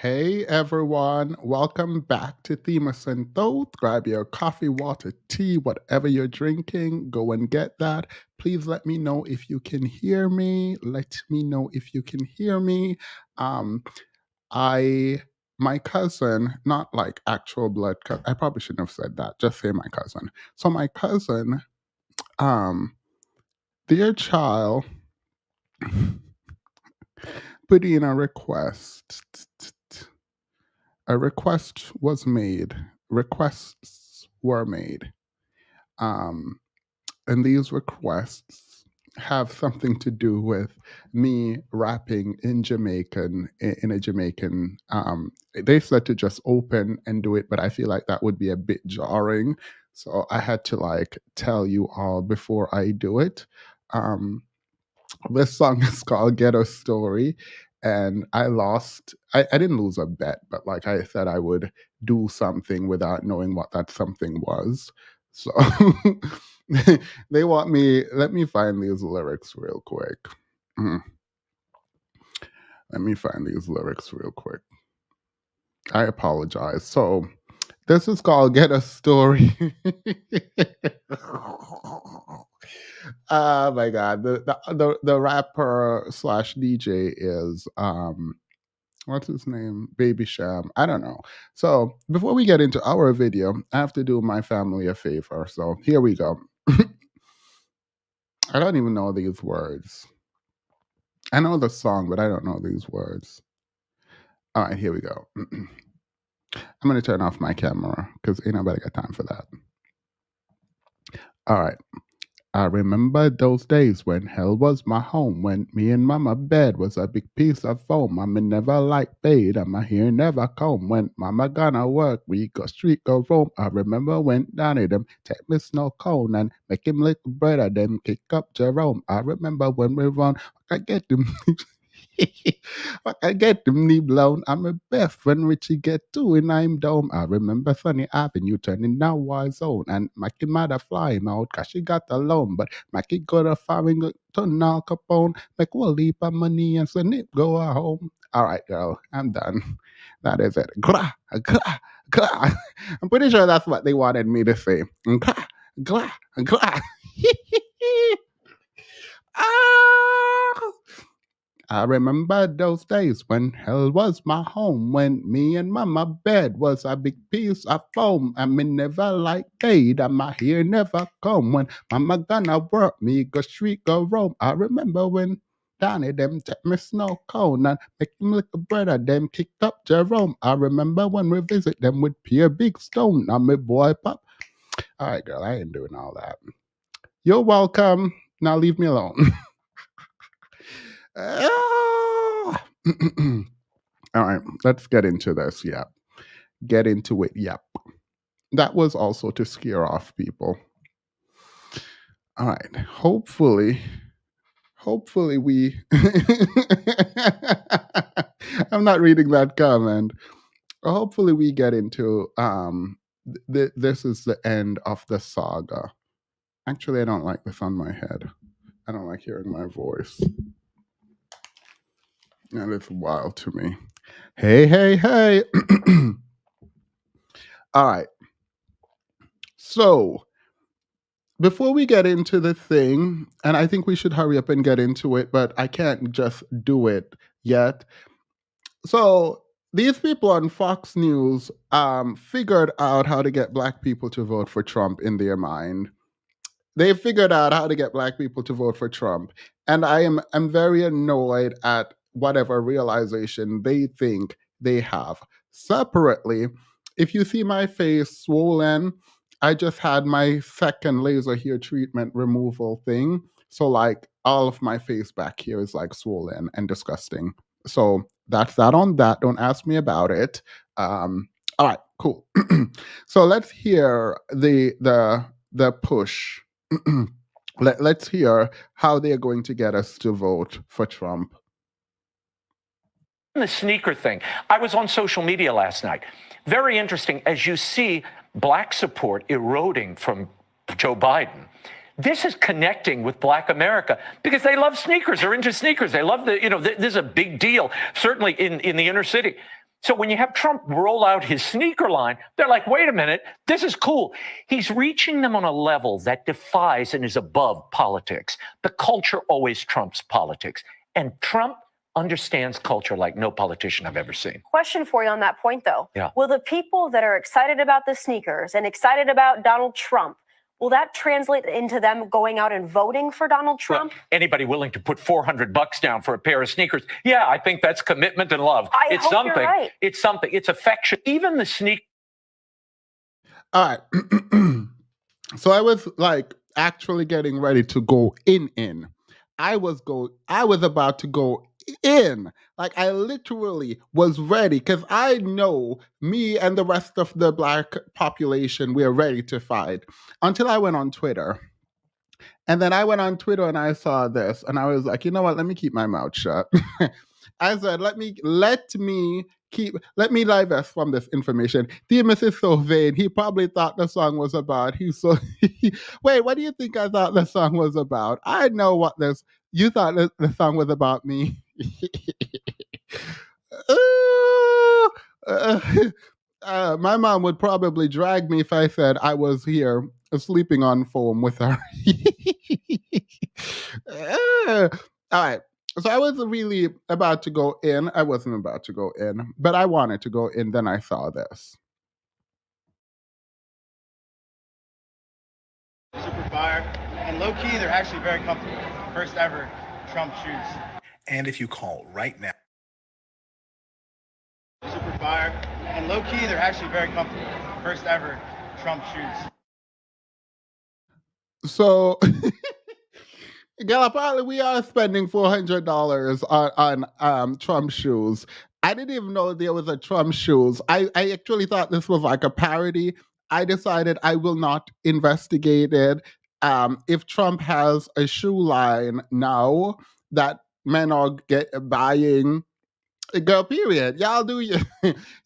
Hey everyone, welcome back to Themis and Thoth. Grab your coffee, water, tea, whatever you're drinking. Go and get that. Please let me know if you can hear me. Let me know if you can hear me. Um, I my cousin, not like actual blood cousin. I probably shouldn't have said that. Just say my cousin. So my cousin, um, dear child, put in a request. A request was made. Requests were made. Um, and these requests have something to do with me rapping in Jamaican, in a Jamaican. They said to just open and do it, but I feel like that would be a bit jarring. So I had to like tell you all before I do it. Um, this song is called Ghetto Story. And I lost, I didn't lose a bet, but like I said, I would do something without knowing what that something was. So they want me, let me find these lyrics real quick. Mm, Let me find these lyrics real quick. I apologize. So this is called Get a Story. Oh my god, the rapper slash DJ is what's his name? Baby Sham. I don't know. So before we get into our video, I have to do my family a favor. So here we go. I don't even know these words. I know the song, but I don't know these words. All right, here we go. I'm gonna turn off my camera because ain't nobody got time for that. All right. I remember those days when hell was my home, when me and mama bed was a big piece of foam. Mama never like paid, and my hair never comb. When mama gonna work, we go street, go roam. I remember when Danny them take me snow cone and make him little brother, them kick up Jerome. I remember when we run, I get them. I get them knee blown. I'm a Beth when Richie get two in I'm dome. I remember Sunny Avenue turning now war zone. And Mackie mother fly him out cause she got alone. But Mackie got a firing to knock Capone. Make one leap of money and send it go home. All right, girl, I'm done. That is it. Gra, gra, gra. I'm pretty sure that's what they wanted me to say. Gra, gra, gra. Ah! I remember those days when hell was my home, when me and mama bed was a big piece of foam, and me never like paid, and my hair never come. When mama gonna work, me go street, go roam. I remember when Danny them take me snow cone and make him little brother them kick up Jerome. I remember when we visit them with Pierre Big Stone. Now me boy pop. All right, girl, I ain't doing all that. You're welcome. Now leave me alone. Ah! All right, let's get into this. Yep. Get into it. Yep. That was also to scare off people. All right. Hopefully we. I'm not reading that comment. Hopefully we get into this is the end of the saga. Actually, I don't like this on my head. I don't like hearing my voice. And it's wild to me. Hey, hey, hey. All right. So, before we get into the thing, and I think we should hurry up and get into it, but I can't just do it yet. So, these people on Fox News figured out how to get black people to vote for Trump in their mind. They figured out how to get black people to vote for Trump. And I'm very annoyed at whatever realization they think they have. Separately, if you see my face swollen, I just had my second laser hair treatment removal thing. So like all of my face back here is like swollen and disgusting. So that's that on that. Don't ask me about it. All right, cool. So let's hear the push. Let's hear how they're going to get us to vote for Trump. The sneaker thing. I was on social media last night. Very interesting. As you see black support eroding from Joe Biden, this is connecting with black America because they love sneakers. They're into sneakers. They love this is a big deal, certainly in the inner city. So when you have Trump roll out his sneaker line, they're like, wait a minute, this is cool. He's reaching them on a level that defies and is above politics. The culture always trumps politics. And Trump understands culture like no politician I've ever seen. Question for you on that point, though. Yeah. Will the people that are excited about the sneakers and excited about Donald Trump, will that translate into them going out and voting for Donald Trump? Well, anybody willing to put $400 down for a pair of sneakers? Yeah, I think that's commitment and love. I hope something. you're right. It's something. It's affection. Even the sneak. All right. So I was like actually getting ready to go in. I was about to go in. Like I literally was ready because I know me and the rest of the black population, we're ready to fight. Until I went on Twitter. And then I went on Twitter and I saw this and I was like, you know what? Let me keep my mouth shut. I said, let me divest from this information. Demas is so vain. He probably thought the song was about. Wait, what do you think I thought the song was about? I know what this. You thought the song was about me. My mom would probably drag me if I said I was here sleeping on foam with her. All right. So I was really about to go in. I wasn't about to go in, but I wanted to go in. Then I saw this. Super fire. And low key, they're actually very comfortable. First ever Trump shoes. And if you call right now. Super fire. And low key, they're actually very comfortable. First ever Trump shoes. So, girl, apparently we are spending $400 on Trump shoes. I didn't even know there was a Trump shoes. I actually thought this was like a parody. I decided I will not investigate it. If Trump has a shoe line now that men are buying, girl, period. Y'all do you.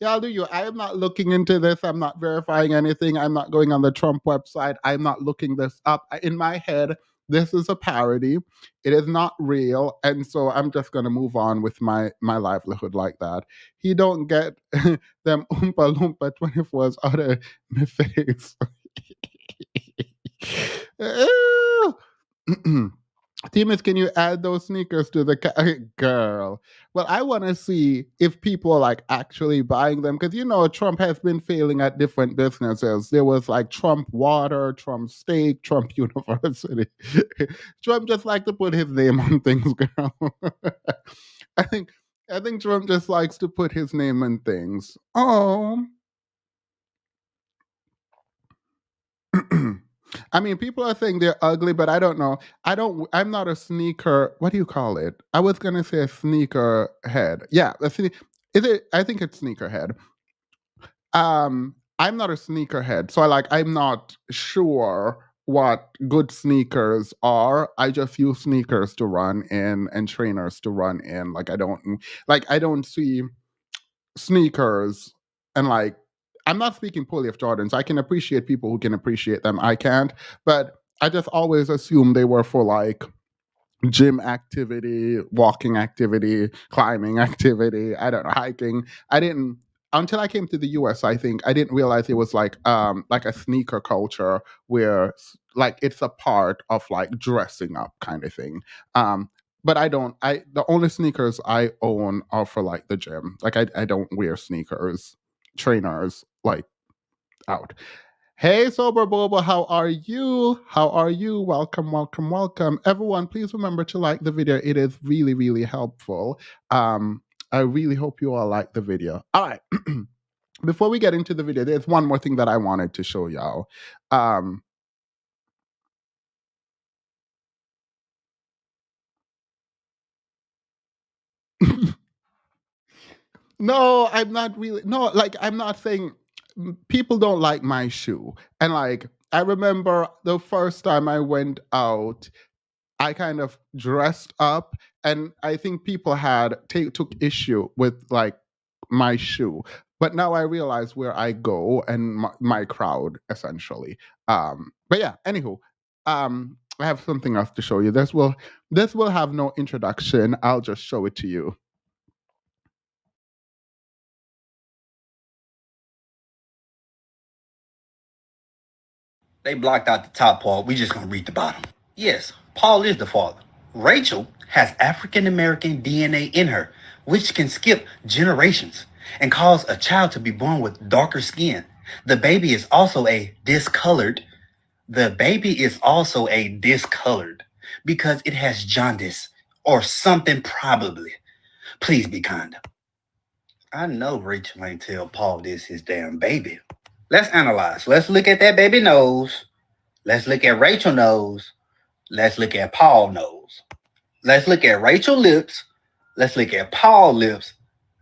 Y'all do you. I am not looking into this. I'm not verifying anything. I'm not going on the Trump website. I'm not looking this up. In my head, this is a parody. It is not real. And so I'm just going to move on with my livelihood like that. He don't get them Oompa Loompa 24s out of my face. Timus, can you add those sneakers to the girl? Well, I want to see if people are like actually buying them because Trump has been failing at different businesses. There was like Trump Water, Trump Steak, Trump University. Trump just like to put his name on things, girl. I think Trump just likes to put his name on things. Oh. I mean, people are saying they're ugly, but I don't know. I'm not a sneaker. What do you call it? I was gonna say a sneaker head. Yeah, is it? I think it's sneaker head. I'm not a sneaker head, so I'm not sure what good sneakers are. I just use sneakers to run in and trainers to run in. I don't see sneakers and I'm not speaking poorly of Jordans. I can appreciate people who can appreciate them. I can't. But I just always assumed they were for gym activity, walking activity, climbing activity, I don't know, hiking. I didn't until I came to the US, I think I didn't realize it was like a sneaker culture where it's a part of dressing up kind of thing. But the only sneakers I own are for the gym. I don't wear sneakers, trainers out. Hey, Sober Boba, how are you? How are you? Welcome, welcome, welcome. Everyone, please remember to like the video. It is really, really helpful. I really hope you all like the video. All right. Before we get into the video, there's one more thing that I wanted to show y'all. No, I'm not really. No, I'm not saying people don't like my shoe. And I remember the first time I went out, I kind of dressed up, and I think people took issue with my shoe. But now I realize where I go and my crowd essentially. But yeah, anywho, I have something else to show you. This will have no introduction. I'll just show it to you. They blocked out the top part. We just gonna read the bottom. Yes, Paul is the father. Rachel has African American DNA in her, which can skip generations and cause a child to be born with darker skin. The baby is also a discolored. Because it has jaundice or something probably. Please be kind. I know Rachel ain't tell Paul this his damn baby. Let's analyze. Let's look at that baby nose. Let's look at Rachel nose. Let's look at Paul nose. Let's look at Rachel lips. Let's look at Paul lips.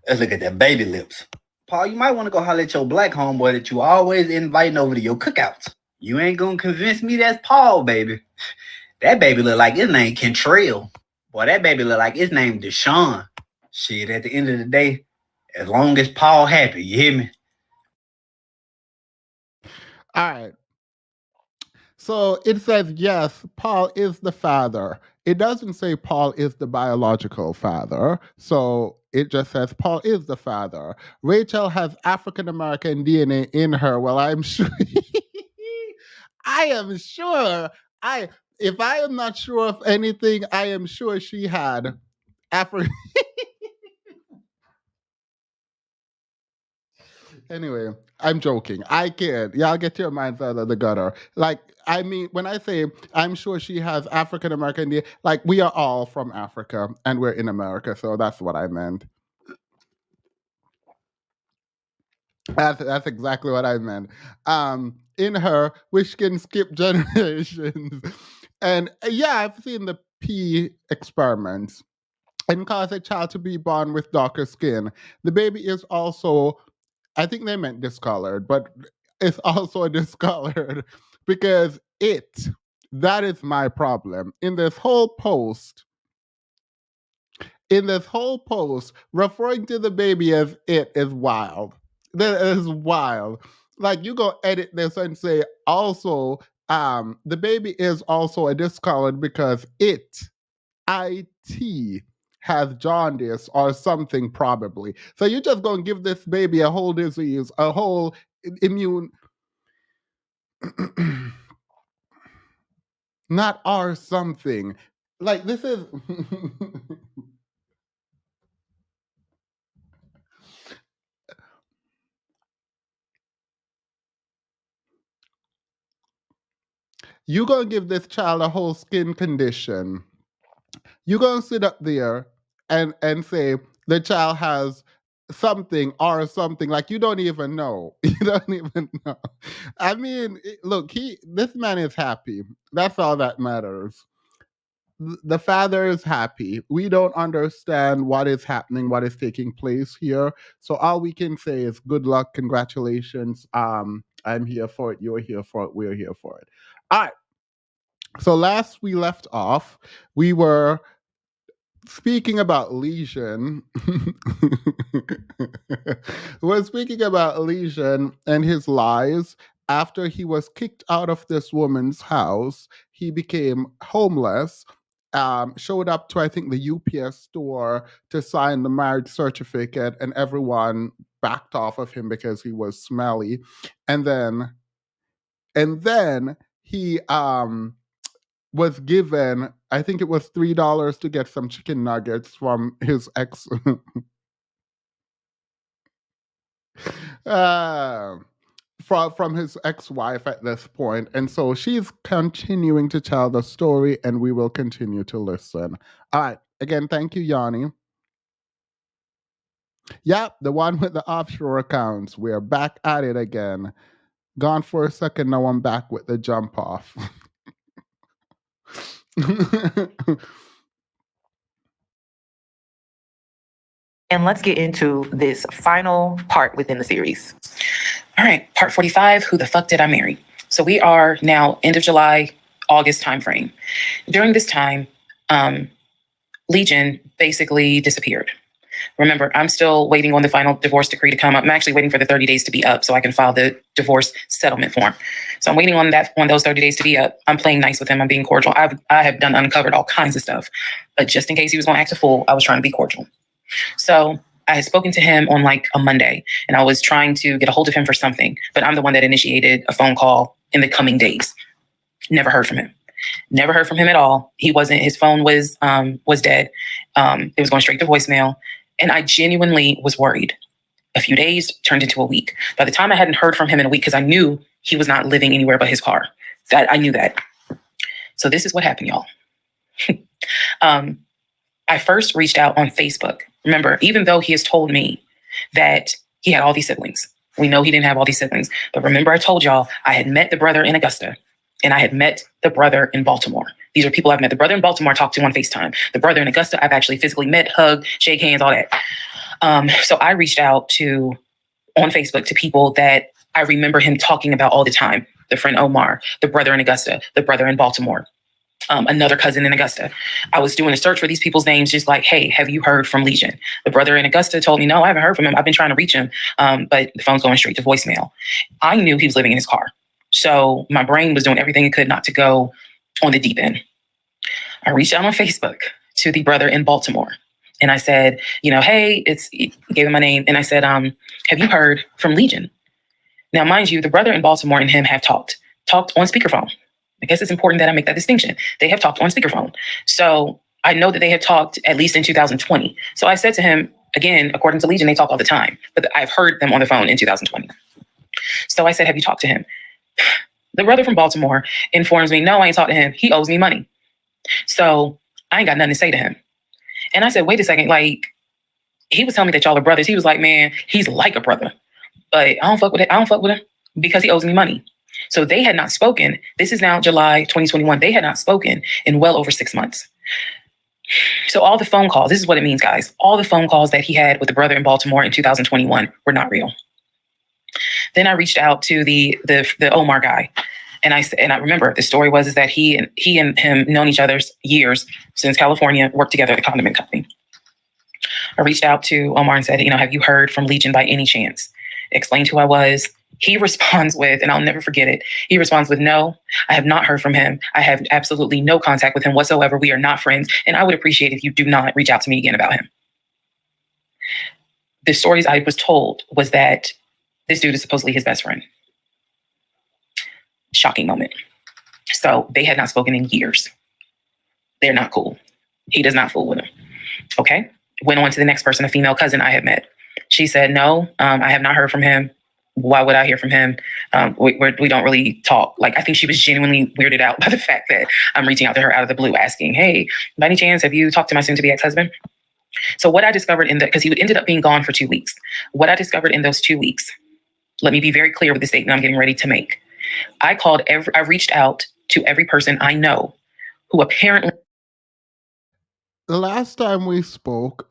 Let's look at that baby lips. Paul, you might want to go holler at your black homeboy that you always inviting over to your cookouts. You ain't gonna convince me that's Paul, baby. That baby look like his name Kentrell. Boy, that baby look like his name Deshaun. Shit, at the end of the day, as long as Paul happy, you hear me? All right. So it says, yes, Paul is the father. It doesn't say Paul is the biological father. So it just says Paul is the father. Rachel has African American DNA in her. Well, I'm sure. I am sure. If I am not sure of anything, I am sure she had African. Anyway, I'm joking. I can't. Y'all get your minds out of the gutter. Like, I mean, when I say I'm sure she has African American DNA, like we are all from Africa and we're in America, so that's what I meant. That's exactly what I meant. In her, which can skip generations. And yeah, I've seen the pea experiments and cause a child to be born with darker skin. The baby is also, I think they meant discolored, but it's also discolored because that is my problem. In this whole post, referring to the baby as it is wild. That is wild. Like you go edit this and say also, the baby is also a discolored because it has jaundice or something probably. So you're just going to give this baby a whole disease, a whole immune, not or something. Like this is. You're going to give this child a whole skin condition. You're going to sit up there and say the child has something or something like you don't even know. You don't even know. I mean, look, this man is happy. That's all that matters. The father is happy. We don't understand what is happening, what is taking place here. So all we can say is good luck, congratulations. I'm here for it. You're here for it. We're here for it. All right. So last we left off, we were speaking about Legion. We're speaking about Legion and his lies. After he was kicked out of this woman's house, he became homeless. Showed up to I think the UPS store to sign the marriage certificate, and everyone backed off of him because he was smelly. And then he was given, I think it was $3 to get some chicken nuggets from his ex. From his ex-wife at this point. And so she's continuing to tell the story, and we will continue to listen. All right. Again, thank you, Yanni. Yep, the one with the offshore accounts. We're back at it again. Gone for a second, now I'm back with the jump off. And let's get into this final part within the series. All right, part 45, who the fuck did I marry? So we are now end of July, August timeframe. During this time, Legion basically disappeared. Remember, I'm still waiting on the final divorce decree to come up. I'm actually waiting for the 30 days to be up so I can file the divorce settlement form. So I'm waiting on those 30 days to be up. I'm playing nice with him. I'm being cordial. I have uncovered all kinds of stuff. But just in case he was going to act a fool, I was trying to be cordial. So I had spoken to him on like a Monday, and I was trying to get a hold of him for something, but I'm the one that initiated a phone call in the coming days. Never heard from him. Never heard from him at all. His phone was dead. It was going straight to voicemail. And I genuinely was worried. A few days turned into a week. By the time I hadn't heard from him in a week, because I knew he was not living anywhere but his car. I knew that. So this is what happened, y'all. I first reached out on Facebook. Remember, even though he has told me that he had all these siblings, we know he didn't have all these siblings. But remember, I told y'all I had met the brother in Augusta and I had met the brother in Baltimore. These are people I've met. The brother in Baltimore I talked to on FaceTime. The brother in Augusta I've actually physically met, hugged, shake hands, all that. So I reached out on Facebook to people that I remember him talking about all the time. The friend Omar, the brother in Augusta, the brother in Baltimore, another cousin in Augusta. I was doing a search for these people's names, just like, hey, have you heard from Legion? The brother in Augusta told me, no, I haven't heard from him. I've been trying to reach him, but the phone's going straight to voicemail. I knew he was living in his car. So my brain was doing everything it could not to go on the deep end. I reached out on Facebook to the brother in Baltimore. And I said, hey, gave him my name. And I said, have you heard from Legion? Now, mind you, the brother in Baltimore and him have talked on speakerphone. I guess it's important that I make that distinction. They have talked on speakerphone. So I know that they have talked at least in 2020. So I said to him, again, according to Legion, they talk all the time, but I've heard them on the phone in 2020. So I said, have you talked to him? The brother from Baltimore informs me, no, I ain't talked to him. He owes me money. So I ain't got nothing to say to him. And I said, wait a second, he was telling me that y'all are brothers. He was like, man, he's like a brother, but I don't fuck with it. I don't fuck with him because he owes me money. So they had not spoken. This is now July 2021. They had not spoken in well over 6 months. So all the phone calls, this is what it means, guys. All the phone calls that he had with the brother in Baltimore in 2021 were not real. Then I reached out to the Omar guy. And I remember the story was that he and him known each other years since California, worked together at the condiment company. I reached out to Omar and said, have you heard from Legion by any chance? Explained who I was. He responds with, and I'll never forget it. He responds with, no, I have not heard from him. I have absolutely no contact with him whatsoever. We are not friends. And I would appreciate if you do not reach out to me again about him. The stories I was told was that this dude is supposedly his best friend. Shocking moment. So they had not spoken in years. They're not cool. He does not fool with him. Okay. Went on to the next person, a female cousin I had met. She said, no, I have not heard from him. Why would I hear from him? We don't really talk. I think she was genuinely weirded out by the fact that I'm reaching out to her out of the blue asking, hey, by any chance, have you talked to my soon-to-be ex-husband? So what I discovered because he ended up being gone for 2 weeks. What I discovered in those 2 weeks, let me be very clear with the statement I'm getting ready to make. I reached out to every person I know who apparently. The last time we spoke,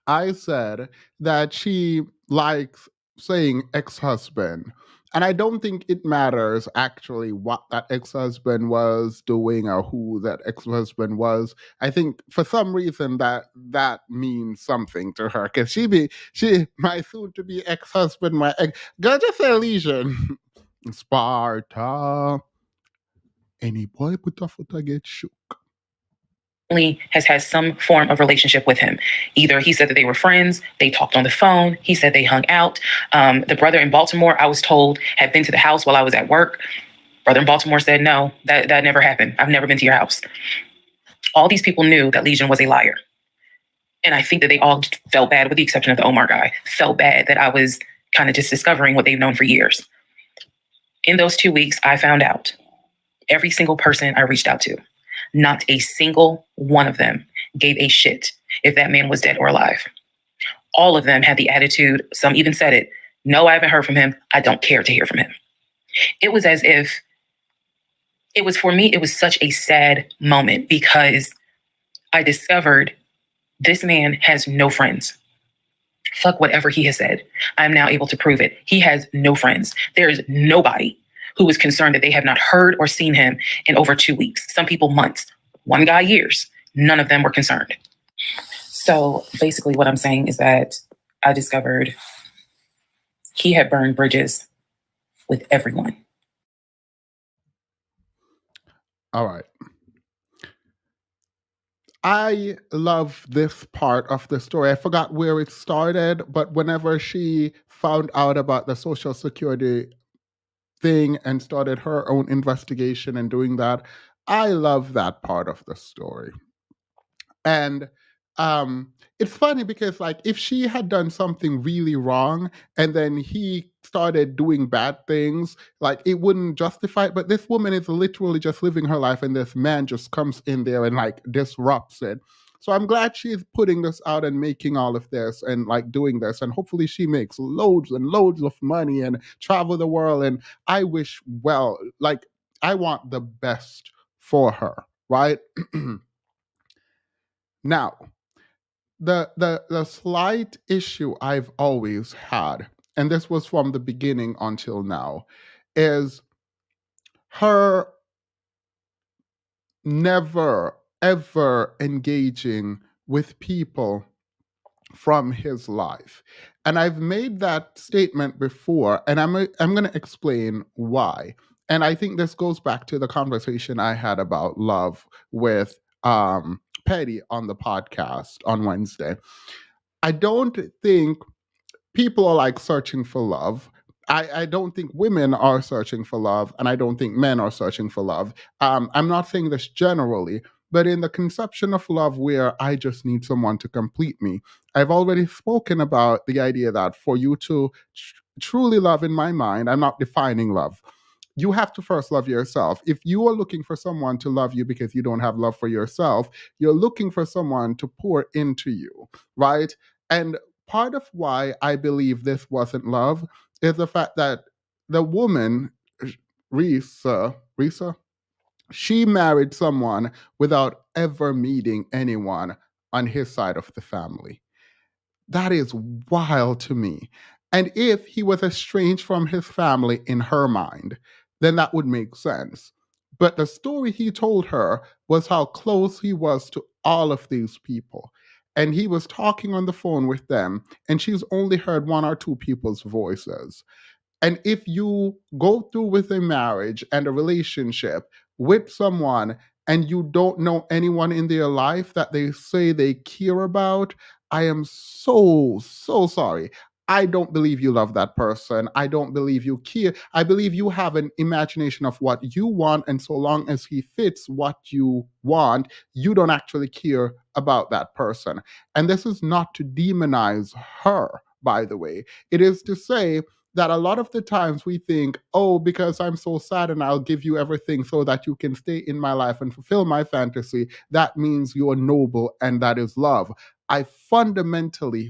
I said that she likes saying ex-husband. And I don't think it matters actually what that ex-husband was doing or who that ex-husband was. I think for some reason that means something to her. Because my soon-to-be ex-husband, girl, just say Legion. Sparta. Any boy put a foot, I get shook. Has had some form of relationship with him. Either he said that they were friends, they talked on the phone, he said they hung out. The brother in Baltimore, I was told, had been to the house while I was at work. Brother in Baltimore said, no, that never happened. I've never been to your house. All these people knew that Legion was a liar. And I think that they all felt bad, with the exception of the Omar guy, felt bad that I was kind of just discovering what they've known for years. In those 2 weeks, I found out every single person I reached out to, not a single one of them gave a shit if that man was dead or alive. All of them had the attitude, some even said it, no, I haven't heard from him. I don't care to hear from him. It was as if, for me, it was such a sad moment because I discovered this man has no friends. Fuck whatever he has said. I'm now able to prove it. He has no friends. There is nobody who is concerned that they have not heard or seen him in over 2 weeks. Some people months. One guy years. None of them were concerned. So basically what I'm saying is that I discovered he had burned bridges with everyone. All right. I love this part of the story. I forgot where it started, but whenever she found out about the Social Security thing and started her own investigation and doing that. I love that part of the story. And it's funny because, like, if she had done something really wrong and then he started doing bad things, like, it wouldn't justify it. But this woman is literally just living her life, and this man just comes in there and like disrupts it. So I'm glad she's putting this out and making all of this and like doing this. And hopefully she makes loads and loads of money and travel the world. And I wish, well, like, I want the best for her, right? Now, the slight issue I've always had, and this was from the beginning until now, is her never ever engaging with people from his life. And I've made that statement before, and I'm going to explain why. And I think this goes back to the conversation I had about love with Petty on the podcast on Wednesday. I don't think people are like searching for love. I don't think women are searching for love, and I don't think men are searching for love. I'm not saying this generally, but in the conception of love where I just need someone to complete me, I've already spoken about the idea that for you to truly love in my mind, I'm not defining love. You have to first love yourself. If you are looking for someone to love you because you don't have love for yourself, you're looking for someone to pour into you, right? And part of why I believe this wasn't love is the fact that the woman, Reesa, she married someone without ever meeting anyone on his side of the family. That is wild to me. And if he was estranged from his family in her mind, then that would make sense. But the story he told her was how close he was to all of these people. And he was talking on the phone with them, and she's only heard one or two people's voices. And if you go through with a marriage and a relationship with someone and you don't know anyone in their life that they say they care about, I am so, so sorry. I don't believe you love that person. I don't believe you care. I believe you have an imagination of what you want. And so long as he fits what you want, you don't actually care about that person. And this is not to demonize her, by the way. It is to say, that a lot of the times we think, oh, because I'm so sad and I'll give you everything so that you can stay in my life and fulfill my fantasy, that means you're noble and that is love. I fundamentally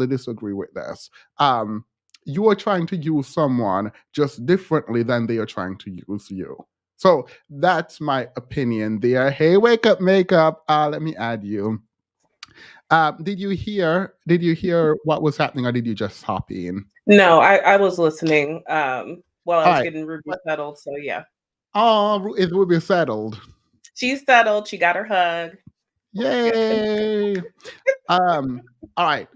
disagree with this. You are trying to use someone just differently than they are trying to use you. So that's my opinion there. Hey, wake up, makeup. Let me add you. Did you hear? Did you hear what was happening, or did you just hop in? No, I was listening while I All was right. getting Ruby settled. So yeah, Oh, is Ruby settled? she's settled. She got her hug. Yay! All right.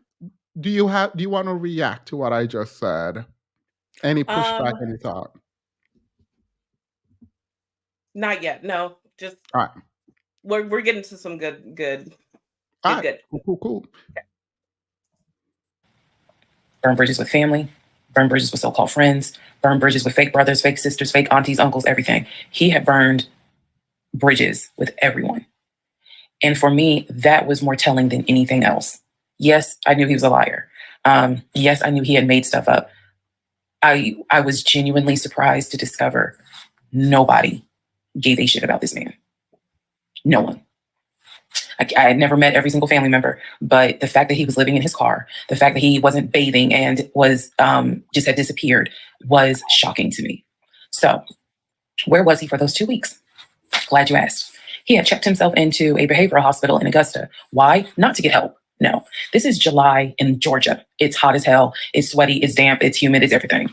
Do you want to react to what I just said? Any pushback, any thought? Not yet. No, just All right. we're getting to some good. All right. Cool. Burn bridges with family, burn bridges with so-called friends, burn bridges with fake brothers, fake sisters, fake aunties, uncles, everything. He had burned bridges with everyone. And for me, that was more telling than anything else. Yes, I knew he was a liar. Yes, I knew he had made stuff up. I was genuinely surprised to discover nobody gave a shit about this man. No one. I had never met every single family member, but the fact that he was living in his car, the fact that he wasn't bathing and was just had disappeared was shocking to me. So where was he for those 2 weeks? Glad you asked. He had checked himself into a behavioral hospital in Augusta. Why? Not to get help. No. This is July in Georgia. It's hot as hell. It's sweaty. It's damp. It's humid. It's everything.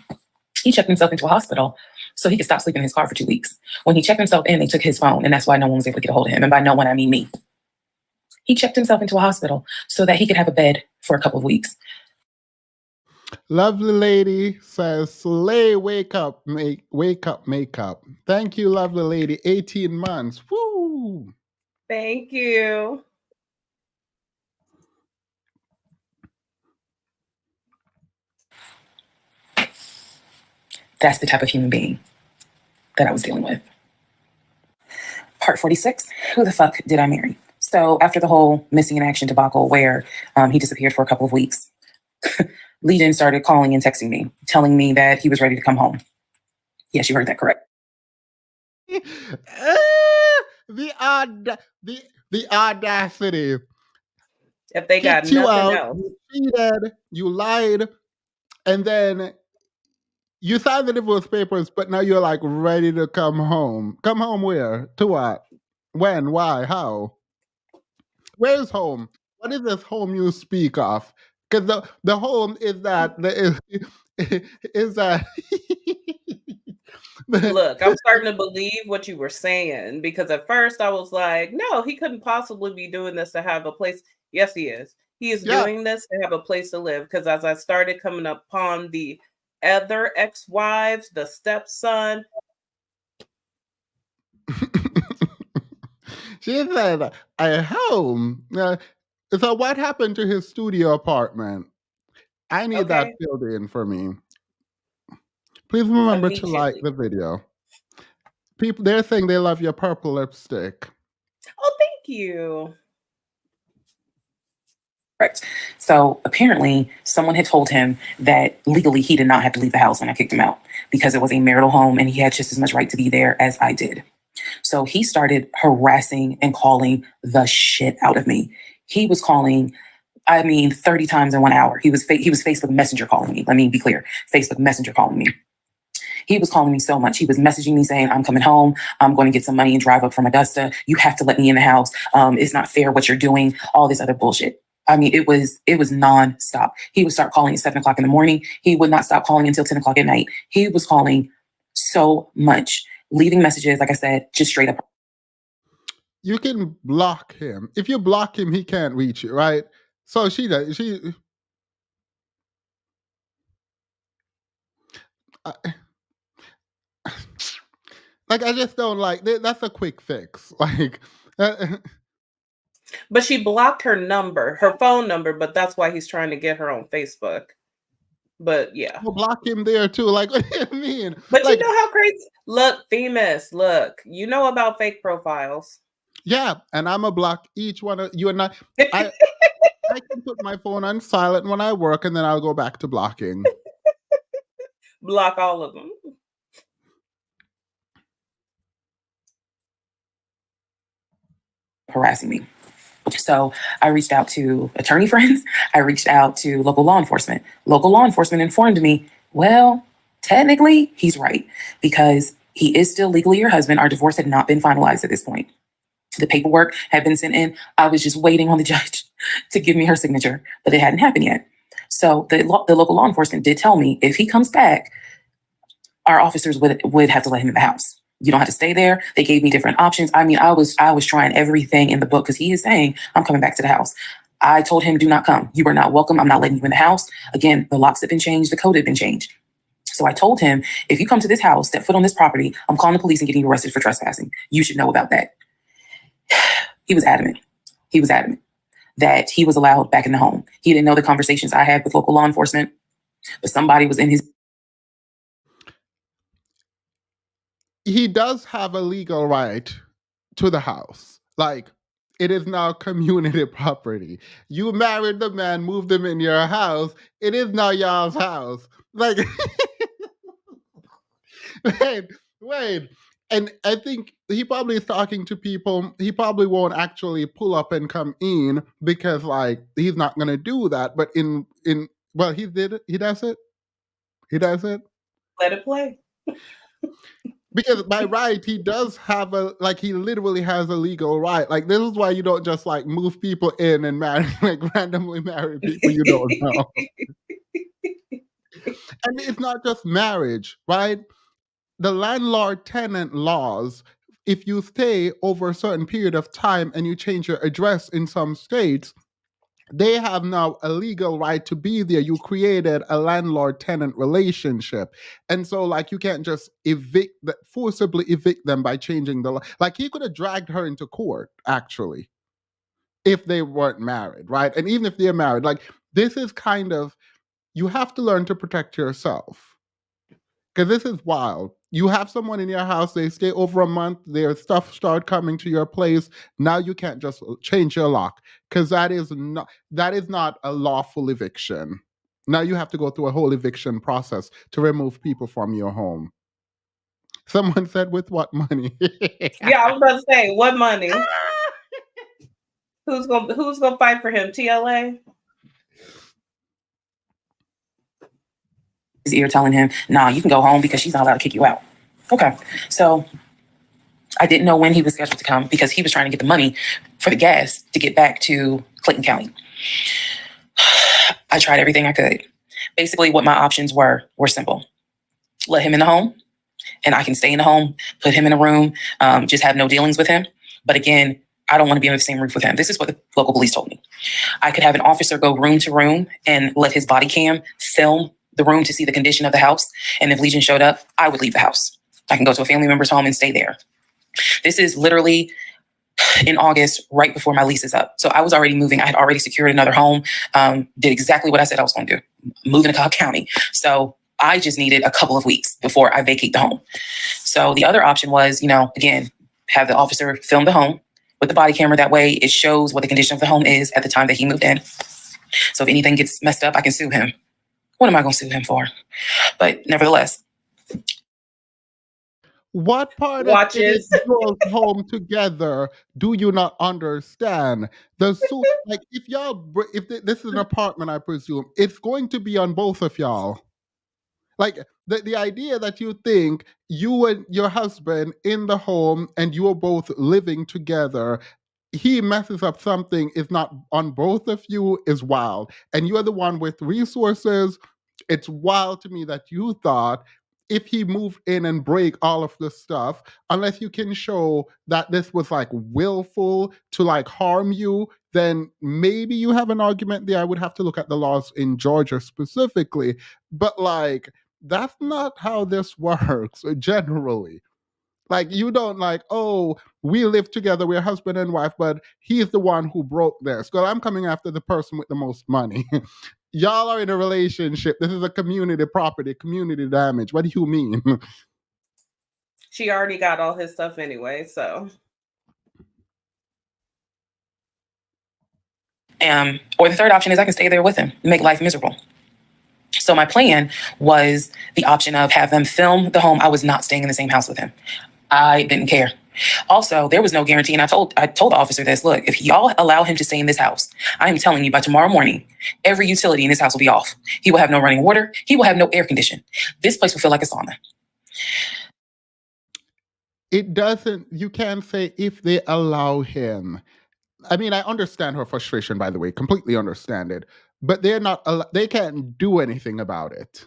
He checked himself into a hospital so he could stop sleeping in his car for 2 weeks. When he checked himself in, they took his phone, and that's why no one was able to get a hold of him. And by no one, I mean me. He checked himself into a hospital so that he could have a bed for a couple of weeks. Lovely lady says, "Slay, wake up, makeup." Thank you, lovely lady. 18 months. Woo! Thank you. That's the type of human being that I was dealing with. Part 46, who the fuck did I marry? So after the whole missing in action debacle where he disappeared for a couple of weeks, Legion started calling and texting me, telling me that he was ready to come home. Yes, you heard that correct. The audacity. If they got Kicked you nothing out, else. you cheated, you lied, and then you signed the divorce papers, but now you're like ready to come home. Come home where? To what? When? Why? How? Where's home? What is this home you speak of? Because the home is that is that Look, I'm starting to believe what you were saying because at first I was like, no, he couldn't possibly be doing this to have a place. Yes, he is. He is Yeah. doing this to have a place to live because as I started coming upon the other ex-wives, the stepson. She said, "A home." So what happened to his studio apartment? I need that Okay. filled in for me. Please remember to like Immediately. the video. People, they're saying they love your purple lipstick. Oh, thank you. Right. So apparently someone had told him that legally he did not have to leave the house when I kicked him out because it was a marital home and he had just as much right to be there as I did. So he started harassing and calling the shit out of me. He was calling, 30 times in 1 hour. He was Facebook Messenger calling me. Let me be clear. Facebook Messenger calling me. He was calling me so much. He was messaging me saying, I'm coming home. I'm going to get some money and drive up from Augusta. You have to let me in the house. It's not fair what you're doing. All this other bullshit. It was nonstop. He would start calling at 7:00 in the morning. He would not stop calling until 10:00 at night. He was calling so much, leaving messages, like I said, just straight up. You can block him. If you block him, he can't reach you, right? So she does. Like, I just don't like that's a quick fix. Like, But she blocked her number, her phone number, but that's why he's trying to get her on Facebook. But yeah. we'll block him there too. Like, what do you mean? But like, you know how crazy. Look, famous. Look, you know about fake profiles. yeah, and I'm a block each one of you and I can put my phone on silent when I work, and then I'll go back to blocking. Block all of them. Harassing me. So I reached out to attorney friends. I reached out to local law enforcement. Local law enforcement informed me, well, technically, he's right because he is still legally your husband. Our divorce had not been finalized at this point. The paperwork had been sent in. I was just waiting on the judge to give me her signature, but it hadn't happened yet. So the local law enforcement did tell me if he comes back, our officers would have to let him in the house. You don't have to stay there. They gave me different options. I was trying everything in the book because he is saying, I'm coming back to the house. I told him, do not come. You are not welcome. I'm not letting you in the house. Again, the locks had been changed. The code had been changed. So I told him, if you come to this house, step foot on this property, I'm calling the police and getting you arrested for trespassing. You should know about that. He was adamant. He was adamant that he was allowed back in the home. He didn't know the conversations I had with local law enforcement, but somebody was in his. He does have a legal right to the house. Like, it is now community property. You married the man, moved him in your house. It is now y'all's house. Like, wait. And I think he probably is talking to people. He probably won't actually pull up and come in because, like, he's not gonna do that. But well, he did it. He does it. He does it. Let it play. Because by right, he does have he literally has a legal right. Like, this is why you don't just like move people in and marry, like randomly marry people you don't know. And it's not just marriage, right? The landlord-tenant laws, if you stay over a certain period of time and you change your address in some states, they have now a legal right to be there. You created a landlord-tenant relationship. And so, like, you can't just forcibly evict them by changing the law. Like, he could have dragged her into court, actually, if they weren't married, right? And even if they're married, like, this is kind of, you have to learn to protect yourself. Because this is wild. You have someone in your house, they stay over a month, their stuff start coming to your place. Now you can't just change your lock, because that is not a lawful eviction. Now you have to go through a whole eviction process to remove people from your home. Someone said, with what money? Yeah, I was about to say, what money? Who's gonna fight for him? TLA? His ear telling him, nah, you can go home because she's not allowed to kick you out. Okay. So I didn't know when he was scheduled to come because he was trying to get the money for the gas to get back to Clayton County. I tried everything I could. Basically, what my options were simple. Let him in the home, and I can stay in the home, put him in a room, just have no dealings with him. But again, I don't want to be under the same roof with him. This is what the local police told me. I could have an officer go room to room and let his body cam film the room to see the condition of the house. And if Legion showed up, I would leave the house. I can go to a family member's home and stay there. This is literally in August, right before my lease is up. So I was already moving. I had already secured another home, did exactly what I said I was going to do, moving to Cobb County. So I just needed a couple of weeks before I vacate the home. So the other option was, again, have the officer film the home with the body camera. That way it shows what the condition of the home is at the time that he moved in. So if anything gets messed up, I can sue him. What am I going to sue him for? But nevertheless. What part of individuals home together do you not understand? This is an apartment, I presume, it's going to be on both of y'all. Like the idea that you think you and your husband in the home and you are both living together, he messes up something is not on both of you is wild. And you are the one with resources. It's wild to me that you thought if he moved in and break all of this stuff, unless you can show that this was like willful to like harm you, then maybe you have an argument there. I would have to look at the laws in Georgia specifically. But like, that's not how this works generally. Like, you don't like, oh, we live together, we're husband and wife, but he's the one who broke this. Well, I'm coming after the person with the most money. Y'all are in a relationship. This is a community property, community damage. What do you mean? She already got all his stuff anyway, so. Or the third option is I can stay there with him and make life miserable. So my plan was the option of have them film the home. I was not staying in the same house with him. I didn't care. Also, there was no guarantee. And I told the officer this, look, if y'all allow him to stay in this house, I am telling you by tomorrow morning, every utility in this house will be off. He will have no running water. He will have no air condition. This place will feel like a sauna. It doesn't, you can't say if they allow him. I mean, I understand her frustration, by the way, completely understand it, but they can't do anything about it.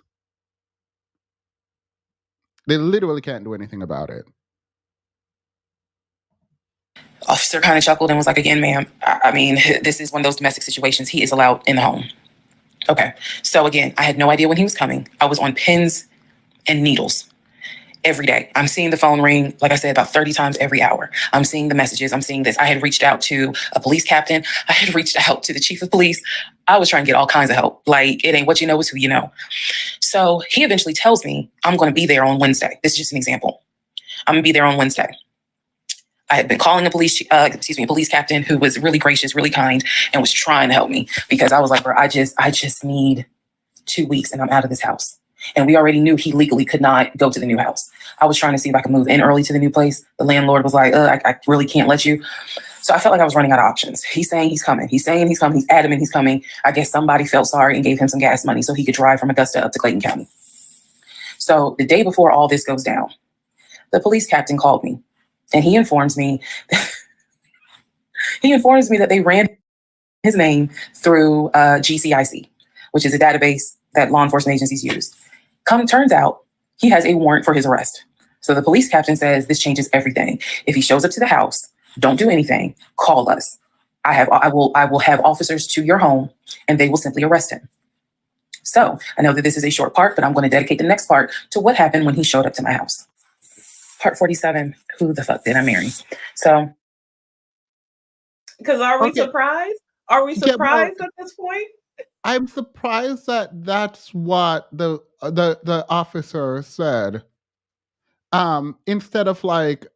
They literally can't do anything about it. Officer kind of chuckled and was like, again, ma'am, I mean, this is one of those domestic situations. He is allowed in the home. Okay. So again, I had no idea when he was coming. I was on pins and needles every day. I'm seeing the phone ring, like I said, about 30 times every hour. I'm seeing the messages. I'm seeing this. I had reached out to a police captain. I had reached out to the chief of police. I was trying to get all kinds of help. Like, it ain't what you know, it's who you know. So he eventually tells me I'm going to be there on Wednesday. This is just an example. I'm going to be there on Wednesday. I had been calling a police captain who was really gracious, really kind, and was trying to help me because I was like, bro, I just need 2 weeks and I'm out of this house. And we already knew he legally could not go to the new house. I was trying to see if I could move in early to the new place. The landlord was like, I really can't let you. So I felt like I was running out of options. He's saying he's coming. He's saying he's coming. He's adamant he's coming. I guess somebody felt sorry and gave him some gas money so he could drive from Augusta up to Clayton County. So the day before all this goes down, the police captain called me and he informs me that they ran his name through GCIC, which is a database that law enforcement agencies use. Turns out he has a warrant for his arrest. So the police captain says this changes everything. If he shows up to the house, don't do anything, call us. I will have officers to your home and they will simply arrest him. So I know that this is a short part, but I'm going to dedicate the next part to what happened when he showed up to my house. Part 47, who the fuck did I marry? So. Because are we surprised? Are we surprised at this point? I'm surprised that that's what the officer said, instead of like,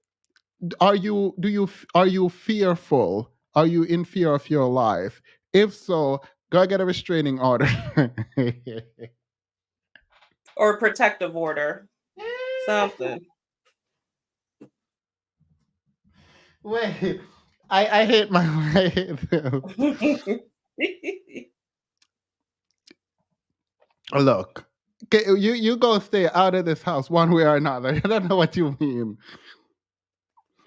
are you fearful? Are you in fear of your life? If so, go get a restraining order. Or protective order. Something. Wait, I hate my I hate them. Look, you go stay out of this house one way or another. I don't know what you mean.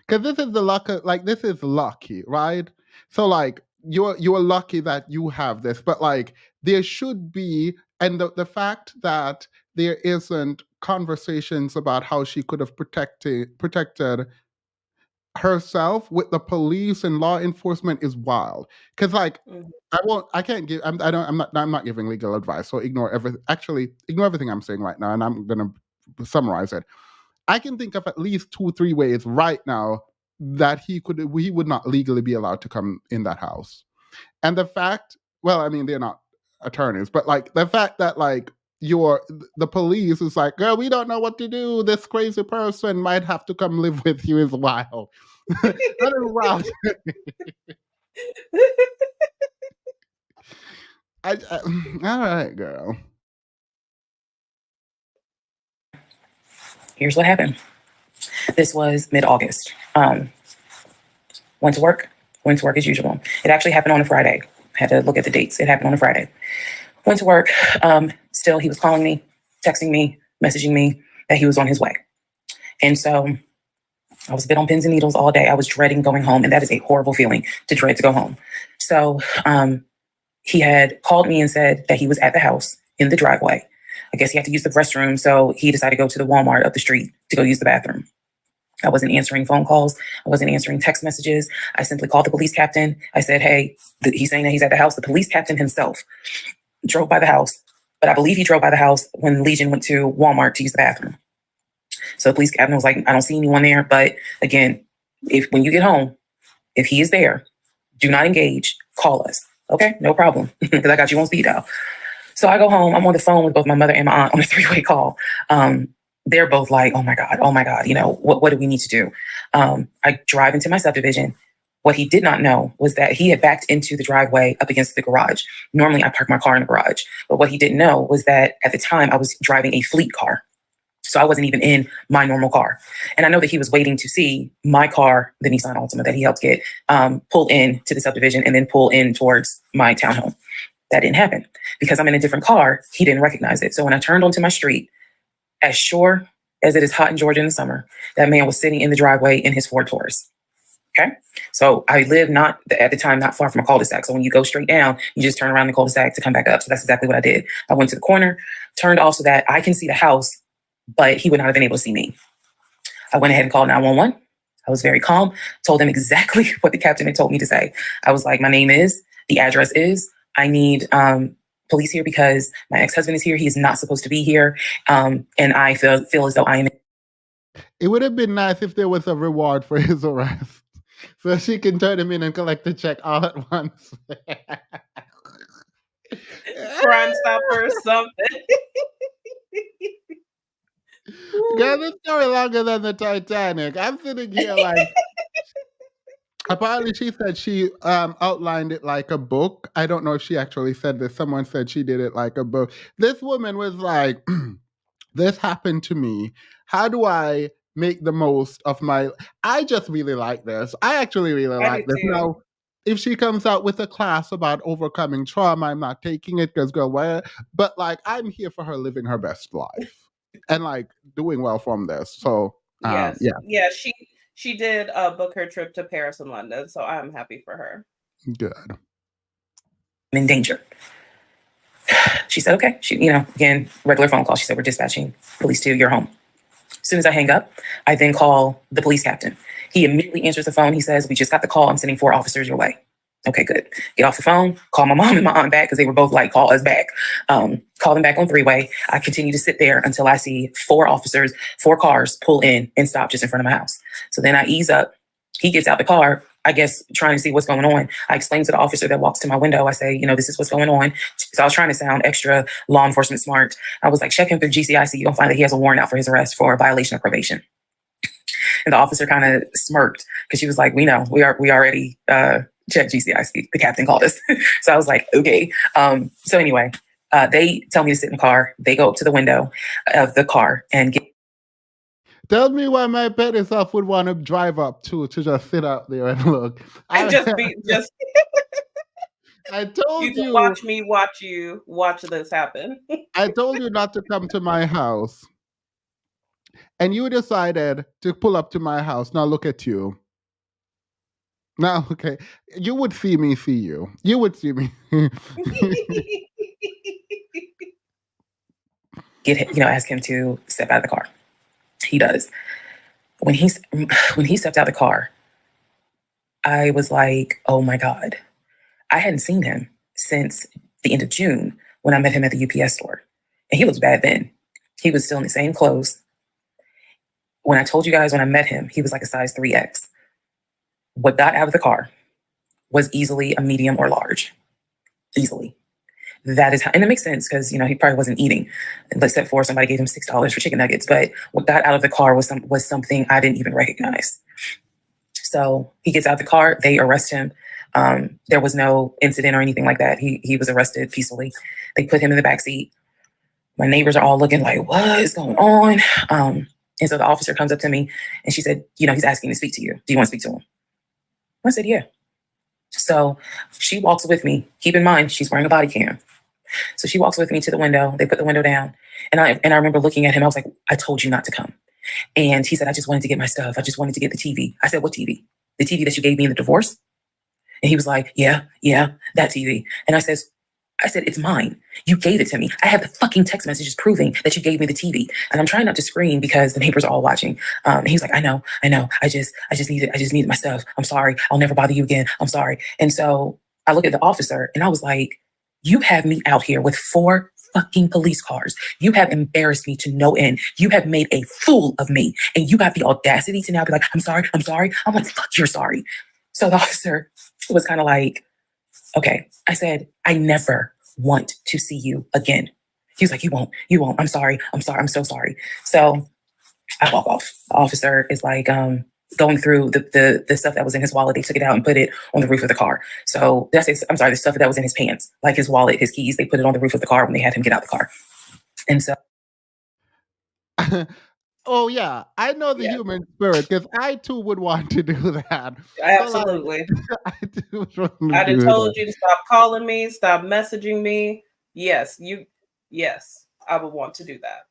Because this is the luck, like this is lucky, right? So like you're lucky that you have this, but like there should be, and the fact that there isn't conversations about how she could have protected herself with the police and law enforcement is wild. Because like Mhm. I can't give I'm not giving legal advice, so ignore everything I'm saying right now, and I'm gonna summarize it. I can think of at least 2-3 ways right now that he would not legally be allowed to come in that house. And the fact, well, I mean, they're not attorneys, but like the fact that like the police is like, girl, we don't know what to do. This crazy person might have to come live with you is wild. That is wild. All right, girl. Here's what happened. This was mid-August. Went to work as usual. It actually happened on a Friday. Had to look at the dates. It happened on a Friday. Went to work. Still, he was calling me, texting me, messaging me that he was on his way. And so I was a bit on pins and needles all day. I was dreading going home, and that is a horrible feeling to dread to go home. So he had called me and said that he was at the house in the driveway. I guess he had to use the restroom, so he decided to go to the Walmart up the street to go use the bathroom. I wasn't answering phone calls. I wasn't answering text messages. I simply called the police captain. I said, hey, he's saying that he's at the house. The police captain himself drove by the house, but I believe he drove by the house when Legion went to Walmart to use the bathroom. So the police captain was like, I don't see anyone there. But again, when you get home, if he is there, do not engage. Call us. Okay, no problem, because I got you on speed dial. So I go home. I'm on the phone with both my mother and my aunt on a 3-way call. They're both like, oh my God, you know, what do we need to do? I drive into my subdivision. What he did not know was that he had backed into the driveway up against the garage. Normally I park my car in the garage, but what he didn't know was that at the time I was driving a fleet car. So I wasn't even in my normal car. And I know that he was waiting to see my car, the Nissan Altima that he helped get, pull in to the subdivision and then pull in towards my townhome. That didn't happen because I'm in a different car. He didn't recognize it. So when I turned onto my street, as sure as it is hot in Georgia in the summer, that man was sitting in the driveway in his Ford Taurus. Okay. So I live at the time, not far from a cul-de-sac. So when you go straight down, you just turn around the cul-de-sac to come back up. So that's exactly what I did. I went to the corner, turned off so that I can see the house, but he would not have been able to see me. I went ahead and called 911. I was very calm, told them exactly what the captain had told me to say. I was like, my name is, the address is, I need police here because my ex-husband is here. He is not supposed to be here. And I feel as though I am. It would have been nice if there was a reward for his arrest, so she can turn him in and collect the check all at once. Crime Stopper or something. Girl, this story longer than the Titanic. I'm sitting here like, apparently she said she outlined it like a book. I don't know if she actually said this. Someone said she did it like a book. This woman was like, this happened to me. How do I make the most of my... I just really like this. I actually really like this. Now, if she comes out with a class about overcoming trauma, I'm not taking it because, girl, where? But like, I'm here for her living her best life and like doing well from this. So, yes, yeah, she did book her trip to Paris and London, so I'm happy for her. Good. I'm in danger. She said, okay. She, again, regular phone call. She said, we're dispatching police to your home. As soon as I hang up, I then call the police captain. He immediately answers the phone. He says, we just got the call. I'm sending 4 officers your way. Okay, good. Get off the phone, call my mom and my aunt back because they were both like, call us back. Call them back on 3-way. I continue to sit there until I see 4 officers, 4 cars pull in and stop just in front of my house. So then I ease up. He gets out the car. I guess, trying to see what's going on. I explained to the officer that walks to my window, I say, this is what's going on. So I was trying to sound extra law enforcement smart. I was like, check him through GCIC. You're going to find that he has a warrant out for his arrest for a violation of probation. And the officer kind of smirked because she was like, we know, we already checked GCIC. The captain called us. So I was like, okay. So anyway, they tell me to sit in the car. They go up to the window of the car and get. Tell me why my better self would want to drive up to just sit out there and look. And just I told you. Watch me, watch this happen. I told you not to come to my house. And you decided to pull up to my house. Now look at you. Now, okay. You would see you. You would see me. Ask him to step out of the car. He does. When he stepped out of the car, I was like, oh my God. I hadn't seen him since the end of June when I met him at the UPS store. And he looked bad then. He was still in the same clothes. When I told you guys when I met him, he was like a size 3X. What got out of the car was easily a medium or large. Easily. That is how, and it makes sense because, he probably wasn't eating, except for somebody gave him $6 for chicken nuggets. But what got out of the car was something I didn't even recognize. So he gets out of the car, they arrest him. There was no incident or anything like that. He was arrested peacefully. They put him in the backseat. My neighbors are all looking like, what is going on? And so the officer comes up to me and she said, he's asking to speak to you. Do you want to speak to him? I said, yeah. So she walks with me. Keep in mind, she's wearing a body cam. So she walks with me to the window. They put the window down. And I remember looking at him. I was like, I told you not to come. And he said, I just wanted to get my stuff. I just wanted to get the TV. I said, what TV? The TV that you gave me in the divorce? And he was like, yeah, that TV. And I said, it's mine. You gave it to me. I have the fucking text messages proving that you gave me the TV. And I'm trying not to scream because the neighbors are all watching. And he's like, I know. I just needed my stuff. I'm sorry. I'll never bother you again. I'm sorry. And so I look at the officer and I was like, you have me out here with 4 fucking police cars. You have embarrassed me to no end. You have made a fool of me. And you have the audacity to now be like, I'm sorry. I'm like, fuck, you're sorry. So the officer was kind of like, okay. I said, I never want to see you again. He was like, you won't. I'm sorry. I'm so sorry. So I walk off. The officer is like, going through the stuff that was in his wallet. They took it out and put it on the roof of the car. So the stuff that was in his pants, like his wallet, his keys, they put it on the roof of the car when they had him get out the car. And so. Oh yeah, I know the human spirit because I too would want to do that. Absolutely. I done told you to stop calling me, stop messaging me. Yes, I would want to do that.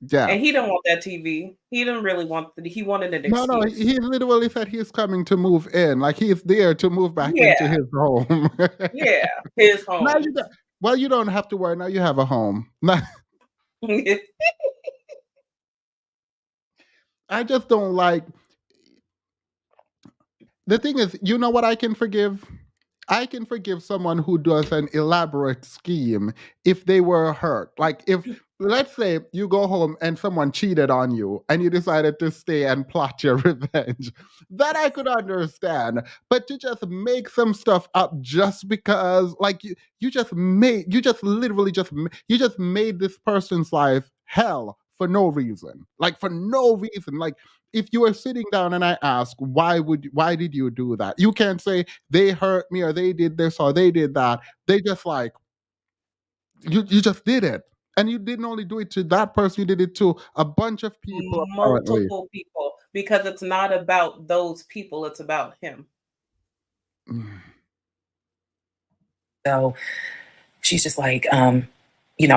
Yeah. And he didn't want that TV. He didn't really want he wanted an excuse. No, he literally said he's coming to move in. Like he's there to move back into his home. Yeah, his home. Now you don't have to worry. Now you have a home. I just don't like. The thing is, you know what I can forgive? I can forgive someone who does an elaborate scheme if they were hurt. Like if, let's say you go home and someone cheated on you and you decided to stay and plot your revenge. That I could understand. But to just make some stuff up just because, like you just made this person's life hell for no reason. Like for no reason. Like if you were sitting down and I ask, why did you do that? You can't say they hurt me or they did this or they did that. They just like, you just did it. And you didn't only do it to that person, you did it to a bunch of people. Multiple people. Because it's not about those people, it's about him. So she's just like, I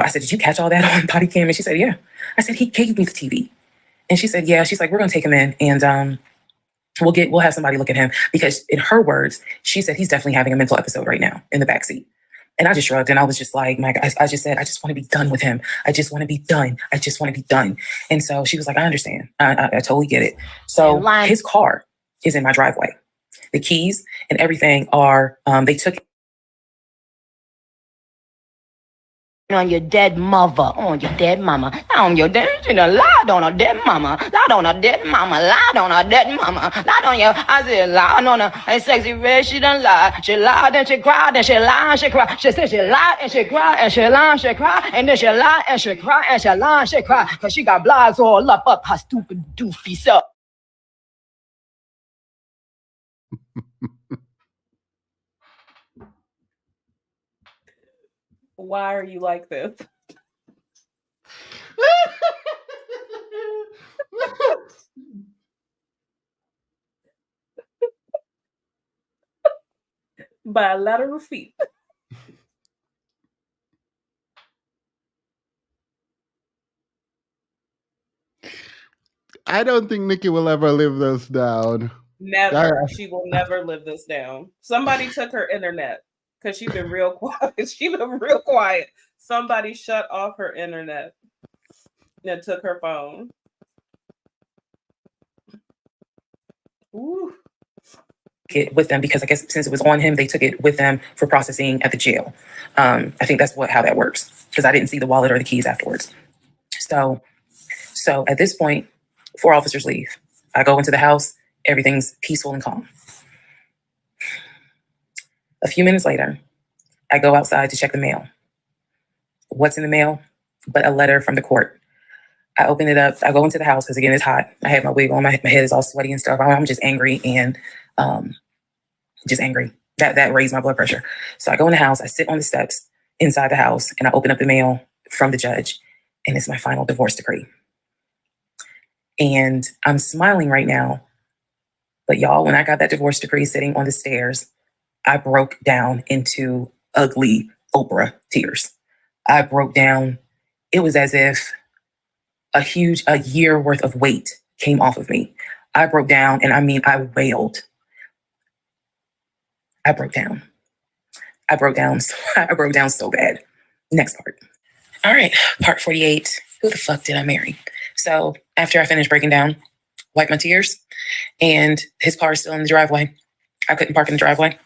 said, did you catch all that on body cam? And she said, yeah. I said, he gave me the TV. And she said, yeah. She's like, we're going to take him in and we'll have somebody look at him. Because in her words, she said, he's definitely having a mental episode right now in the backseat. And I just shrugged and I was just like, I just said, I just want to be done with him. I just want to be done. And so she was like, I understand. I totally get it. So his car is in my driveway. The keys and everything are, they took On your dead mother, on your dead mama, on your dead, you know, lied on a dead mama, lied on a dead mama, lied on a dead mama, lied on your, I said, lied on her, and sexy red, she done lied, she lied and she cried, and she lied and she cried, she said she lied and she cried, and she lied and she cried, and then she lied and she cried, and she lied and she cried, cause she got blogs all up her stupid doofy self. Why are you like this? Bilateral feet. I don't think Nikki will ever live this down. Never. She will never live this down. Somebody took her internet because she's been real quiet. She's been real quiet. Somebody shut off her internet and took her phone. Ooh. It with them because I guess since it was on him, they took it with them for processing at the jail. I think that's how that works because I didn't see the wallet or the keys afterwards. So at this point, 4 officers leave. I go into the house. Everything's peaceful and calm. A few minutes later, I go outside to check the mail. What's in the mail but a letter from the court? I open it up. I go into the house because, again, it's hot. I have my wig on. My head is all sweaty and stuff. I'm just angry and just angry. That raised my blood pressure. So I go in the house. I sit on the steps inside the house, and I open up the mail from the judge, and it's my final divorce decree. And I'm smiling right now. But y'all, when I got that divorce decree sitting on the stairs, I broke down into ugly Oprah tears. I broke down. It was as if a year worth of weight came off of me. I broke down, and I mean, I wailed. I broke down. I broke down so bad. Next part. All right, part 48. Who the fuck did I marry? So after I finished breaking down, wipe my tears, and his car is still in the driveway. I couldn't park in the driveway.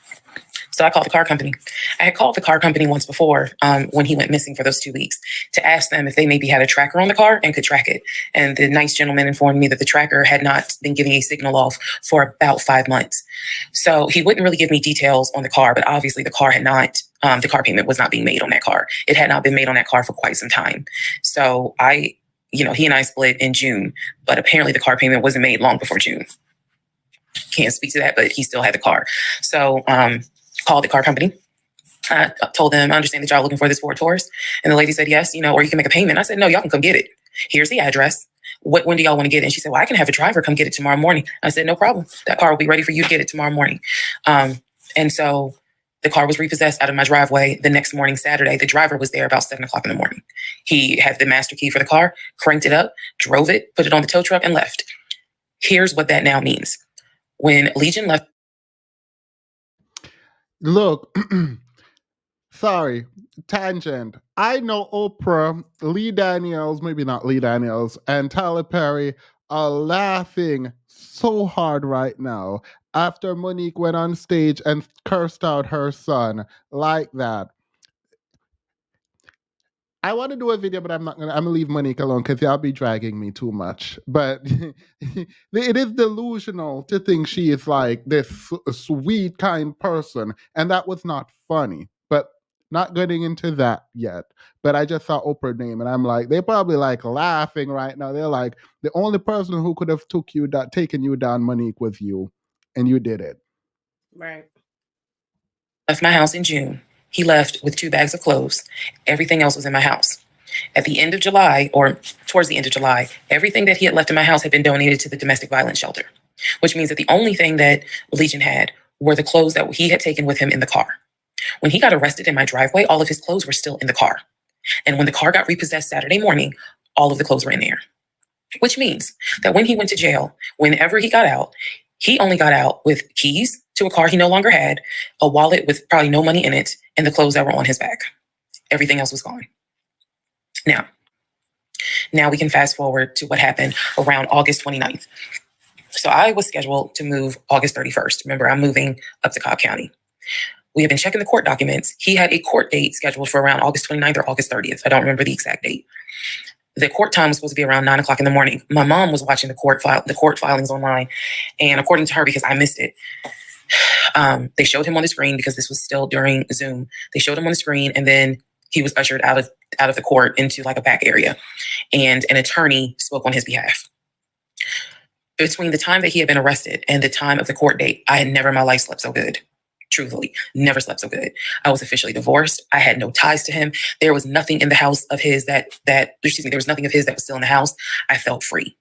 So I called the car company. I had called the car company once before when he went missing for those 2 weeks to ask them if they maybe had a tracker on the car and could track it. And the nice gentleman informed me that the tracker had not been giving a signal off for about 5 months. So he wouldn't really give me details on the car, but obviously the car payment was not being made on that car. It had not been made on that car for quite some time. So he and I split in June, but apparently the car payment wasn't made long before June. Can't speak to that, but he still had the car. So called the car company. I told them, I understand that y'all looking for this Ford Taurus. And the lady said, yes, or you can make a payment. I said, no, y'all can come get it. Here's the address. When do y'all want to get it? And she said, well, I can have a driver come get it tomorrow morning. I said, no problem. That car will be ready for you to get it tomorrow morning. And so the car was repossessed out of my driveway the next morning, Saturday. The driver was there about 7 o'clock in the morning. He had the master key for the car, cranked it up, drove it, put it on the tow truck, and left. Here's what that now means. When Legion left. Look, sorry, tangent. I know Oprah, Lee Daniels, maybe not Lee Daniels, and Tyler Perry are laughing so hard right now after Monique went on stage and cursed out her son like that. I want to do a video, but I'm gonna leave Monique alone because y'all be dragging me too much. But it is delusional to think she is like this sweet, kind person. And that was not funny. But not getting into that yet. But I just saw Oprah's name and I'm like, they're probably like laughing right now. They're like, the only person who could have taken you down, Monique, was you. And you did it. Right. Left my house in June. He left with 2 bags of clothes. Everything else was in my house. At the end of July, or towards the end of July, everything that he had left in my house had been donated to the domestic violence shelter, which means that the only thing that Legion had were the clothes that he had taken with him in the car. When he got arrested in my driveway, all of his clothes were still in the car. And when the car got repossessed Saturday morning, all of the clothes were in there, which means that when he went to jail, whenever he got out, he only got out with keys to a car he no longer had, a wallet with probably no money in it, and the clothes that were on his back. Everything else was gone. Now we can fast forward to what happened around August 29th. So I was scheduled to move August 31st. Remember, I'm moving up to Cobb County. We had been checking the court documents. He had a court date scheduled for around August 29th or August 30th. I don't remember the exact date. The court time was supposed to be around 9 o'clock in the morning. My mom was watching the court filings online. And according to her, because I missed it, they showed him on the screen because this was still during Zoom. They showed him on the screen, and then he was ushered out of the court into like a back area, and an attorney spoke on his behalf. Between the time that he had been arrested and the time of the court date, I had never in my life slept so good. Truthfully, never slept so good. I was officially divorced. I had no ties to him. There was nothing in the house of his there was nothing of his that was still in the house. I felt free.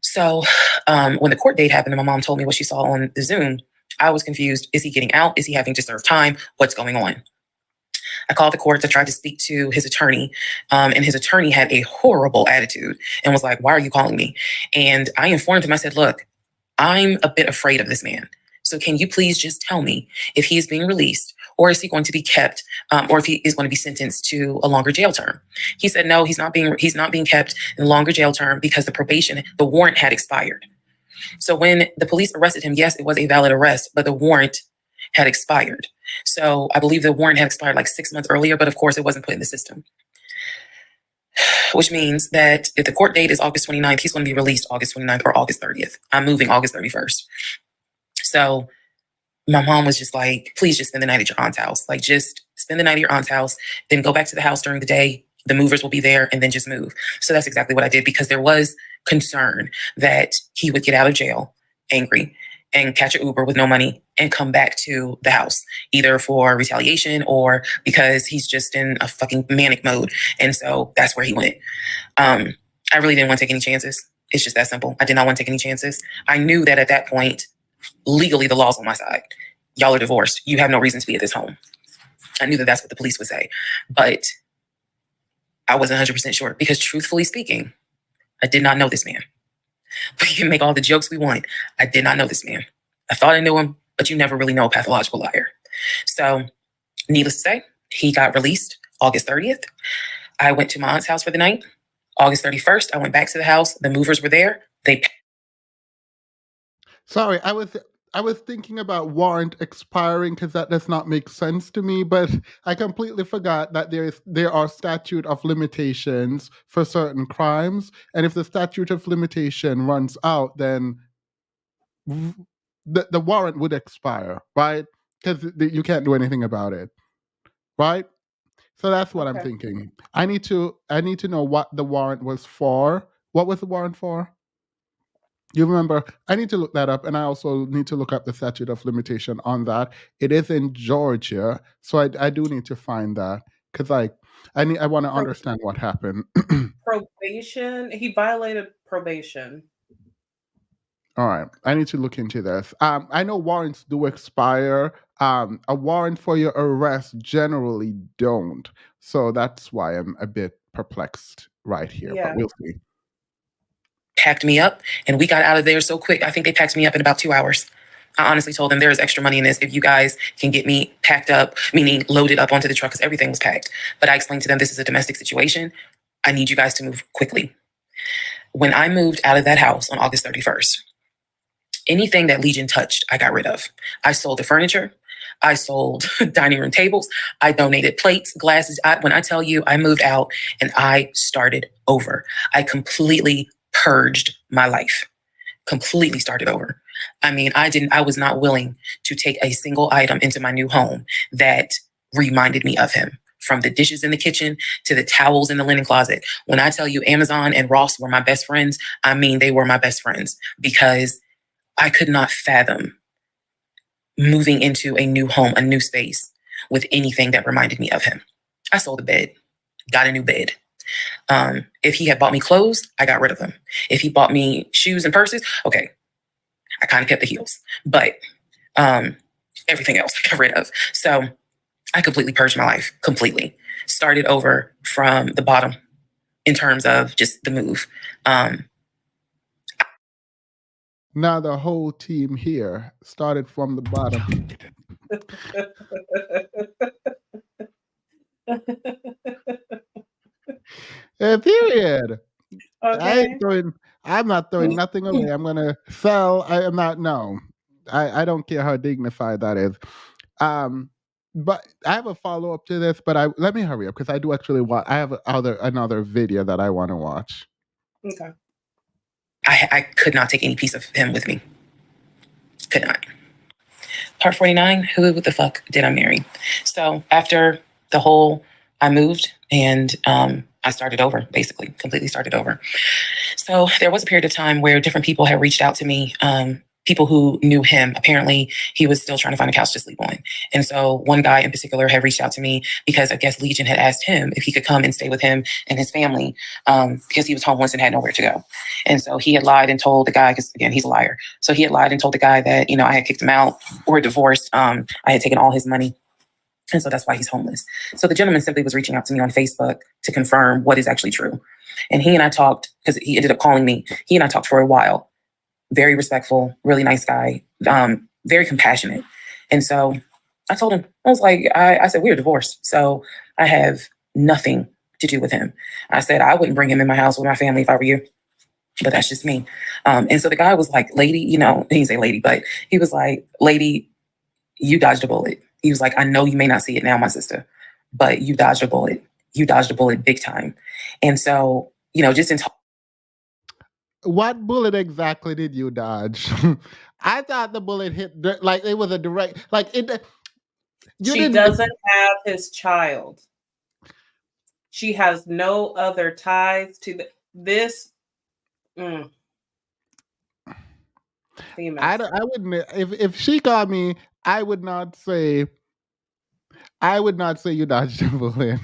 So when the court date happened and my mom told me what she saw on the Zoom, I was confused. Is he getting out? Is he having to serve time? What's going on? I called the court to try to speak to his attorney, and his attorney had a horrible attitude and was like, "Why are you calling me?" And I informed him, I said, "Look, I'm a bit afraid of this man. So can you please just tell me if he is being released, or is he going to be kept, or if he is going to be sentenced to a longer jail term?" He said, "No, he's not being kept in a longer jail term because the warrant had expired." So when the police arrested him, yes, it was a valid arrest, but the warrant had expired. So I believe the warrant had expired like 6 months earlier, but of course it wasn't put in the system. Which means that if the court date is August 29th, he's going to be released August 29th or August 30th. I'm moving August 31st. So my mom was just like, "Please just spend the night at your aunt's house. Like, just spend the night at your aunt's house, then go back to the house during the day. The movers will be there, and then just move." So that's exactly what I did, because there was concern that he would get out of jail angry and catch an Uber with no money and come back to the house, either for retaliation or because he's just in a fucking manic mode. And so that's where he went. I really didn't want to take any chances. It's just that simple. I did not want to take any chances. I knew that at that point, legally, the law's on my side. Y'all are divorced. You have no reason to be at this home. I knew that that's what the police would say. But I wasn't 100% sure, because truthfully speaking, I did not know this man. We can make all the jokes we want. I did not know this man. I thought I knew him, but you never really know a pathological liar. So needless to say, he got released August 30th. I went to my aunt's house for the night. August 31st, I went back to the house. The movers were there. Sorry, I was thinking about warrant expiring because that does not make sense to me, but I completely forgot that there are statute of limitations for certain crimes, and if the statute of limitation runs out, then the warrant would expire, right? Because you can't do anything about it, right? So that's what I'm thinking. I need to know what the warrant was for. What was the warrant for? You remember? I need to look that up, and I also need to look up the statute of limitation on that. It is in Georgia, so I do need to find that, because I want to understand what happened. Probation. He violated probation. All right, I need to look into this. I know warrants do expire. A warrant for your arrest generally don't, so that's why I'm a bit perplexed right here. Yeah. But we'll see. Packed me up, and we got out of there so quick. I think they packed me up in about 2 hours. I honestly told them, there is extra money in this if you guys can get me packed up, meaning loaded up onto the truck, because everything was packed. But I explained to them, this is a domestic situation. I need you guys to move quickly. When I moved out of that house on August 31st, anything that Legion touched, I got rid of. I sold the furniture. I sold dining room tables. I donated plates, glasses. When I tell you, I moved out and I started over. I completely purged my life. Completely started over. I mean, I was not willing to take a single item into my new home that reminded me of him. From the dishes in the kitchen to the towels in the linen closet. When I tell you Amazon and Ross were my best friends, I mean, they were my best friends, because I could not fathom moving into a new home, a new space, with anything that reminded me of him. I sold a bed, got a new bed. If he had bought me clothes, I got rid of them. If he bought me shoes and purses, okay, I kind of kept the heels. But everything else I got rid of. So I completely purged my life, completely. Started over from the bottom in terms of just the move. Now the whole team here started from the bottom. Period. Okay. I'm not throwing nothing away. I'm gonna sell. I am not. No, I don't care how dignified that is. But I have a follow up to this. But let me hurry up because I do actually want. I have another video that I want to watch. Okay. I could not take any piece of him with me. Could not. Part 49, who the fuck did I marry? So after the whole, I moved and I started over, basically, completely started over. So there was a period of time where different people had reached out to me, people who knew him. Apparently, he was still trying to find a couch to sleep on. And so one guy in particular had reached out to me because I guess Legion had asked him if he could come and stay with him and his family because he was homeless and had nowhere to go. And so he had lied and told the guy, because again, he's a liar. So he had lied and told the guy that, I had kicked him out or divorced. I had taken all his money. And so that's why he's homeless. So the gentleman simply was reaching out to me on Facebook to confirm what is actually true. And he and I talked, because he ended up calling me. He and I talked for a while. Very respectful, really nice guy, very compassionate. And so I told him, I was like, I said, we are divorced. So I have nothing to do with him. I said, I wouldn't bring him in my house with my family if I were you. But that's just me. And so the guy was like, lady, he didn't say lady, but he was like, lady, you dodged a bullet. He was like, I know you may not see it now, my sister, but you dodged a bullet. You dodged a bullet big time. And so, just in What bullet exactly did you dodge? I thought the bullet hit like it was a direct, like it. She doesn't have his child. She has no other ties to this. Female. I wouldn't. If she called me, I would not say you dodged a bullet.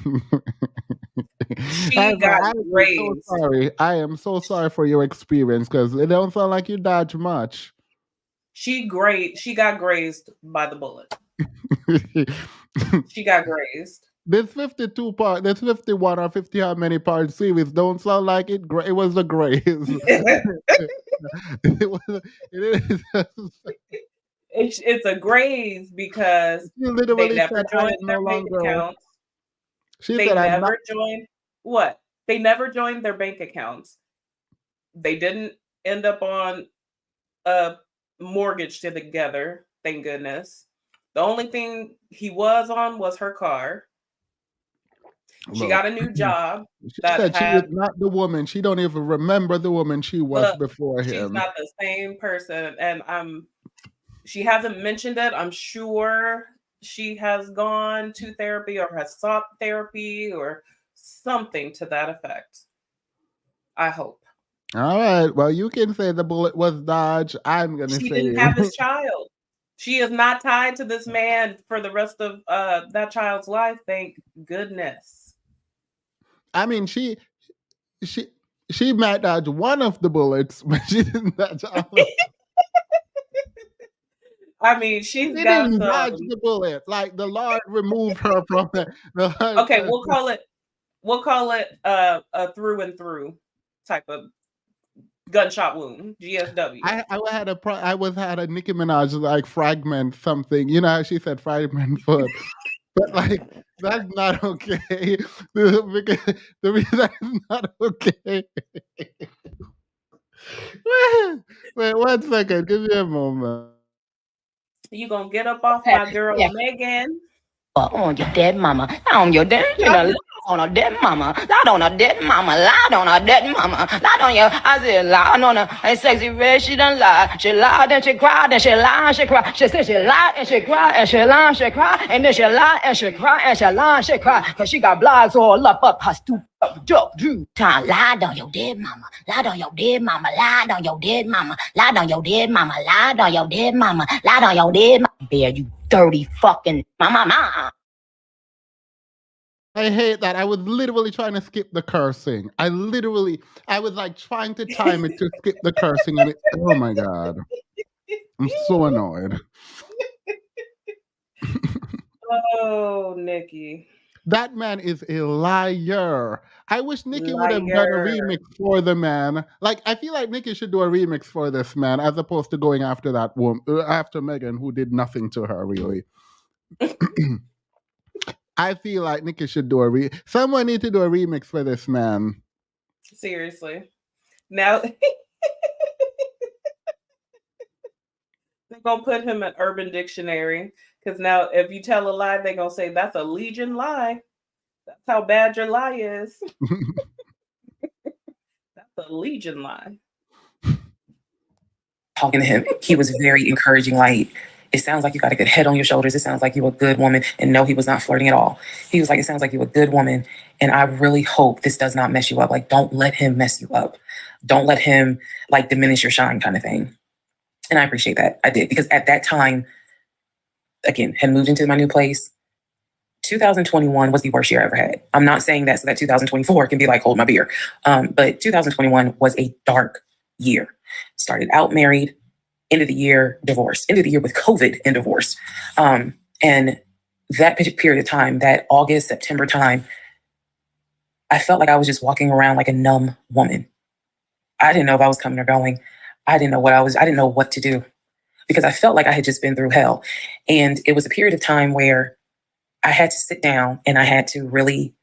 She got grazed. So sorry. I am so sorry for your experience because it don't sound like you dodged much. She got grazed by the bullet. She got grazed. This 52 part, this 51 or 50 how many part series don't sound like it. It was a graze. It's a graze because they never joined their bank accounts. They never joined what? They never joined their bank accounts. They didn't end up on a mortgage together, thank goodness. The only thing he was on was her car. She got a new job. She said she is not the woman. She don't even remember the woman she was before him. She's not the same person. And she hasn't mentioned it. I'm sure she has gone to therapy or has sought therapy or something to that effect. I hope. All right. Well, you can say the bullet was dodged. I'm going to say she didn't have his child. She is not tied to this man for the rest of that child's life. Thank goodness. I mean, she might dodge one of the bullets, but she didn't dodge all of them. I mean, she didn't dodge the bullet. Like the Lord removed her from it. Okay, we'll call it a through and through type of gunshot wound. GSW. I had a Nicki Minaj like fragment something. You know how she said fragment foot. But like that's not okay. Because the reason it's not okay. Wait 1 second. Give me a moment. You gonna get up off my girl Megan? On your dead mama. On your dead, on a dead mama. Lied on a dead mama. Lied on a dead mama. Lied on your. I said lied on her. And sexy red, she done lied. She lied and she cried and she lied and she cried. She said she lied and she cried and she lied and she cried. And then she lied and she cried and she lied and she cried. Cause she got blogs all up her stupid joke. Time lied on your dead mama. Lied on your dead mama. Lied on your dead mama. Lied on your dead mama. Lied on your dead mama. Lied on your dead mama. Bear, you dirty fucking mama. I hate that. I was literally trying to skip the cursing. I was like trying to time it to skip the cursing, and oh my god, I'm so annoyed. Oh, Nikki. That man is a liar. I wish Nikki would have done a remix for the man. Like, I feel like Nikki should do a remix for this man as opposed to going after that woman, after Megan, who did nothing to her, really. I feel like Nikki should do someone need to do a remix for this man. Seriously. Now, they're going to put him in Urban Dictionary Because now if you tell a lie, they're going to say that's a Legion lie. That's how bad your lie is. That's a Legion lie. Talking to him, he was very encouraging. Like, it sounds like you got a good head on your shoulders. It sounds like you're a good woman. And no, he was not flirting at all. He was like, it sounds like you're a good woman. And I really hope this does not mess you up. Like, don't let him mess you up. Don't let him like diminish your shine kind of thing. And I appreciate that. I did. Because at that time, again, had moved into my new place. 2021 was the worst year I ever had. I'm not saying that so that 2024 can be like, hold my beer. But 2021 was a dark year. Started out married, end of the year, divorce, end of the year with COVID and divorce. And that period of time, that August, September time, I felt like I was just walking around like a numb woman. I didn't know if I was coming or going. I didn't know what to do because I felt like I had just been through hell. And it was a period of time where I had to sit down and I had to really,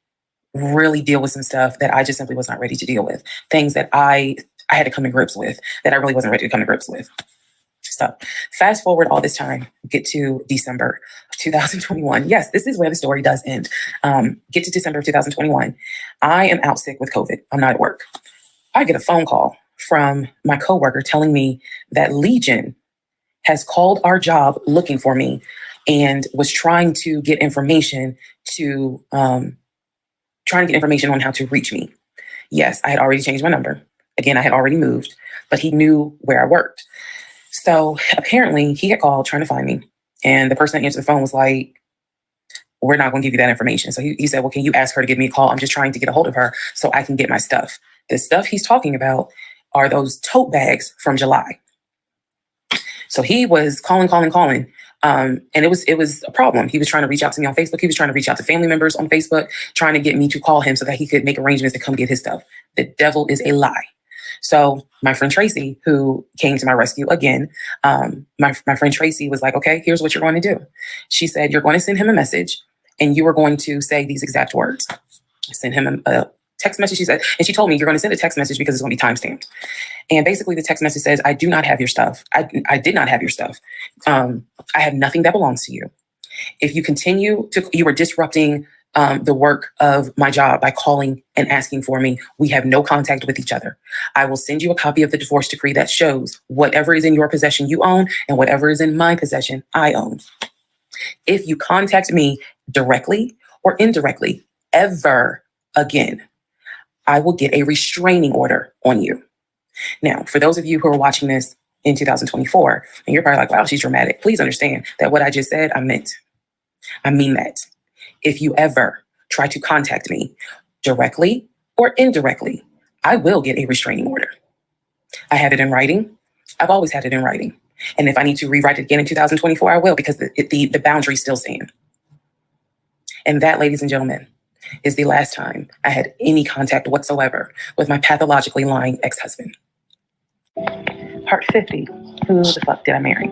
really deal with some stuff that I just simply was not ready to deal with. Things that I had to come to grips with that I really wasn't ready to come to grips with. So fast forward all this time, get to December of 2021. Yes, this is where the story does end. Get to December of 2021. I am out sick with COVID. I'm not at work. I get a phone call from my coworker telling me that Legion has called our job looking for me and was trying to get information on how to reach me. Yes, I had already changed my number. Again, I had already moved, but he knew where I worked. So apparently he had called trying to find me. And the person that answered the phone was like, we're not going to give you that information. So he said, well, can you ask her to give me a call? I'm just trying to get a hold of her so I can get my stuff. The stuff he's talking about are those tote bags from July. So he was calling. And it was a problem. He was trying to reach out to me on Facebook. He was trying to reach out to family members on Facebook, trying to get me to call him so that he could make arrangements to come get his stuff. The devil is a lie. So my friend Tracy, who came to my rescue again, my friend Tracy was like, okay, here's what you're going to do. She said, you're going to send him a message and you are going to say these exact words. Send him a text message, she said. And she told me, you're going to send a text message because it's going to be timestamped. And basically the text message says, I do not have your stuff. I did not have your stuff. I have nothing that belongs to you. If you continue you are disrupting the work of my job by calling and asking for me. We have no contact with each other. I will send you a copy of the divorce decree that shows whatever is in your possession you own and whatever is in my possession I own. If you contact me directly or indirectly ever again, I will get a restraining order on you. Now, for those of you who are watching this in 2024, and you're probably like, wow, she's dramatic. Please understand that what I just said, I mean that. If you ever try to contact me directly or indirectly, I will get a restraining order. I have it in writing. I've always had it in writing. And if I need to rewrite it again in 2024, I will, because the boundaries still stand. And that, ladies and gentlemen, is the last time I had any contact whatsoever with my pathologically lying ex-husband. Part 50. Who the fuck did I marry?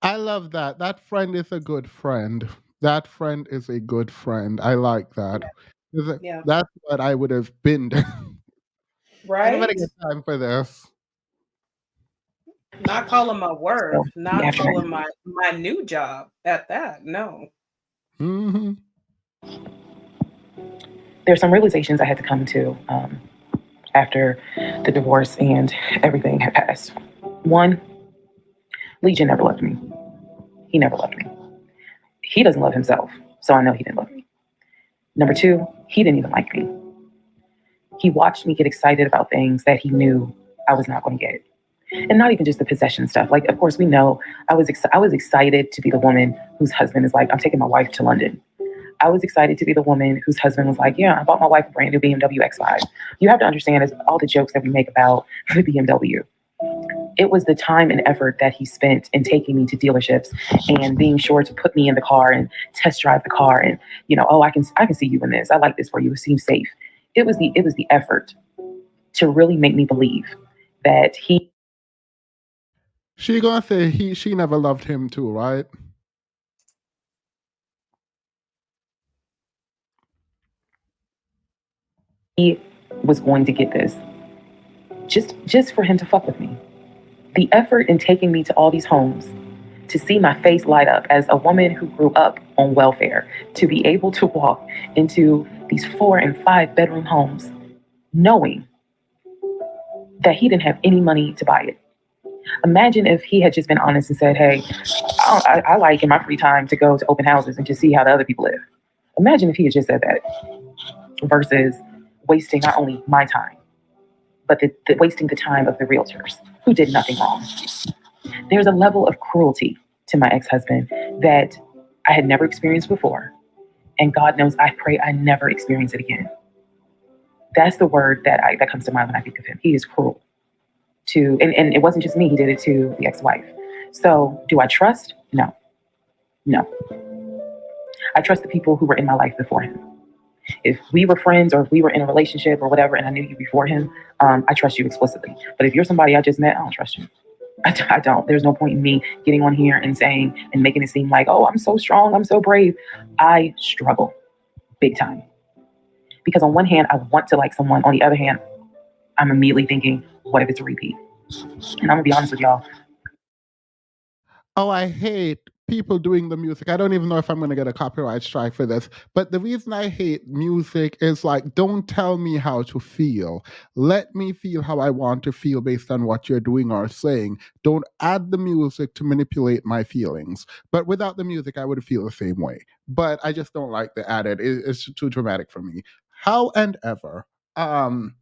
I love that. That friend is a good friend. That friend is a good friend. I like that. Yeah. That's what I would have been. Right? Nobody got time for this. Not calling my work, So, not after calling my new job at that. No. Mm-hmm. There's some realizations I had to come to after the divorce and everything had passed. One, Legion never loved me. He never loved me. He doesn't love himself, so I know he didn't love me. Number two, he didn't even like me. He watched me get excited about things that he knew I was not going to get. And not even just the possession stuff. Like, of course, we know I was excited to be the woman whose husband is like, I'm taking my wife to London. I was excited to be the woman whose husband was like, yeah, I bought my wife a brand new BMW X5. You have to understand, is all the jokes that we make about the BMW. It was the time and effort that he spent in taking me to dealerships and being sure to put me in the car and test drive the car and, oh, I can see you in this. I like this for you. It seems safe. It was the effort to really make me believe that She gonna say she never loved him too, right? he was going to get this just for him to fuck with me. The effort in taking me to all these homes, to see my face light up as a woman who grew up on welfare, to be able to walk into these 4 and 5 bedroom homes knowing that he didn't have any money to buy it. Imagine if he had just been honest and said, hey, I like in my free time to go to open houses and just see how the other people live. Imagine if he had just said that versus wasting not only my time, but wasting the time of the realtors who did nothing wrong. There's a level of cruelty to my ex-husband that I had never experienced before. And God knows, I pray I never experience it again. That's the word that comes to mind when I think of him. He is cruel and it wasn't just me. He did it to the ex-wife. So do I trust? No. I trust the people who were in my life before him. If we were friends or if we were in a relationship or whatever, and I knew you before him, I trust you explicitly. But if you're somebody I just met, I don't trust you. I don't. There's no point in me getting on here and saying and making it seem like, oh, I'm so strong, I'm so brave. I struggle big time. Because on one hand, I want to like someone. On the other hand, I'm immediately thinking, what if it's a repeat? And I'm going to be honest with y'all. Oh, I hate people doing the music. I don't even know if I'm going to get a copyright strike for this. But the reason I hate music is like, don't tell me how to feel. Let me feel how I want to feel based on what you're doing or saying. Don't add the music to manipulate my feelings. But without the music, I would feel the same way. But I just don't like the added. It's too dramatic for me. How and ever. And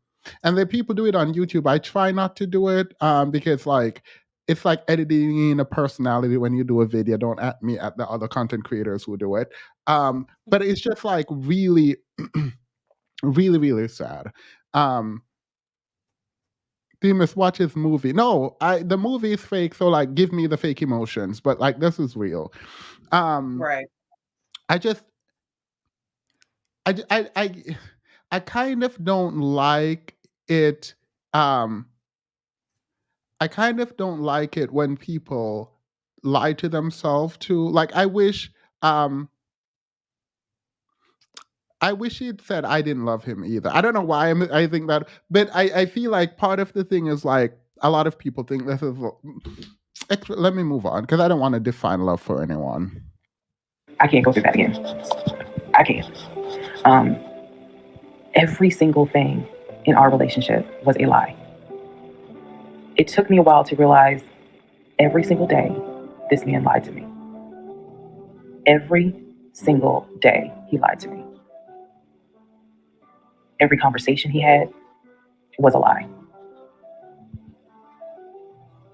then people do it on YouTube. I try not to do it because like, it's like editing in a personality when you do a video. Don't at me at the other content creators who do it. But it's just like really, really, really sad. Demas, watch his movie. No, the movie is fake, so like give me the fake emotions. But like this is real. Right. I kind of don't like it. I kind of don't like it when people lie to themselves too. Like I wish he'd said I didn't love him either. I don't know why I think that, but I feel like part of the thing is like a lot of people think this is. Let me move on because I don't want to define love for anyone. I can't go through that again. I can't. Every single thing in our relationship was a lie. It took me a while to realize every single day this man lied to me. Every single day he lied to me. Every conversation he had was a lie.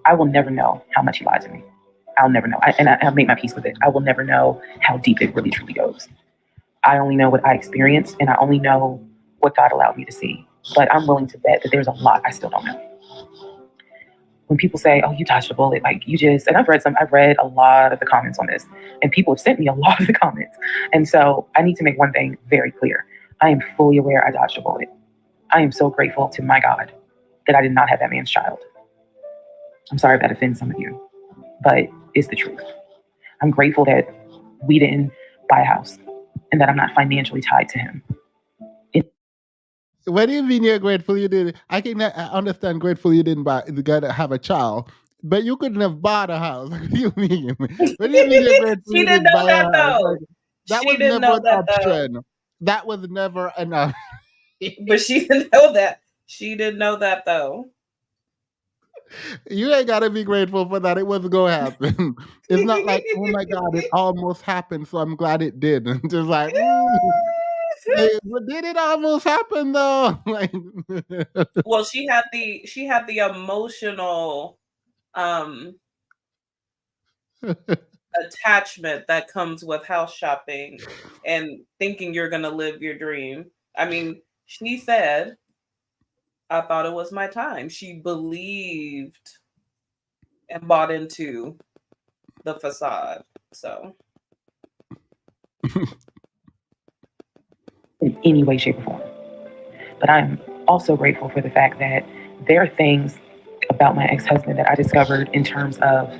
I will never know how much he lied to me. I'll never know. I've made my peace with it. I will never know how deep it really truly goes. I only know what I experienced and I only know what God allowed me to see. But I'm willing to bet that there's a lot I still don't know. When people say, oh, you dodged a bullet, like you just, and I've read a lot of the comments on this, and people have sent me a lot of the comments. And so I need to make one thing very clear. I am fully aware I dodged a bullet. I am so grateful to my God that I did not have that man's child. I'm sorry if that offends some of you, but it's the truth. I'm grateful that we didn't buy a house and that I'm not financially tied to him. What do you mean you're grateful you didn't? I can understand grateful you didn't have a child, but you couldn't have bought a house. What do you mean? What do you mean you're grateful She you didn't didn't know buy that a house? though. Like, that She was didn't never know an that though. option. That was never enough. But she didn't know that. She didn't know that though. You ain't gotta be grateful for that. It wasn't gonna happen. It's not like, oh my God, it almost happened, so I'm glad it did. Just like, but did it almost happen though? Like, well, she had the emotional attachment that comes with house shopping and thinking you're gonna live your dream. I mean, she said, I thought it was my time. She believed and bought into the facade. So in any way, shape, or form. But I'm also grateful for the fact that there are things about my ex-husband that I discovered in terms of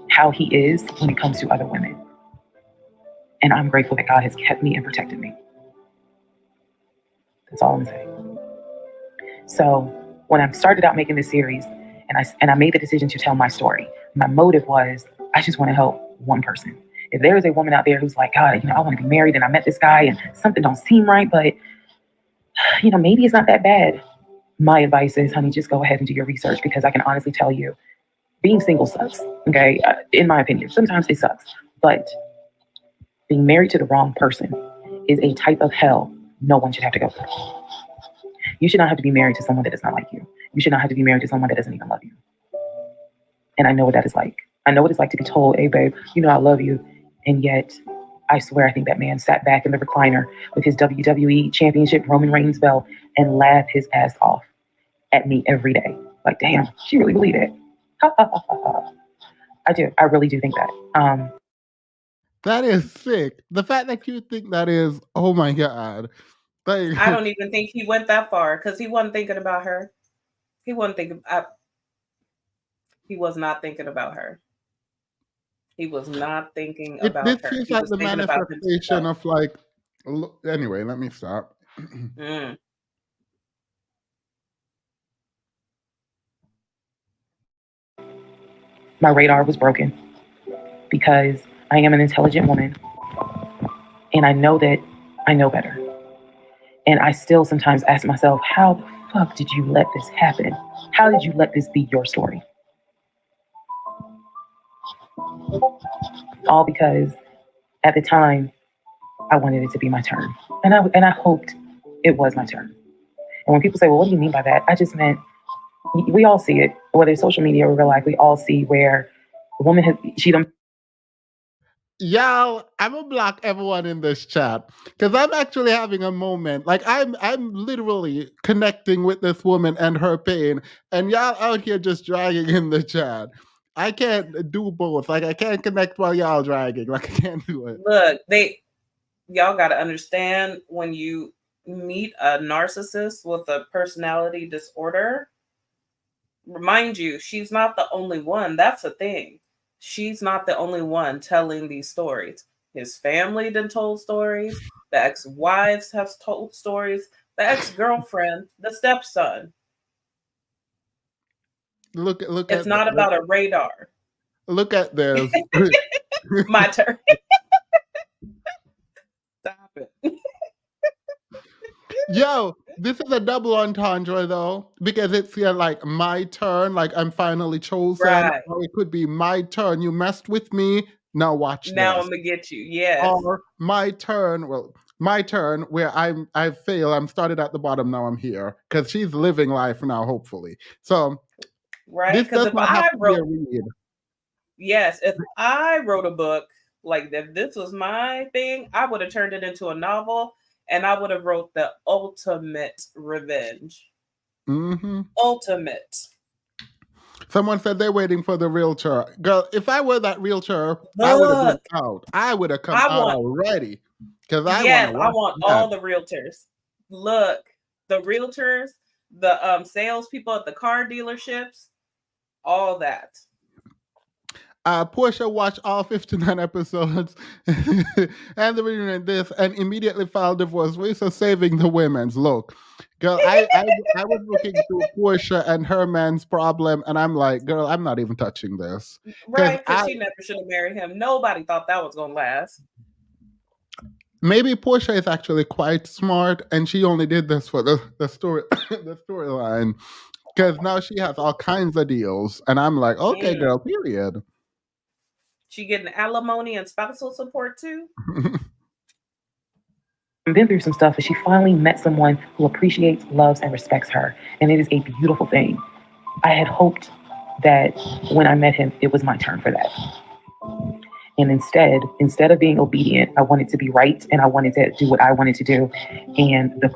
how he is when it comes to other women. And I'm grateful that God has kept me and protected me. That's all I'm saying. So when I started out making this series and I made the decision to tell my story, my motive was I just want to help one person. If there is a woman out there who's like, God, I want to be married and I met this guy and something don't seem right, but maybe it's not that bad. My advice is, honey, just go ahead and do your research, because I can honestly tell you, being single sucks. Okay, in my opinion, sometimes it sucks, but being married to the wrong person is a type of hell no one should have to go through. You should not have to be married to someone that does not like you. You should not have to be married to someone that doesn't even love you. And I know what that is like. I know what it's like to be told, hey, babe, I love you. And yet, I swear, I think that man sat back in the recliner with his WWE Championship Roman Reigns belt and laughed his ass off at me every day. Like, damn, she really believed it. I do. I really do think that. That is sick. The fact that you think that is, oh my God. Like, I don't even think he went that far, because he wasn't thinking about her. He wasn't thinking. He was not thinking about her. He was not thinking about this her. feels He like was the thinking about manifestation himself. of like, anyway, let me stop. My radar was broken because I am an intelligent woman and I know that I know better. And I still sometimes ask myself, how the fuck did you let this happen? How did you let this be your story? All because at the time I wanted it to be my turn. And I hoped it was my turn. And when people say, well, what do you mean by that? I just meant, we all see it, whether it's social media or real life, we all see where a woman she done. Y'all, I'm gonna block everyone in this chat because I'm actually having a moment. Like I'm literally connecting with this woman and her pain, and y'all out here just dragging in the chat. I can't do both. Like I can't connect while y'all dragging. Like I can't do it. Look, y'all got to understand, when you meet a narcissist with a personality disorder, remind you, she's not the only one. That's the thing. She's not the only one telling these stories. His family done told stories. The ex-wives have told stories. The ex-girlfriend, the stepson. Look It's at not about a radar. Look at this. My turn. Stop it. Yo, this is a double entendre though, because it's like my turn, like I'm finally chosen, Right. or it could be my turn. You messed with me, now watch Now this. I'm gonna get you. Yes. Or my turn, where I fail, I'm started at the bottom, now I'm here. Because she's living life now, hopefully. So Right. this Because does if not have I to be wrote, a read. yes, if I wrote a book, like if this was my thing, I would have turned it into a novel, and I would have wrote the ultimate revenge. Mm-hmm. Ultimate. Someone said they're waiting for the realtor. Girl, if I were that realtor, I would have been Look, out. I would have come I out want, already. Because I want to yes, I watch want that. all the realtors. Look, the realtors, the salespeople at the car dealerships, all that. Portia watched all 59 episodes and the reunion this and immediately filed divorce. Reesa saving the women's. Look, girl, I was looking through Portia and her man's problem, and I'm like, girl, I'm not even touching this. Right, because she never should have married him. Nobody thought that was gonna last. Maybe Portia is actually quite smart, and she only did this for the story, the storyline. Because now she has all kinds of deals, and I'm like, okay, girl, period. She getting alimony and spousal support too. Been through some stuff, but she finally met someone who appreciates, loves, and respects her, and it is a beautiful thing. I had hoped that when I met him, it was my turn for that. And instead of being obedient, I wanted to be right, and I wanted to do what I wanted to do. And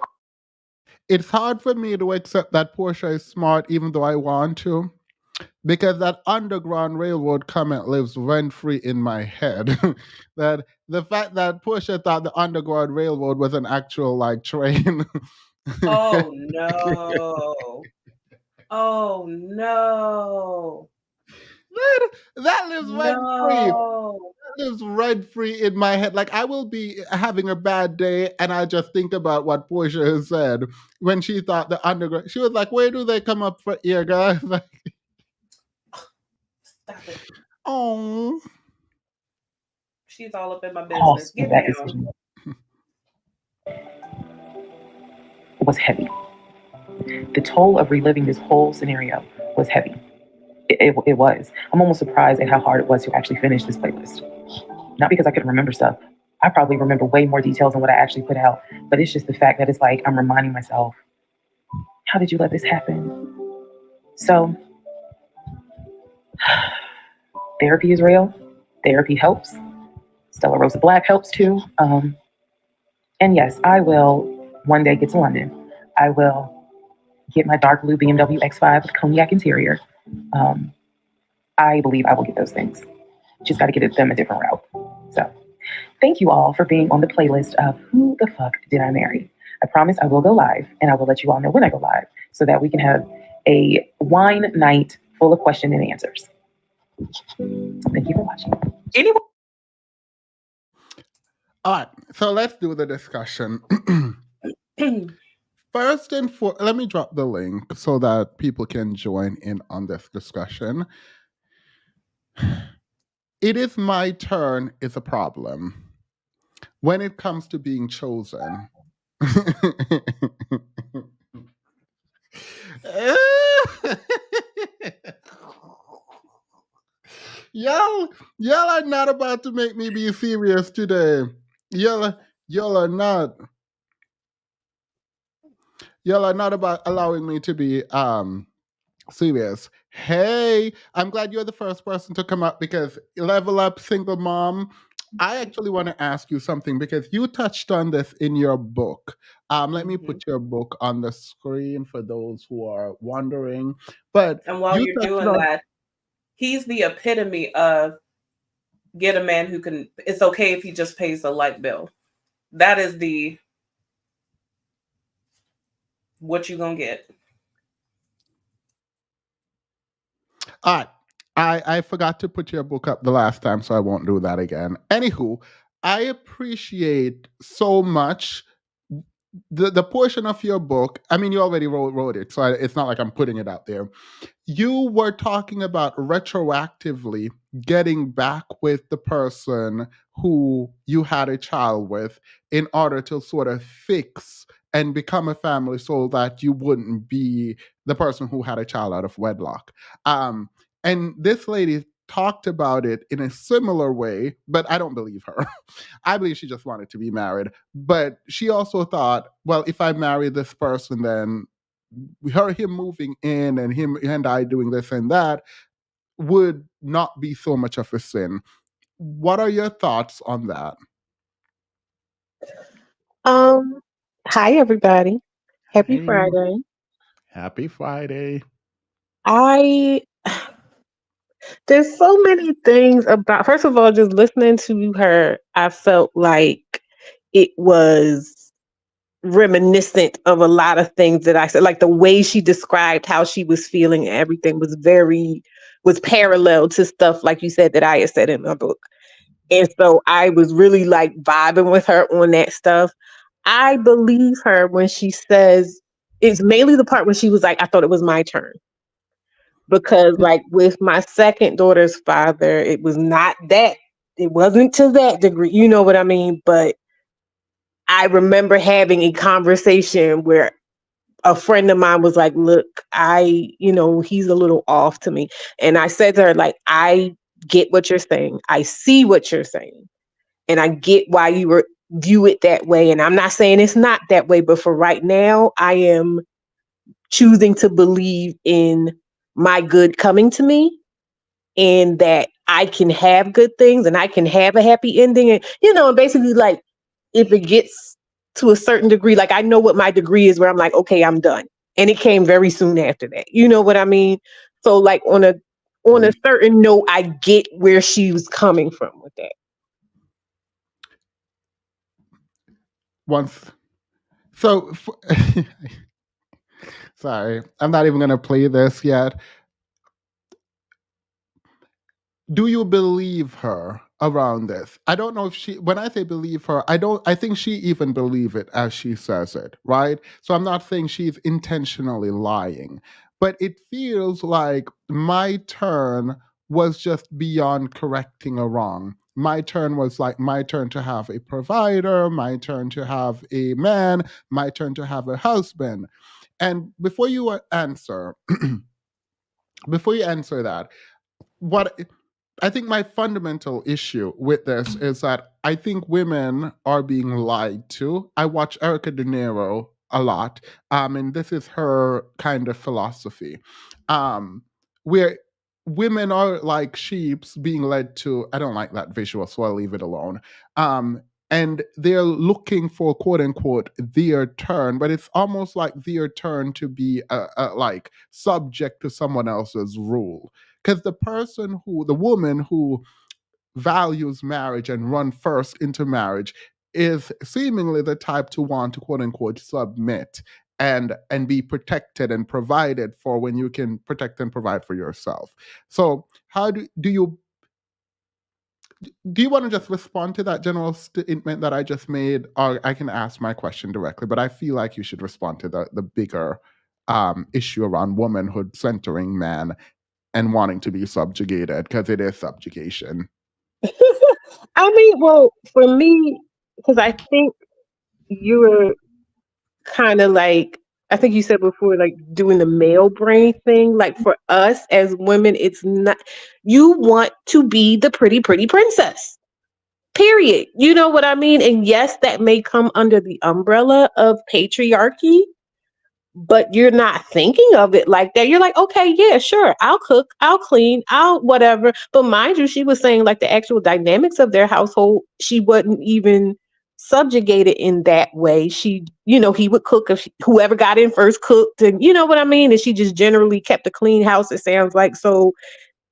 it's hard for me to accept that Portia is smart, even though I want to, because that Underground Railroad comment lives rent free in my head. That the fact that Portia thought the Underground Railroad was an actual like train. Oh no! Oh no! That lives rent free. That lives rent free in my head. Like I will be having a bad day, and I just think about what Portia has said when she thought the underground. She was like, "Where do they come up for ear, guys?" Like, Stop it. oh. She's all up in my Oh, business. so Get that down. decision was heavy. The toll of reliving this whole scenario was heavy. It was. I'm almost surprised at how hard it was to actually finish this playlist. Not because I couldn't remember stuff. I probably remember way more details than what I actually put out. But it's just the fact that it's like I'm reminding myself, how did you let this happen? So, therapy is real. Therapy helps. Stella Rosa Black helps too. And yes, I will one day get to London. I will get my dark blue BMW X5 with cognac interior. I believe I will get those things. Just got to get them a different route. So, thank you all for being on the playlist of Who the Fuck Did I Marry? I promise I will go live, and I will let you all know when I go live so that we can have a wine night full of questions and answers. Thank you for watching. Anyway. All right, so let's do the discussion. First and foremost, let me drop the link so that people can join in on this discussion. It is my turn is a problem when it comes to being chosen. y'all are not about to make me be serious today. Y'all are not. Y'all are not about allowing me to be serious. Hey, I'm glad you're the first person to come up because Level Up Single Mom. I actually want to ask you something because you touched on this in your book. Let me put your book on the screen for those who are wondering. But and while you you're touched doing on that, he's the epitome of get a man who can. It's okay if he just pays the light bill. That is the what you gonna get. All right. I forgot to put your book up the last time, so I won't do that again. Anywho, I appreciate so much the portion of your book. I mean, you already wrote it, so it's not like I'm putting it out there. You were talking about retroactively getting back with the person who you had a child with in order to sort of fix and become a family so that you wouldn't be the person who had a child out of wedlock. And this lady talked about it in a similar way, but I don't believe her. I believe she just wanted to be married. But she also thought, well, if I marry this person, then him moving in and him and I doing this and that would not be so much of a sin. What are your thoughts on that? Hi everybody. Happy Hey, Friday. happy Friday. I there's so many things about first of all, just listening to her, I felt like it was reminiscent of a lot of things that I said. Like the way she described how she was feeling and everything was parallel to stuff like you said that I had said in my book. And so I was really like vibing with her on that stuff. I believe her when she says it's mainly the part when she was like, I thought it was my turn. Because like with my second daughter's father, it was not that, it wasn't to that degree, you know what I mean? But I remember having a conversation where a friend of mine was like, look, he's a little off to me. And I said to her, like, I get what you're saying. I see what you're saying. And I get why you view it that way. And I'm not saying it's not that way, but for right now, I am choosing to believe in my good coming to me and that I can have good things and I can have a happy ending. And, basically like if it gets to a certain degree, like I know what my degree is where I'm like, okay, I'm done. And it came very soon after that. You know what I mean? So like on a certain note, I get where she was coming from with that. Once, so sorry, I'm not even going to play this yet. Do you believe her around this? I don't know if when I say believe her, I think she even believe it as she says it, right? So I'm not saying she's intentionally lying, but it feels like my turn was just beyond correcting a wrong. my turn was like my turn to have a provider, my turn to have a man, my turn to have a husband. And before you answer, before you answer that, what I think my fundamental issue with this is that I think women are being lied to. I watch Erica De Niro a lot, and this is her kind of philosophy, where women are like sheeps being led to. I don't like that visual, so I'll leave it alone. And they're looking for quote unquote their turn, but it's almost like their turn to be like subject to someone else's rule, because the woman who values marriage and run first into marriage is seemingly the type to want to quote unquote submit and be protected and provided for when you can protect and provide for yourself. So how do you want to just respond to that general statement that I just made, or I can ask my question directly? But I feel like you should respond to the bigger issue around womanhood centering man and wanting to be subjugated, because it is subjugation. I mean, well, for me, because I think you were kind of like, I think you said before, like doing the male brain thing. Like for us as women, it's not, you want to be the pretty, pretty princess. Period. You know what I mean? And yes, that may come under the umbrella of patriarchy, but you're not thinking of it like that. You're like, okay, yeah, sure, I'll cook, I'll clean, I'll whatever. But mind you, she was saying like the actual dynamics of their household, she wasn't even subjugated in that way. She, he would cook if whoever got in first cooked, and you know what I mean? And she just generally kept a clean house, it sounds like. So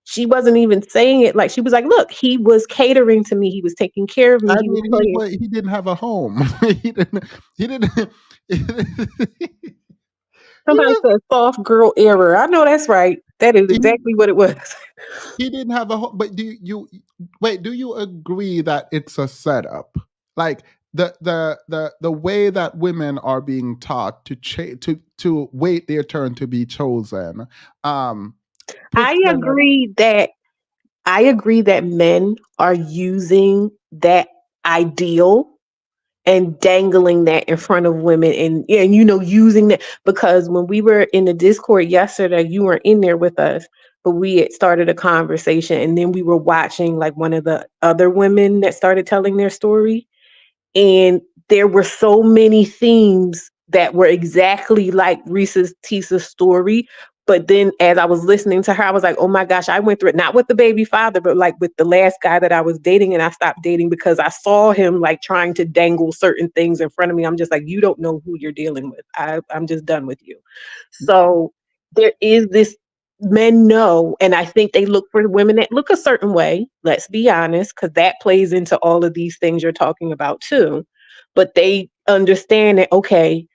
she wasn't even saying it like, she was like, look, he was catering to me, he was taking care of me, I he was mean, playing. he didn't have a home. He didn't. He Somebody was said soft girl error. I know that's right. That is he, exactly what it was. he didn't have a home. But do you agree that it's a setup? Like the way that women are being taught to wait their turn to be chosen, um, I puts them at. agree that I agree that men are using that ideal and dangling that in front of women, and using that, because when we were in the Discord yesterday, you weren't in there with us, but we had started a conversation, and then we were watching like one of the other women that started telling their story. And there were so many themes that were exactly like Reese's Tissa's story. But then as I was listening to her, I was like, oh my gosh, I went through it, not with the baby father, but like with the last guy that I was dating. And I stopped dating because I saw him like trying to dangle certain things in front of me. I'm just like, you don't know who you're dealing with. I'm just done with you. So there is this, men know, and I think they look for women that look a certain way, let's be honest, because that plays into all of these things you're talking about too. But they understand that, okay,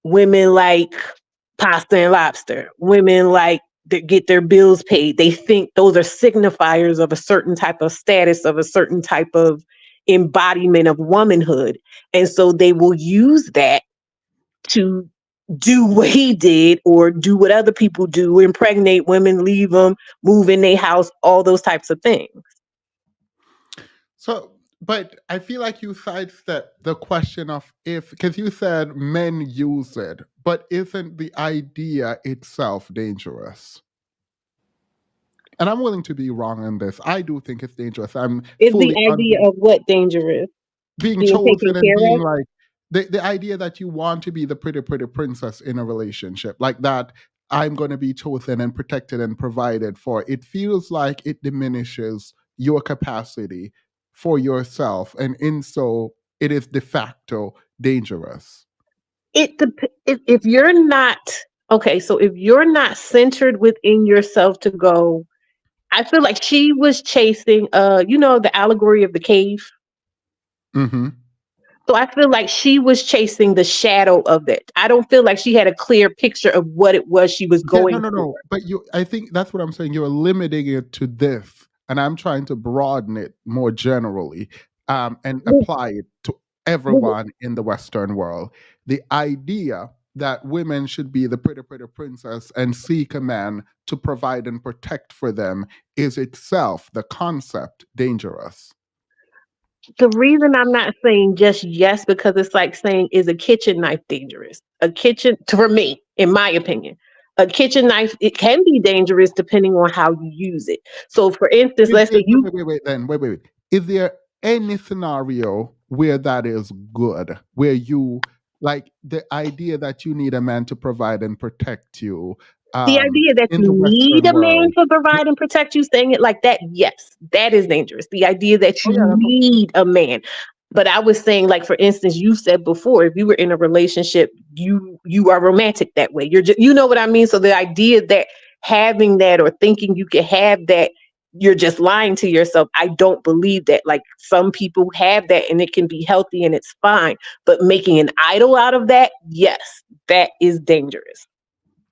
women like pasta and lobster, women like that get their bills paid. They think those are signifiers of a certain type of status, of a certain type of embodiment of womanhood. And so they will use that to do what he did or do what other people do, impregnate women, leave them, move in their house, all those types of things. So, but I feel like you sidestep the question of if, because you said men use it, but isn't the idea itself dangerous? And I'm willing to be wrong on this. I do think it's dangerous. I'm Is the fully idea of what dangerous? being Being taken chosen and care being of? like the idea that you want to be the pretty pretty princess in a relationship, like that I'm going to be chosen and protected and provided for. It feels like it diminishes your capacity for yourself, and in so it is de facto dangerous. If you're not, okay, so if you're not centered within yourself to go, I feel like she was chasing, the allegory of the cave. Mm-hmm. So I feel like she was chasing the shadow of it. I don't feel like she had a clear picture of what it was she was Yeah, no, going no, for. no. But I think that's what I'm saying. You're limiting it to this, and I'm trying to broaden it more generally, and Well, apply it to well, everyone in the Western world. The idea that women should be the pretty, pretty princess and seek a man to provide and protect for them is itself the concept dangerous. The reason I'm not saying just yes, because it's like saying, is a kitchen knife dangerous? A kitchen, for me, in my opinion, a kitchen knife, it can be dangerous depending on how you use it. So, for instance, let's say you. Wait. Is there any scenario where that is good, where you like the idea that you need a man to provide and protect you The idea that in you the need Western a man world? to provide and protect you, saying it like that, yes, that is dangerous. The idea that Oh you yeah, that's need a man. But I was saying, like, for instance, you said before, if you were in a relationship, you are romantic that way. You're just, you know what I mean? So the idea that having that or thinking you can have that, you're just lying to yourself. I don't believe that. Like, some people have that and it can be healthy and it's fine. But making an idol out of that, yes, that is dangerous.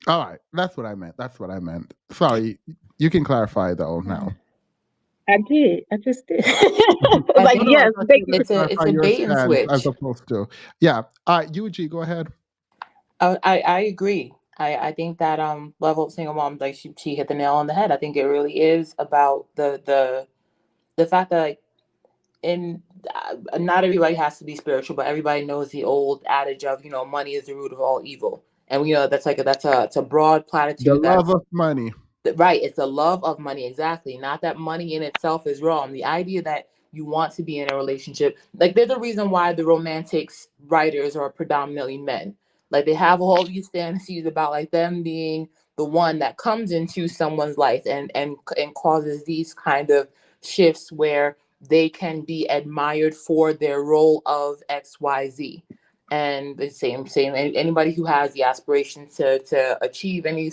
all right. That's what I meant. Sorry, you can clarify though now. I did. I just did. I Like, yes, thank you. clarify your stance as opposed to yeah. UG, go ahead. I agree. I think that level of single mom, like she hit the nail on the head. I think it really is about the fact that, like, in not everybody has to be spiritual, but everybody knows the old adage of, money is the root of all evil, and we know that's it's a broad The platitude. love That's of money. right. It's the love of money. Exactly. Not that money in itself is wrong. The idea that you want to be in a relationship, like, there's a reason why the romantics writers are predominantly men. Like, they have all these fantasies about, like, them being the one that comes into someone's life and causes these kind of shifts where they can be admired for their role of XYZ. And the same anybody who has the aspiration to achieve any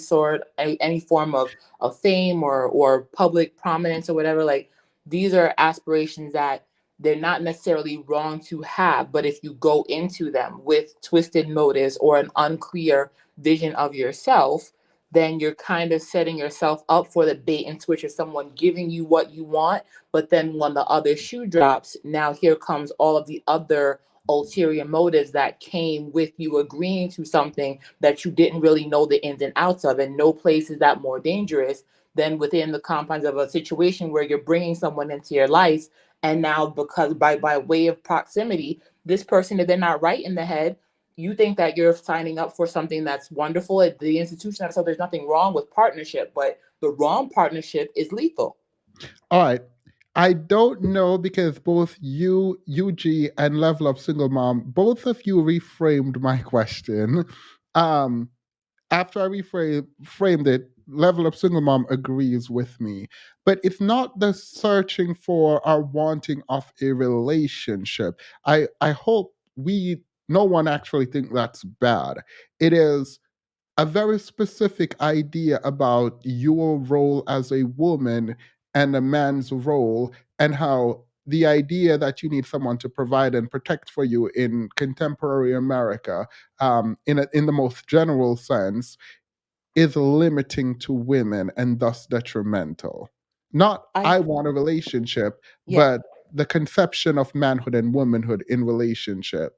form of fame or public prominence or whatever, like, these are aspirations that they're not necessarily wrong to have, but if you go into them with twisted motives or an unclear vision of yourself, then you're kind of setting yourself up for the bait and switch of someone giving you what you want, but then when the other shoe drops, now here comes all of the other ulterior motives that came with you agreeing to something that you didn't really know the ins and outs of. And no place is that more dangerous than within the confines of a situation where you're bringing someone into your life, and now, because by way of proximity, this person, if they're not right in the head, you think that you're signing up for something that's wonderful at the institution. So there's nothing wrong with partnership, but the wrong partnership is lethal. All right. I don't know because both you, UG, and Level Up Single Mom, both of you reframed my question. After I framed it, Level Up Single Mom agrees with me. But it's not the searching for or wanting of a relationship. I hope no one actually think that's bad. It is a very specific idea about your role as a woman and a man's role, and how the idea that you need someone to provide and protect for you in contemporary America, in the most general sense, is limiting to women and thus detrimental. Not I want a relationship, but the conception of manhood and womanhood in relationship.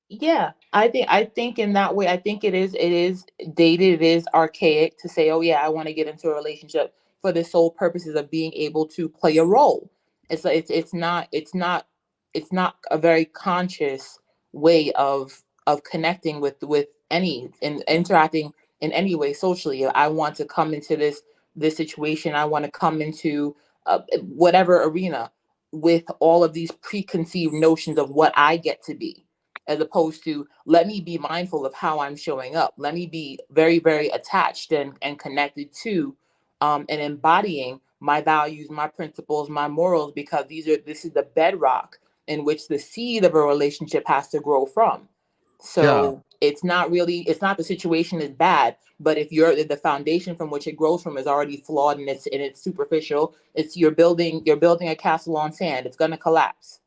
Yeah, I think in that way, I think it is dated, it is archaic to say, oh yeah, I want to get into a relationship for the sole purposes of being able to play a role. It's not a very conscious way of connecting with any and interacting in any way socially. I want to come into this situation. I want to come into whatever arena with all of these preconceived notions of what I get to be, as opposed to, let me be mindful of how I'm showing up. Let me be very, very attached and connected to and embodying my values, my principles, my morals, because this is the bedrock in which the seed of a relationship has to grow from. Yeah. So it's not the situation is bad, but if the foundation from which it grows from is already flawed and it's superficial, you're building a castle on sand. It's gonna collapse.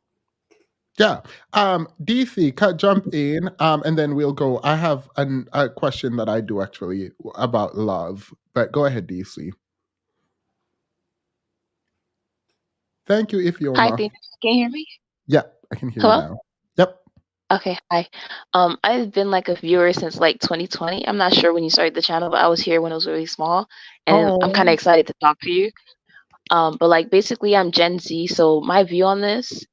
Yeah. DC, jump in, and then we'll go. I have a question that I do actually about love, but go ahead, DC. Thank you, Hi, Ifioma. can you hear me? Yeah, I can hear you Hello? now. Yep. Okay, hi. I've been like a viewer since like 2020. I'm not sure when you started the channel, but I was here when it was really small, and I'm kind of Oh, excited to talk to you. But like basically, I'm Gen Z, so my view on this,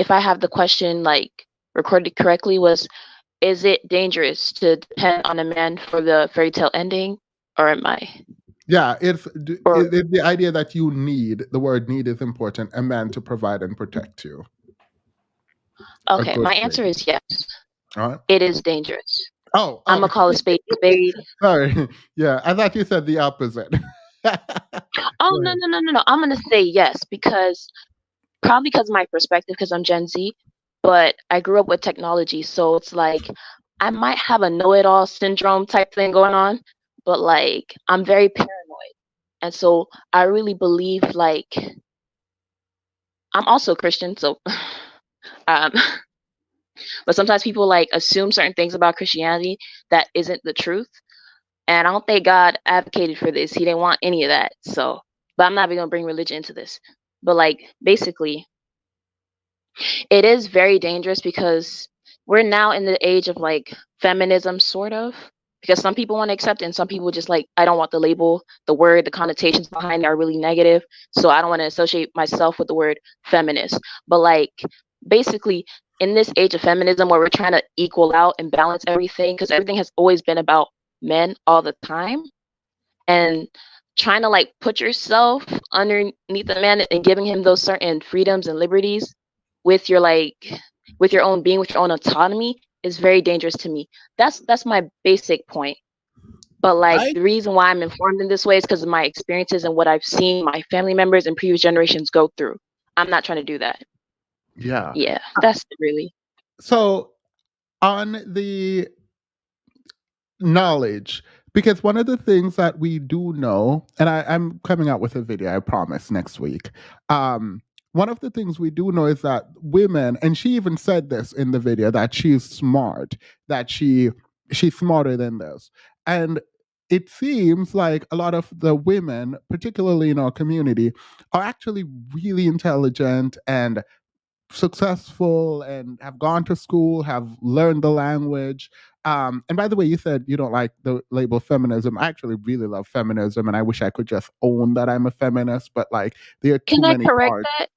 if I have the question like recorded correctly, was is it dangerous to depend on a man for the fairy tale ending, or am I? Yeah, Or it's the idea that you need, the word need is important, a man to provide and protect you. A okay, good my thing. answer is yes. All right. It is dangerous. Oh, I'm gonna call a spade a spade. sorry. Yeah, I thought you said the opposite. Oh Go no ahead. no no no no! I'm gonna say yes because probably because of my perspective, because I'm Gen Z, but I grew up with technology, so it's like I might have a know-it-all syndrome type thing going on, but like I'm very paranoid, and so I really believe like I'm also Christian, so um, but sometimes people like assume certain things about Christianity that isn't the truth, and I don't think God advocated for this. He didn't want any of that, so. But I'm not even gonna bring religion into this. But like basically, it is very dangerous because we're now in the age of like feminism, sort of. Because some people want to accept it, and some people just like, I don't want the label, the word, the connotations behind it are really negative. So I don't want to associate myself with the word feminist. But like, basically, in this age of feminism where we're trying to equal out and balance everything, because everything has always been about men all the time, and trying to like put yourself underneath a man and giving him those certain freedoms and liberties with your like with your own being, with your own autonomy, is very dangerous to me. That's my basic point. But like I the reason why I'm informed in this way is because of my experiences and what I've seen my family members and previous generations go through. I'm not trying to do that. yeah. Yeah, that's it really. So on the knowledge, because one of the things that we do know, and I'm coming out with a video, I promise, next week. One of the things we do know is that women, and she even said this in the video, that she's smart, that she's smarter than this. And it seems like a lot of the women, particularly in our community, are actually really intelligent and successful and have gone to school, have learned the language. And by the way, you said you don't like the label feminism. I actually really love feminism, and I wish I could just own that I'm a feminist. But like, there are too Can I many correct parts. that?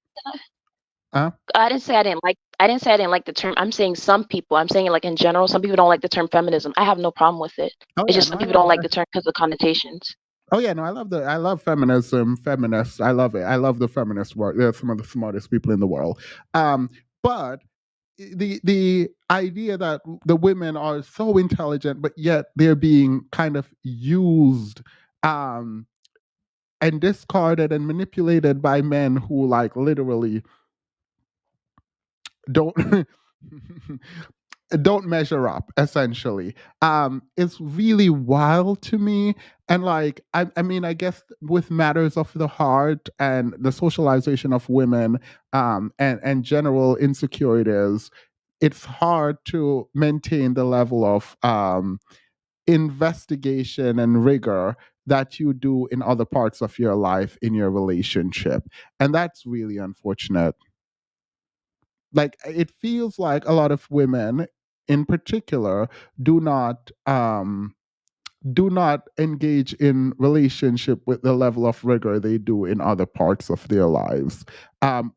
Huh? I didn't say I didn't like. I didn't say I didn't like the term. I'm saying some people. I'm saying it like in general. Some people don't like the term feminism. I have no problem with it. Oh It's yeah, just no, some I people love don't like that. the term because of connotations. Oh yeah, no, I love feminism, feminists. I love it. I love the feminist work. They're some of the smartest people in the world. But the idea that the women are so intelligent, but yet they're being kind of used um, and discarded and manipulated by men who like literally don't don't measure up, essentially. It's really wild to me. And like, I mean, I guess with matters of the heart and the socialization of women, and general insecurities, it's hard to maintain the level of investigation and rigor that you do in other parts of your life in your relationship. And that's really unfortunate. Like, it feels like a lot of women in particular do not do not engage in relationship with the level of rigor they do in other parts of their lives,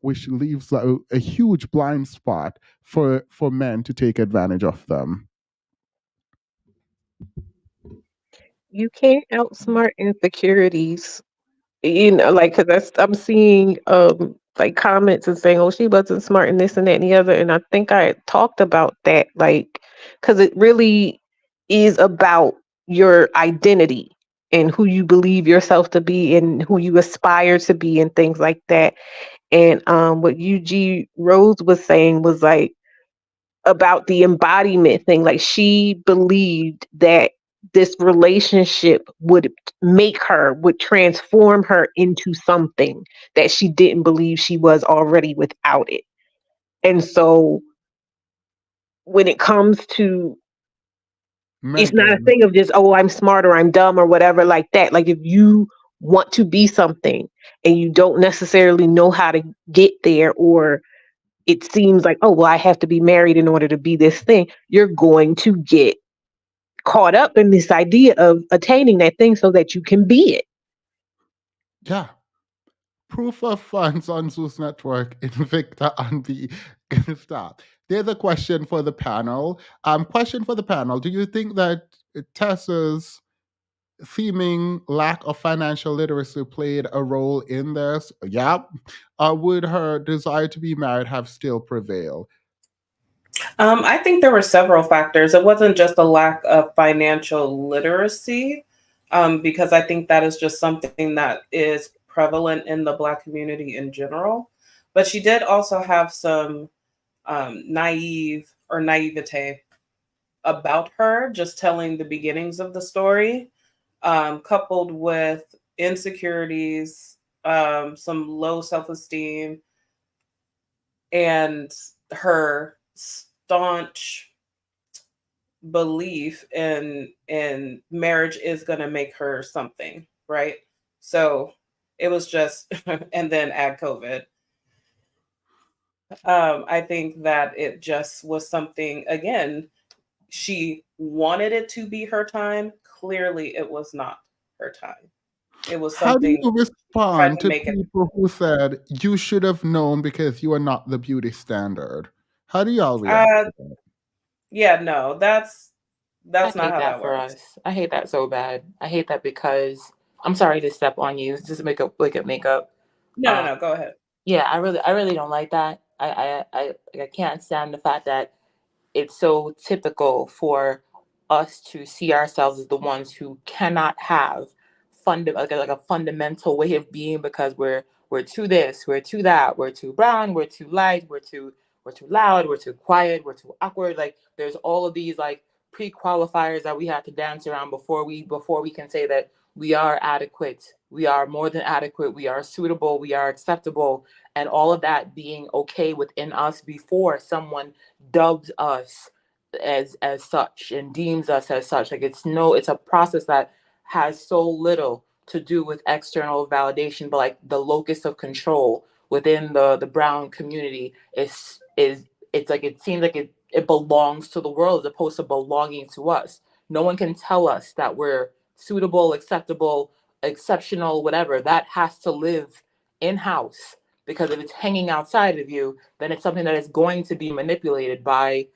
which leaves a huge blind spot for men to take advantage of them. You can't outsmart insecurities. Like, because I'm seeing like comments and saying, oh, she wasn't smart and this and that and the other. And I think I had talked about that, like, because it really is about your identity and who you believe yourself to be and who you aspire to be and things like that. And what UG Rose was saying was like about the embodiment thing. Like, she believed that this relationship would transform her into something that she didn't believe she was already without it. And so when it comes to, it's not a Megan, thing of just, oh, I'm smart or I'm dumb or whatever like that. Like, if you want to be something and you don't necessarily know how to get there, or it seems like, oh, well, I have to be married in order to be this thing, you're going to get caught up in this idea of attaining that thing so that you can be it. yeah. Proof of funds on Zeus Network, Invicta on B. Stop. There's a question for the panel. Question for the panel. Do you think that Tessa's seeming lack of financial literacy played a role in this? Yep. Or would her desire to be married have still prevailed? I think there were several factors. It wasn't just a lack of financial literacy, because I think that is just something that is prevalent in the Black community in general. But she did also have some naivete about her, just telling the beginnings of the story, coupled with insecurities, some low self esteem, and her staunch belief in marriage is going to make her something, right? So it was just and then add COVID. I think that it just was something, again, she wanted it to be her time. Clearly it was not her time. It was How do something you tried respond to to make it. people who said you should have known because you are not the beauty standard? How do y'all react uh to that? yeah, no, I that's not hate how that that for works. us. I hate that so bad. I hate that because I'm sorry to step on you. Just makeup. No, no, Uh, no, go ahead. yeah, I really don't like that. I can't stand the fact that it's so typical for us to see ourselves as the ones who cannot have like a fundamental way of being because we're too this, we're too that, we're too brown, we're too light, we're too loud, we're too quiet, we're too awkward. Like there's all of these like pre-qualifiers that we have to dance around before we can say that we are adequate, we are more than adequate, we are suitable, we are acceptable, and all of that being okay within us before someone dubs us as such and deems us as such. Like it's a process that has so little to do with external validation, but like the locus of control within the brown community is it's like it seems like it belongs to the world as opposed to belonging to us. No one can tell us that we're suitable, acceptable, exceptional, whatever. That has to live in house, because if it's hanging outside of you, then it's something that is going to be manipulated by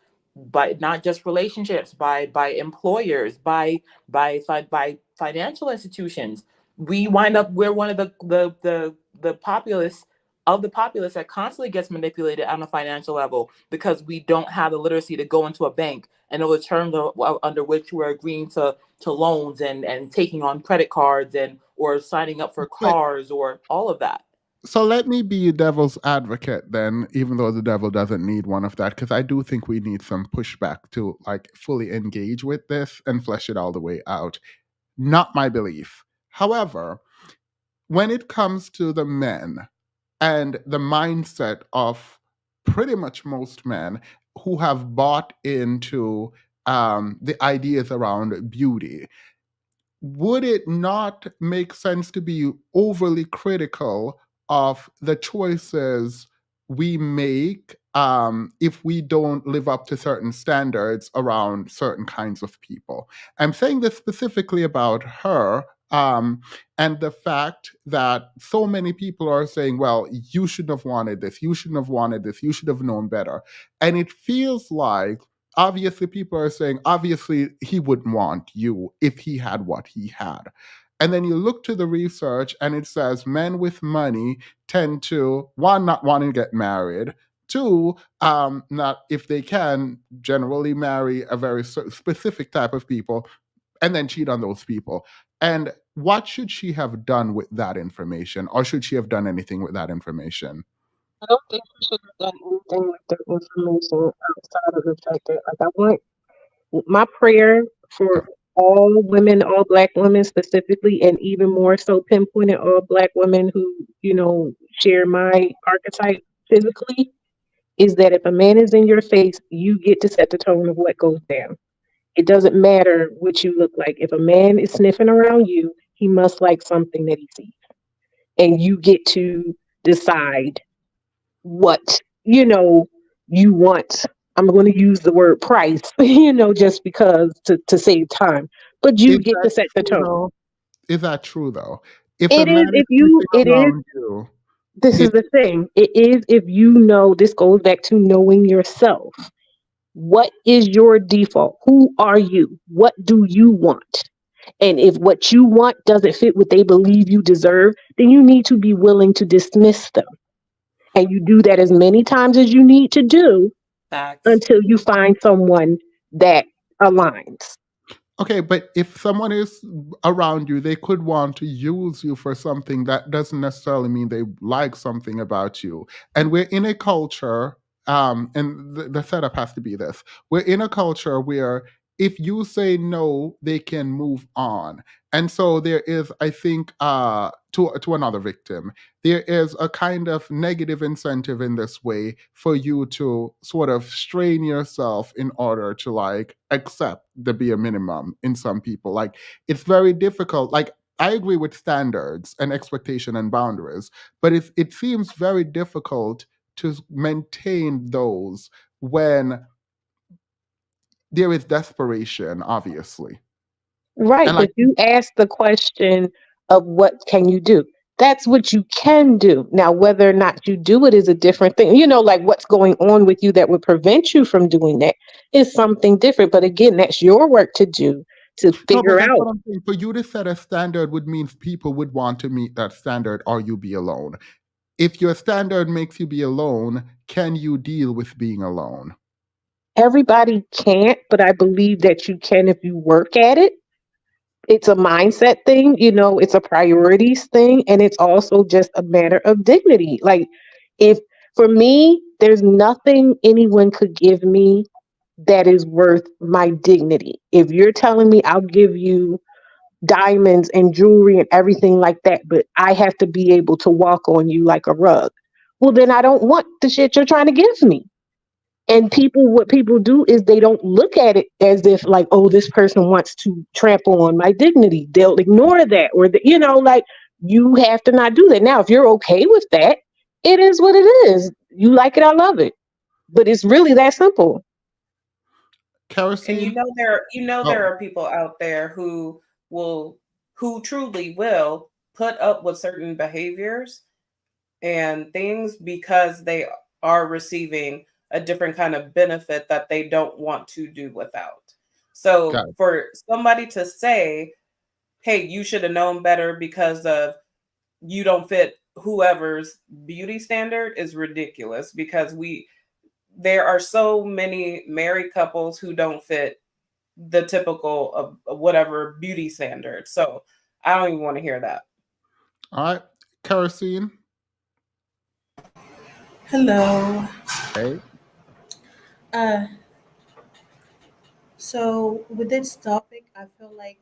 not just relationships, by employers, by financial institutions. We're one of the populace of the populace that constantly gets manipulated on a financial level because we don't have the literacy to go into a bank and know the terms under which we're agreeing to loans and taking on credit cards and or signing up for But cars or all of that. so let me be devil's advocate then, even though the devil doesn't need one of that, because I do think we need some pushback to like fully engage with this and flesh it all the way out. Not my belief. However, when it comes to the men and the mindset of pretty much most men who have bought into the ideas around beauty, would it not make sense to be overly critical of the choices we make if we don't live up to certain standards around certain kinds of people? I'm saying this specifically about her. And the fact that so many people are saying, well, you shouldn't have wanted this, you shouldn't have wanted this, you should have known better. And it feels like obviously people are saying obviously he wouldn't want you if he had what he had, and then you look to the research and it says men with money tend to, one, not wanting to get married, two, not, if they can, generally marry a very specific type of people and then cheat on those people. And what should she have done with that information, or should she have done anything with that information? I don't think we should have done anything with the information outside of the fact that, like, I want my prayer for all women, all Black women specifically, and even more so pinpointed all Black women who, share my archetype physically, is that if a man is in your face, you get to set the tone of what goes down. It doesn't matter what you look like. If a man is sniffing around you, he must like something that he sees. And you get to decide what you want. I'm going to use the word price, just because to save time, but you Is get that to set the true tone. though? Is that true though? If a It is man is if you sniffing it is around you, This is the thing. It is, if you know, this goes back to knowing yourself. What is your default? Who are you? What do you want? And if what you want doesn't fit what they believe you deserve, then you need to be willing to dismiss them. And you do that as many times as you need to do Facts. until you find someone that aligns. Okay, but if someone is around you, they could want to use you for something that doesn't necessarily mean they like something about you. And we're in a culture, and the setup has to be this. We're in a culture where if you say no, they can move on. And so there is, I think, to another victim, there is a kind of negative incentive in this way for you to sort of strain yourself in order to like accept the bare minimum in some people. Like it's very difficult. Like I agree with standards and expectation and boundaries, but it seems very difficult to maintain those when there is desperation, obviously. Right, And like but you asked the question of what can you do? That's what you can do. Now, whether or not you do it is a different thing. You know, like what's going on with you that would prevent you from doing that is something different. But again, that's your work to do to no, but figure that's out. what I'm saying. For you to set a standard would mean people would want to meet that standard or you be alone. If your standard makes you be alone, can you deal with being alone? Everybody can't, but I believe that you can if you work at it. It's a mindset thing, you know, it's a priorities thing, and it's also just a matter of dignity. Like, if for me, there's nothing anyone could give me that is worth my dignity. If you're telling me I'll give you diamonds and jewelry and everything like that, but I have to be able to walk on you like a rug, well, then I don't want the shit you're trying to give me. And people, what people do is they don't look at it as if like, oh, this person wants to trample on my dignity. They'll ignore that, or you know, like you have to not do that. Now, if you're okay with that, it is what it is. You like it, I love it. But it's really that simple. And Kerosene? there Oh, are people out there will who truly will put up with certain behaviors and things because they are receiving a different kind of benefit that they don't want to do without. So got it. for somebody to say, "Hey, you should have known better because of you don't fit whoever's beauty standard," is ridiculous because there are so many married couples who don't fit the typical of whatever beauty standard. So I don't even want to hear that. All right. Kerosene? Hello. Hey. Uh, so with this topic, I feel like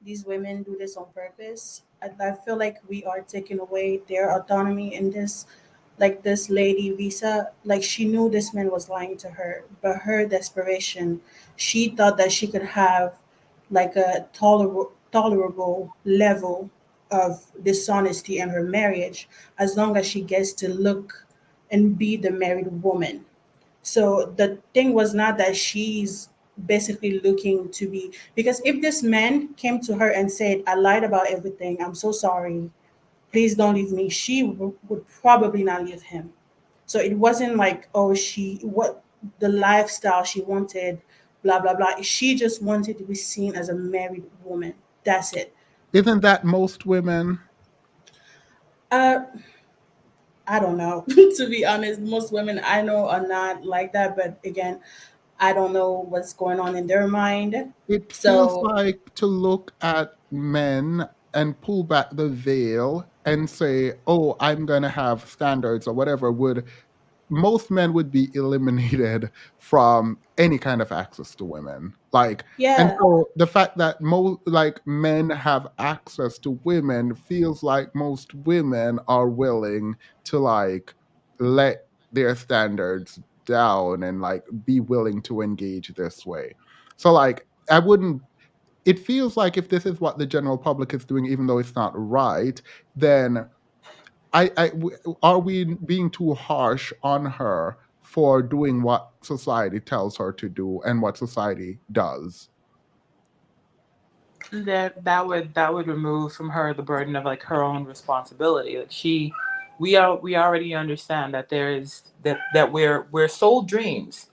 these women do this on purpose. I feel like we are taking away their autonomy in this. Like this lady, Visa, like she knew this man was lying to her, but her desperation, she thought that she could have like a tolerable level of dishonesty in her marriage as long as she gets to look and be the married woman. So the thing was not that she's basically looking to be, because if this man came to her and said, I lied about everything, I'm so sorry, please don't leave me, she would probably not leave him. So it wasn't like, oh, she, what the lifestyle she wanted, blah, blah, blah. She just wanted to be seen as a married woman. That's it. Isn't that most women? Uh, I don't know. To be honest, most women I know are not like that. But again, I don't know what's going on in their mind. It feels So like to look at men and pull back the veil and say, oh, I'm going to have standards or whatever, would most men would be eliminated from any kind of access to women. Like, and yeah, so the fact that most like men have access to women feels like most women are willing to like let their standards down and like be willing to engage this way. So like I wouldn't, it feels like if this is what the general public is doing, even though it's not right, then are we being too harsh on her for doing what society tells her to do and what society does? That would remove from her the burden of like her own responsibility. Like she we already understand that there is that we're sold dreams,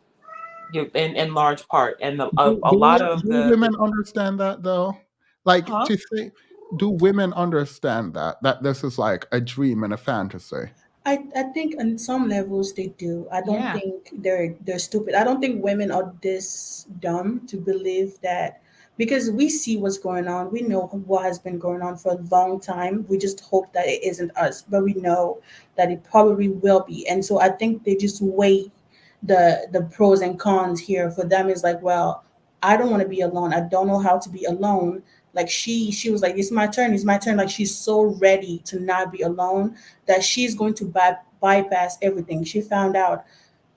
in large part, and a lot of Do the women understand that though? Like huh. to say, do women understand that this is like a dream and a fantasy? I think on some levels they do. I don't Yeah. think they're stupid. I don't think women are this dumb to believe that, because we see what's going on. We know what has been going on for a long time. We just hope that it isn't us, but we know that it probably will be. And so I think they just weigh the pros and cons here. For them is like, well, I don't want to be alone. I don't know how to be alone. Like she was like, it's my turn, it's my turn. Like she's so ready to not be alone that she's going to bypass everything. She found out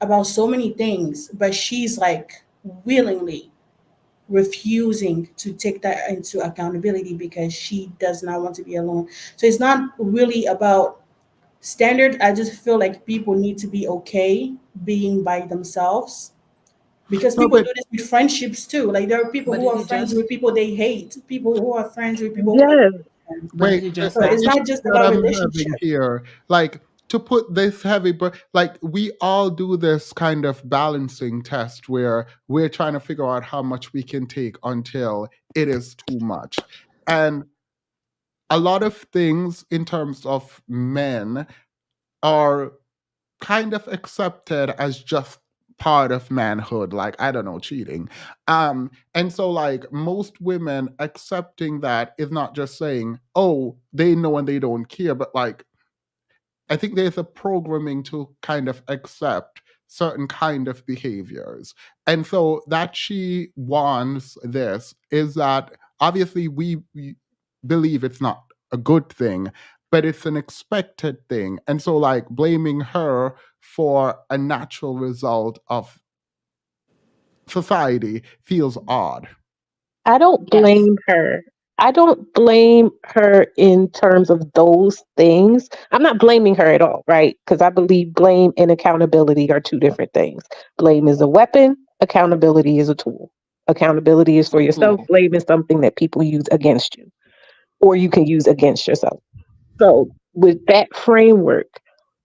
about so many things, but she's like willingly refusing to take that into accountability because she does not want to be alone. So it's not really about standard. I just feel like people need to be okay being by themselves, because No, people but do this with friendships too. Like there are people But who is are it friends just with people they hate, people who are friends with people who they Yes. hate. but is wait, it just So the it's that? issue not just that about I'm having relationship. here, like to put this heavy, but like we all do this kind of balancing test where we're trying to figure out how much we can take until it is too much. And a lot of things in terms of men are kind of accepted as just part of manhood, like I don't know, cheating. And so like most women accepting that is not just saying, oh, they know and they don't care, but like I think there's a programming to kind of accept certain kind of behaviors. And so that she wants this is that obviously we believe it's not a good thing, but it's an expected thing. And so like blaming her for a natural result of society feels odd. I don't Yes. blame her. I don't blame her in terms of those things. I'm not blaming her at all, right? Because I believe blame and accountability are two different things. Blame is a weapon, accountability is a tool. Accountability is for yourself, Cool. blame is something that people use against you, or you can use against yourself. So, with that framework,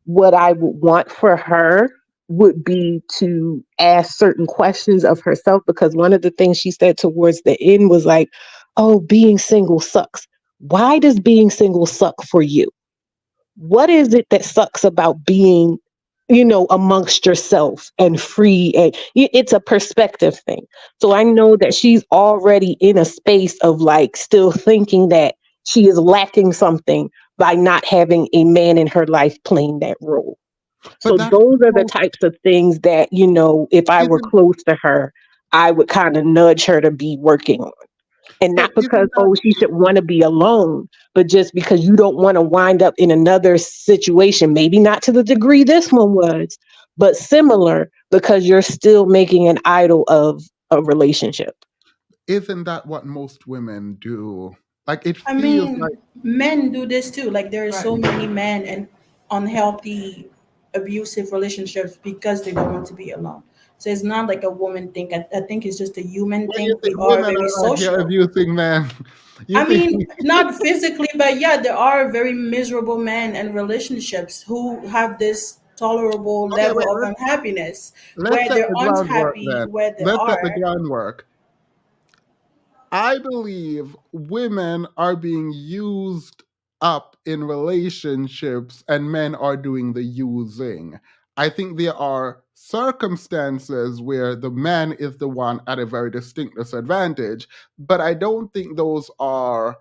what I would want for her would be to ask certain questions of herself, because one of the things she said towards the end was like, oh, being single sucks. Why does being single suck for you? What is it that sucks about being, amongst yourself and free? And it's a perspective thing. So I know that she's already in a space of like still thinking that she is lacking something by not having a man in her life playing that role. But So that's those are the most types of things that, if I were isn't close to her, I would kind of nudge her to be working on. And but not because, isn't that oh, she should want to be alone, but just because you don't want to wind up in another situation, maybe not to the degree this one was, but similar, because you're still making an idol of a relationship. isn't that what most women do? Like it I feels like mean, men do this too. Like there are Right. so many men and unhealthy, abusive relationships because they don't want to be alone. So it's not like a woman thing. I think it's just a human when you thing. We think are women very are out here social. abusing men, you I think mean, not physically, but yeah, there are very miserable men and relationships who have this tolerable okay, wait, level of unhappiness let's where set they're the groundwork unhappy then. where they Let's set the are. groundwork. I believe women are being used up in relationships and men are doing the using. I think there are circumstances where the man is the one at a very distinct disadvantage, but I don't think those are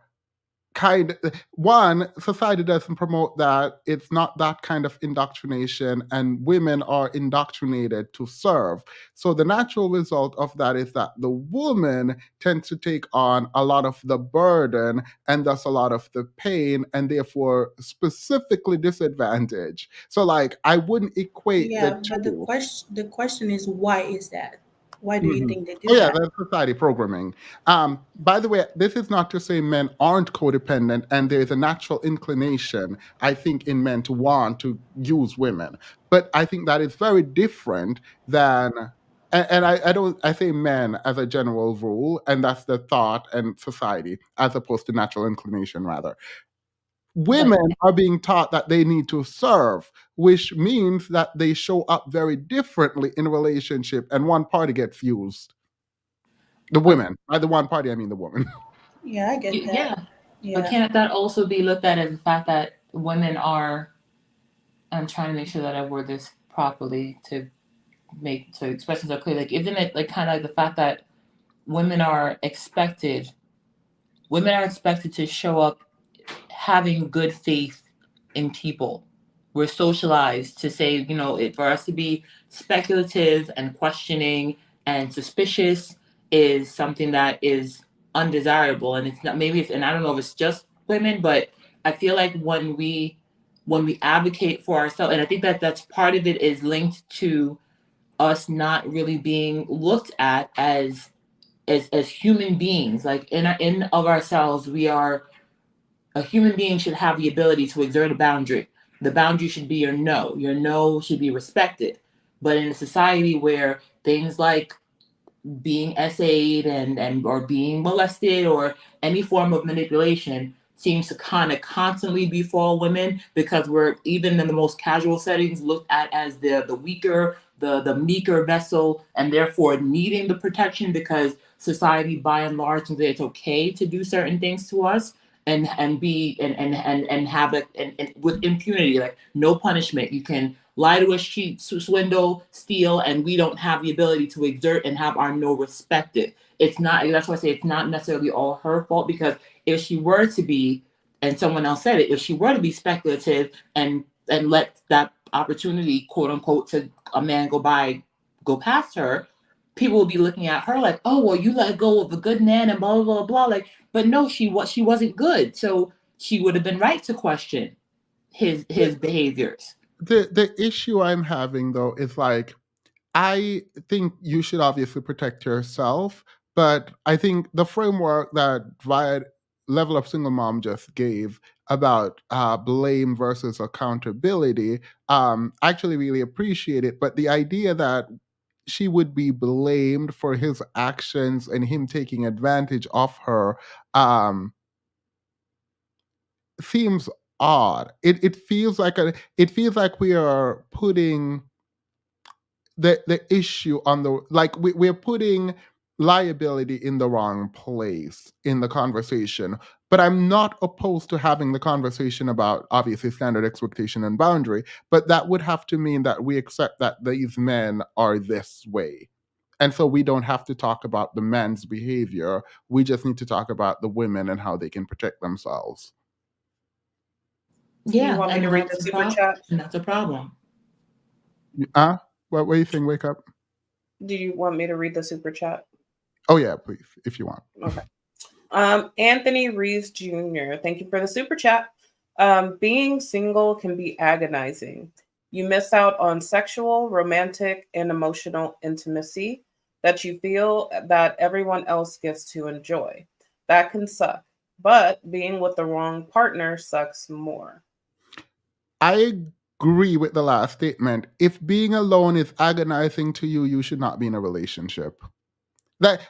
kind one society doesn't promote that. It's not that kind of indoctrination, and women are indoctrinated to serve. So the natural result of that is that the woman tends to take on a lot of the burden and thus a lot of the pain, and therefore specifically disadvantage. So like I wouldn't equate the Yeah, but the two. question is, why is that? Why do you Mhm. think they Oh do yeah, that? that's society programming. By the way, this is not to say men aren't codependent, and there is a natural inclination, I think, in men to want to use women. But I think that is very different than, and I don't, I say men as a general rule, and that's the thought and society, as opposed to natural inclination, rather. women are being taught that they need to serve, which means that they show up very differently in a relationship, and one party gets used. The women. By the one party, I mean the woman. Yeah, I get that. Yeah. But Yeah. can't that also be looked at as the fact that women are, I'm trying to make sure that I word this properly to express themselves clearly. Like, isn't it like kind of like the fact that women are expected to show up having good faith in people. We're socialized to say, for us to be speculative and questioning and suspicious is something that is undesirable. And it's not, and I don't know if it's just women, but I feel like when we advocate for ourselves, and I think that that's part of it is linked to us not really being looked at as human beings. Like in of ourselves, we are a human being should have the ability to exert a boundary. The boundary should be your no. Your no should be respected. But in a society where things like being essayed and or being molested or any form of manipulation seems to kind of constantly befall women, because we're, even in the most casual settings, looked at as the weaker, the meeker vessel, and therefore needing the protection, because society by and large thinks that it's okay to do certain things to us and be and have it and with impunity, like no punishment. You can lie to us, cheat, swindle, steal, and we don't have the ability to exert and have our no respected. It's not. That's why I say it's not necessarily all her fault, because if she were to be, and someone else said it, if she were to be speculative and let that opportunity, quote unquote, to a man go past her, people will be looking at her like, oh, well, you let go of a good man and blah, blah, blah, blah. Like, but no, she wasn't good. So she would have been right to question his behaviors. The issue I'm having though is like, I think you should obviously protect yourself, but I think the framework that via Level Up Single Mom just gave about blame versus accountability, actually really appreciate it. But the idea that she would be blamed for his actions and him taking advantage of her seems odd. It feels like we are putting the issue on the, like, we're putting liability in the wrong place in the conversation. But I'm not opposed to having the conversation about obviously standard expectation and boundary, but that would have to mean that we accept that these men are this way. And so we don't have to talk about the men's behavior. We just need to talk about the women and how they can protect themselves. Yeah, you want me to read the super chat? And that's a problem. What do you think, Wake Up? Do you want me to read the super chat? Oh yeah, please, if you want. Okay. Anthony Reeves Jr., thank you for the super chat. Being single can be agonizing. You miss out on sexual, romantic, and emotional intimacy that you feel that everyone else gets to enjoy. That can suck, but being with the wrong partner sucks more. I agree with the last statement. If being alone is agonizing to you, you should not be in a relationship.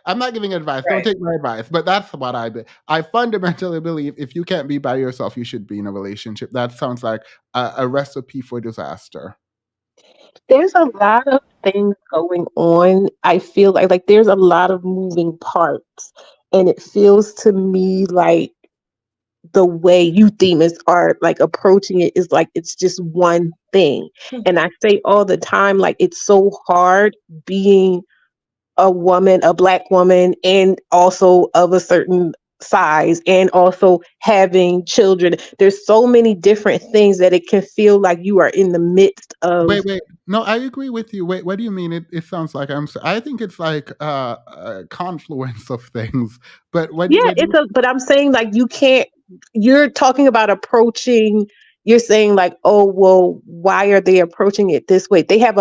I'm not giving advice. Right. Don't take my advice, but that's what I fundamentally believe if you can't be by yourself, you should be in a relationship. That sounds like a recipe for disaster. There's a lot of things going on. I feel like there's a lot of moving parts, and it feels to me like the way you themists are like approaching it is like it's just one thing. And I say all the time, like, it's so hard being a woman, a Black woman, and also of a certain size, and also having children. There's so many different things that it can feel like you are in the midst of. Wait. No, I agree with you. Wait, what do you mean? It sounds like I think it's like a confluence of things. But but I'm saying, like, you're talking about approaching. You're saying like, oh, well, why are they approaching it this way? They have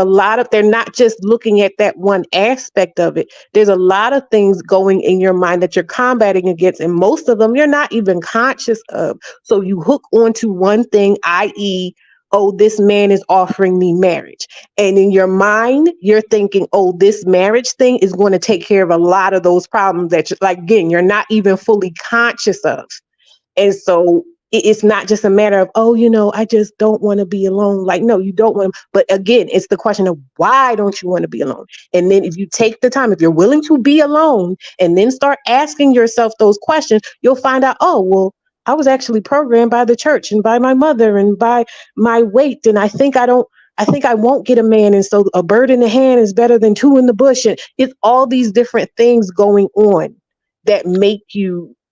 they're not just looking at that one aspect of it. There's a lot of things going in your mind that you're combating against, and most of them you're not even conscious of. So you hook onto one thing, i.e., oh, this man is offering me marriage. And in your mind, you're thinking, oh, this marriage thing is going to take care of a lot of those problems that, like, again, you're not even fully conscious of. And so it's not just a matter of, oh, I just don't want to be alone. Like, no, you don't want to. But again, it's the question of why don't you want to be alone? And then if you take the time, if you're willing to be alone and then start asking yourself those questions, you'll find out, oh, well, I was actually programmed by the church and by my mother and by my weight. And I think I won't get a man. And so a bird in the hand is better than two in the bush. And it's all these different things going on that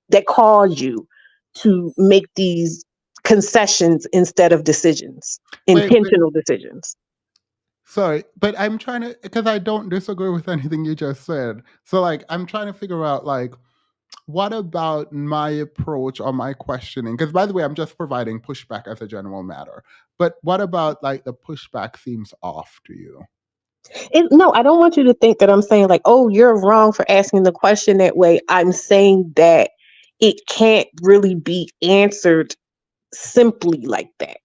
that cause you to make these concessions instead of decisions, Wait, intentional decisions. sorry, but I'm trying to, because I don't disagree with anything you just said. So, like, I'm trying to figure out, like, what about my approach or my questioning? Because, by the way, I'm just providing pushback as a general matter. But what about, like, the pushback seems off to you? No, I don't want you to think that I'm saying like, oh, you're wrong for asking the question that way. I'm saying that it can't really be answered simply like that.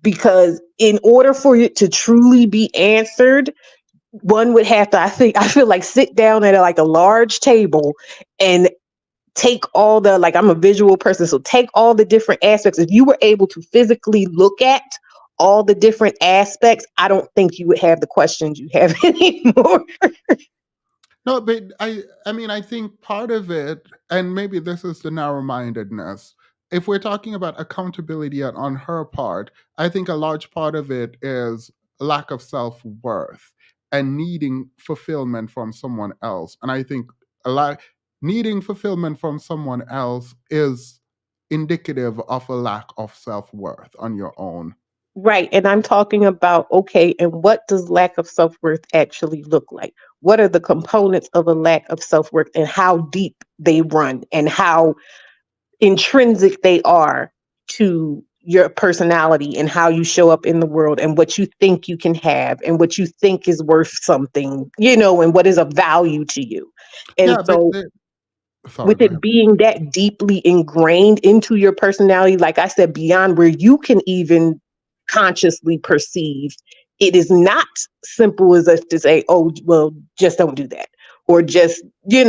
Because in order for it to truly be answered, one would have to, I feel like sit down at like a large table and take all the, like, I'm a visual person, so take all the different aspects. If you were able to physically look at all the different aspects, I don't think you would have the questions you have anymore. No, but I mean, I think part of it, and maybe this is the narrow-mindedness. If we're talking about accountability on her part, I think a large part of it is lack of self-worth and needing fulfillment from someone else. And I think a lot needing fulfillment from someone else is indicative of a lack of self-worth on your own. Right. And I'm talking about, okay, and what does lack of self worth actually look like? What are the components of a lack of self worth and how deep they run and how intrinsic they are to your personality and how you show up in the world and what you think you can have and what you think is worth something, and what is of value to you. And Yeah, but so sorry, with go ahead. it being that deeply ingrained into your personality, like I said, beyond where you can even consciously perceive, it is not simple as us to say, oh, well, just don't do that. Or just, make Oh a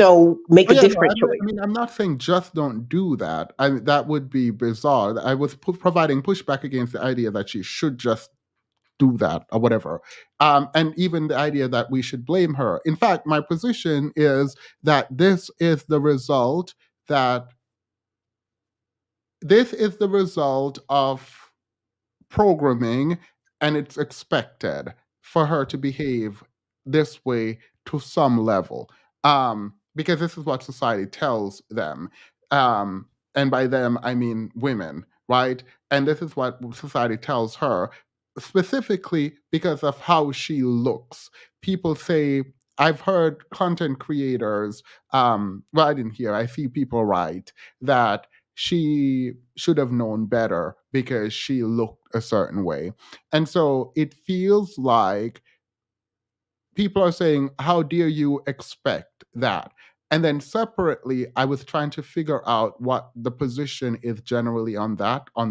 yeah, no, different choice. I mean, I'm not saying just don't do that. That would be bizarre. I was providing pushback against the idea that she should just do that or whatever, and even the idea that we should blame her. In fact, my position is that that this is the result of programming, and it's expected for her to behave this way to some level, because this is what society tells them, and by them I mean women, right? And this is what society tells her, specifically because of how she looks. People say, I've heard content creators, well, I didn't hear, I see people write that she should have known better because she looked a certain way. And so it feels like people are saying, how dare you expect that? And then separately, I was trying to figure out what the position is generally on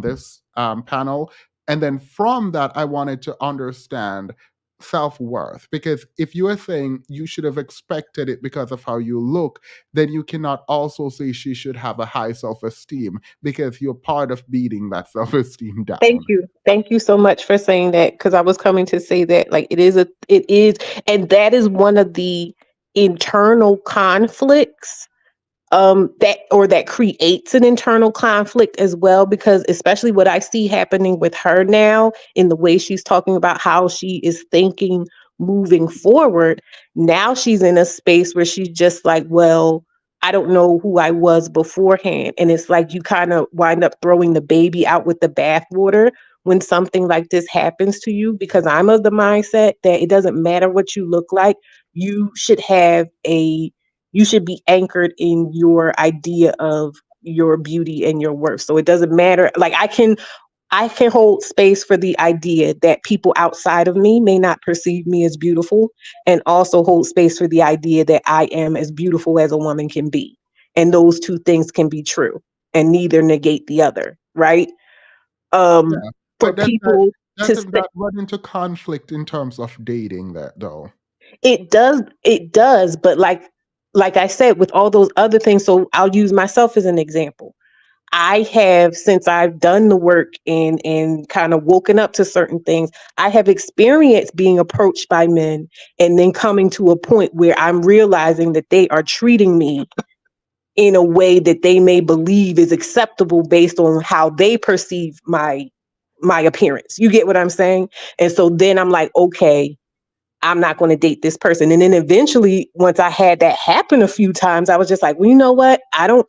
this panel. And then from that, I wanted to understand self-worth, because if you are saying you should have expected it because of how you look, then you cannot also say she should have a high self-esteem, because you're part of beating that self-esteem Thank down. you. Thank you so much for saying that, because I was coming to say that, like, it is, and that is one of the internal conflicts that creates an internal conflict as well, because especially what I see happening with her now in the way she's talking about how she is thinking moving forward. Now she's in a space where she's just like, well, I don't know who I was beforehand. And it's like you kind of wind up throwing the baby out with the bathwater when something like this happens to you, because I'm of the mindset that it doesn't matter what you look like. You should have you should be anchored in your idea of your beauty and your worth. So it doesn't matter. Like I can hold space for the idea that people outside of me may not perceive me as beautiful, and also hold space for the idea that I am as beautiful as a woman can be. And those two things can be true and neither negate the other, right? Yeah. For But people to doesn't say that run into conflict in terms of dating that though? it does, but like I said, with all those other things, so I'll use myself as an example. I have, since I've done the work and kind of woken up to certain things, I have experienced being approached by men and then coming to a point where I'm realizing that they are treating me in a way that they may believe is acceptable based on how they perceive my appearance. You get what I'm saying? And so then I'm like, okay, I'm not going to date this person. And then eventually, once I had that happen a few times, I was just like, well, you know what? I don't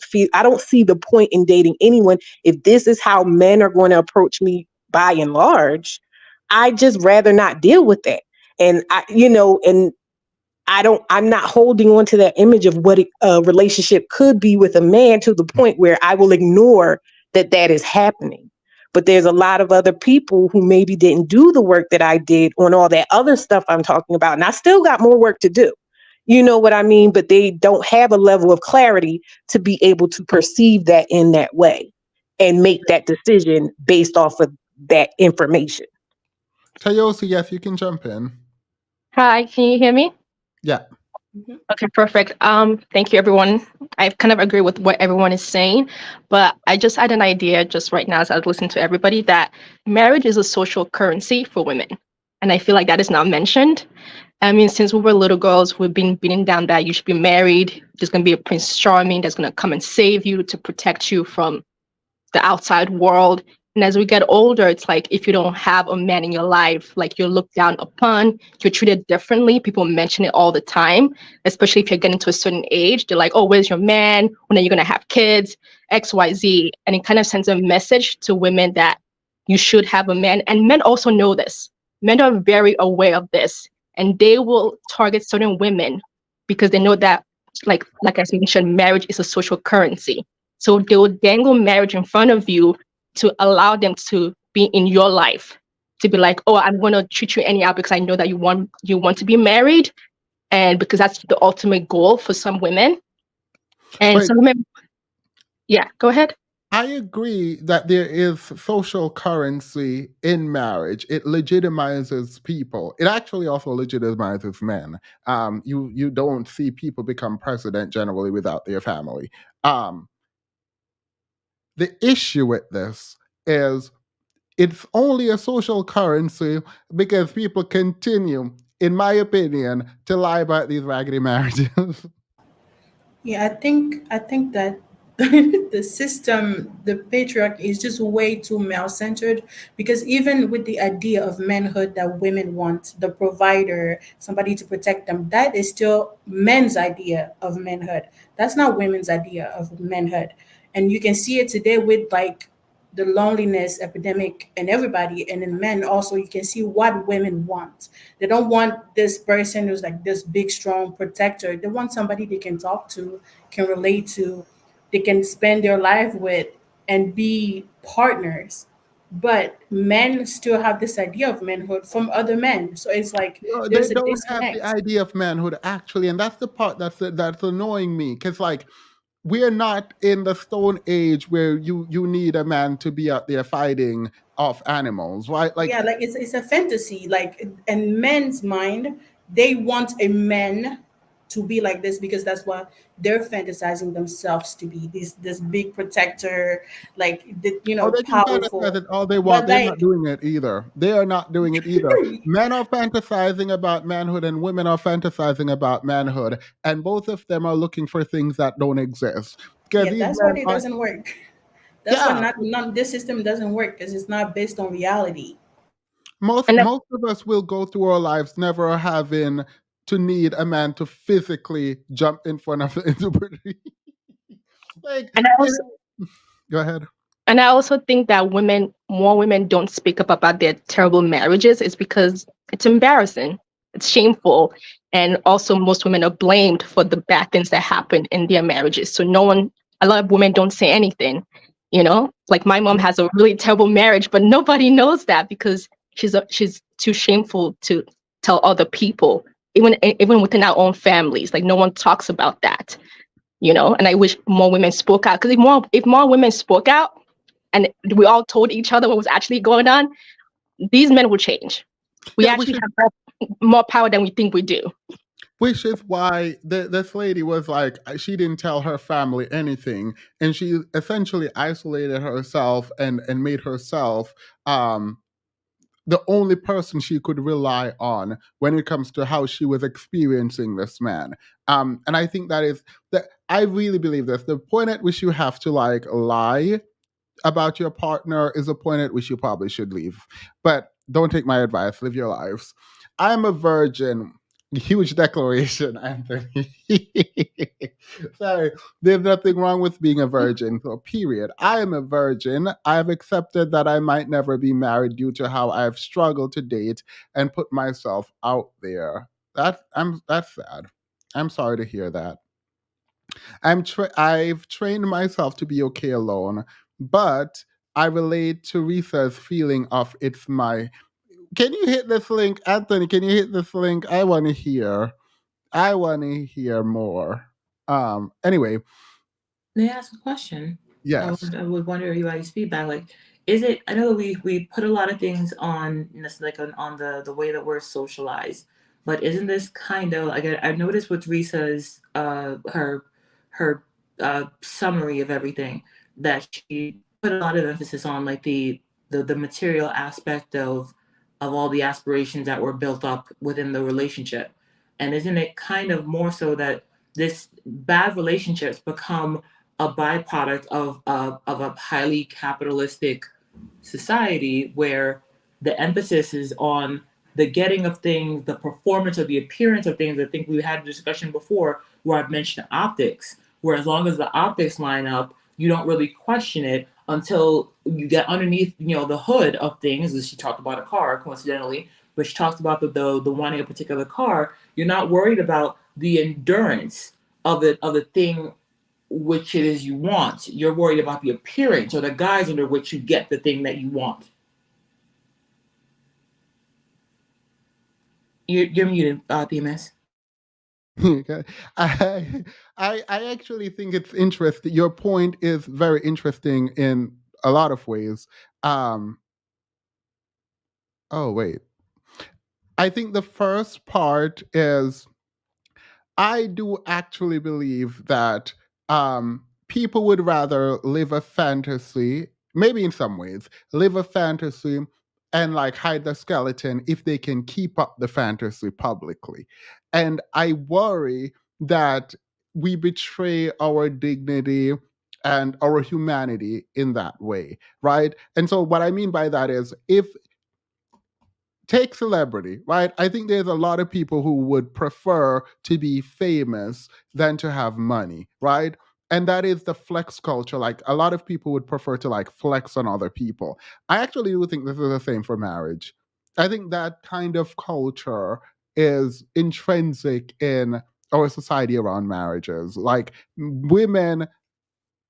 see the point in dating anyone. If this is how men are going to approach me by and large, I just rather not deal with that. And I'm not holding on to that image of what a relationship could be with a man to the point where I will ignore that is happening. But there's a lot of other people who maybe didn't do the work that I did on all that other stuff I'm talking about. And I still got more work to do. You know what I mean? But they don't have a level of clarity to be able to perceive that in that way and make that decision based off of that information. Tayosi, yes, you can jump in. Hi, can you hear me? Yeah. Okay, perfect. Thank you, everyone. I kind of agree with what everyone is saying, but I just had an idea just right now as I was listening to everybody that marriage is a social currency for women. And I feel like that is not mentioned. I mean, since we were little girls, we've been beaten down that you should be married. There's going to be a Prince Charming that's going to come and save you to protect you from the outside world. And as we get older, it's like if you don't have a man in your life, like you're looked down upon, you're treated differently. People mention it all the time, especially if you're getting to a certain age. They're like, oh, where's your man? When are you going to have kids? X, Y, Z. And it kind of sends a message to women that you should have a man. And men also know this. Men are very aware of this. And they will target certain women because they know that, like I mentioned, marriage is a social currency. So they will dangle marriage in front of you to allow them to be in your life, to be like, oh, I'm going to treat you anyhow because I know that you want to be married, and because that's the ultimate goal for some women. And some women, yeah, go ahead. I agree that there is social currency in marriage. It legitimizes people. It actually also legitimizes men. You don't see people become president generally without their family. The issue with this is it's only a social currency because people continue, in my opinion, to lie about these raggedy marriages. Yeah, I think that the system, the patriarchy is just way too male centered, because even with the idea of manhood that women want, the provider, somebody to protect them, that is still men's idea of manhood. That's not women's idea of manhood. And you can see it today with like the loneliness epidemic and everybody, and in men also you can see what women want. They don't want this person who's like this big strong protector. They want somebody they can talk to, can relate to, they can spend their life with and be partners. But men still have this idea of manhood from other men, so it's like No, they there's a don't have the disconnect. idea of manhood actually, and that's the part that's annoying me. Because like we're not in the Stone Age where you need a man to be out there fighting off animals, right? Like Yeah, like it's a fantasy. Like in men's mind, they want a man to be like this because that's what they're fantasizing themselves to be. This big protector, like oh, they can fantasize powerful. it all they want. But They're not like doing it either. They are not doing it either. Men are fantasizing about manhood and women are fantasizing about manhood. And both of them are looking for things that don't exist. Because yeah, these that's why men it are, doesn't work. That's why yeah, not this system doesn't work because it's not based on reality. most of us will go through our lives never having to need a man to physically jump in front of the like, And I also go ahead. And I also think that more women don't speak up about their terrible marriages is because it's embarrassing, it's shameful, and also most women are blamed for the bad things that happen in their marriages. So a lot of women don't say anything, like my mom has a really terrible marriage, but nobody knows that because she's too shameful to tell other people, even within our own families. Like no one talks about that, and I wish more women spoke out, because if more women spoke out and we all told each other what was actually going on, these men will change. We actually have more power than we think we do. which is why this lady was like, she didn't tell her family anything, and she essentially isolated herself and made herself the only person she could rely on when it comes to how she was experiencing this man. And I think that is that I really believe this. The point at which you have to like lie about your partner is a point at which you probably should leave. But don't take my advice, live your lives. I'm a virgin. Huge declaration, Anthony. Sorry, there's nothing wrong with being a virgin, so period. I am a virgin. I've accepted that I might never be married due to how I've struggled to date and put myself out there. That's sad. I'm sorry to hear that. I've trained myself to be okay alone, but I relate to Reesa's feeling of it's my. Can you hit this link, Anthony? Can you hit this link? I want to hear. I want to hear more. Anyway, May I ask a question? yes. I would wonder everybody's feedback. Like, is it? I know that we put a lot of things on, like on the way that we're socialized, but isn't this kind of like I've noticed with Risa's her summary of everything that she put a lot of emphasis on like the material aspect of all the aspirations that were built up within the relationship, and isn't it kind of more so that this bad relationships become a byproduct of a highly capitalistic society where the emphasis is on the getting of things, the performance or the appearance of things. I think we had a discussion before where I've mentioned optics, where as long as the optics line up, you don't really question it until you get underneath, the hood of things. As she talked about a car, coincidentally, but she talked about the wanting a particular car. You're not worried about the endurance of the thing which it is you want. You're worried about the appearance or the guise under which you get the thing that you want. You're muted, Themis. Okay. I actually think it's interesting. Your point is very interesting in a lot of ways. Oh wait. I think the first part is I do actually believe that people would rather live a fantasy, maybe in some ways, live a fantasy and like hide the skeleton if they can keep up the fantasy publicly. And I worry that we betray our dignity and our humanity in that way, right? And so, what I mean by that is if take celebrity, right? I think there's a lot of people who would prefer to be famous than to have money, right? And that is the flex culture. Like a lot of people would prefer to like flex on other people. I actually do think this is the same for marriage. I think that kind of culture is intrinsic in our society around marriages. Like women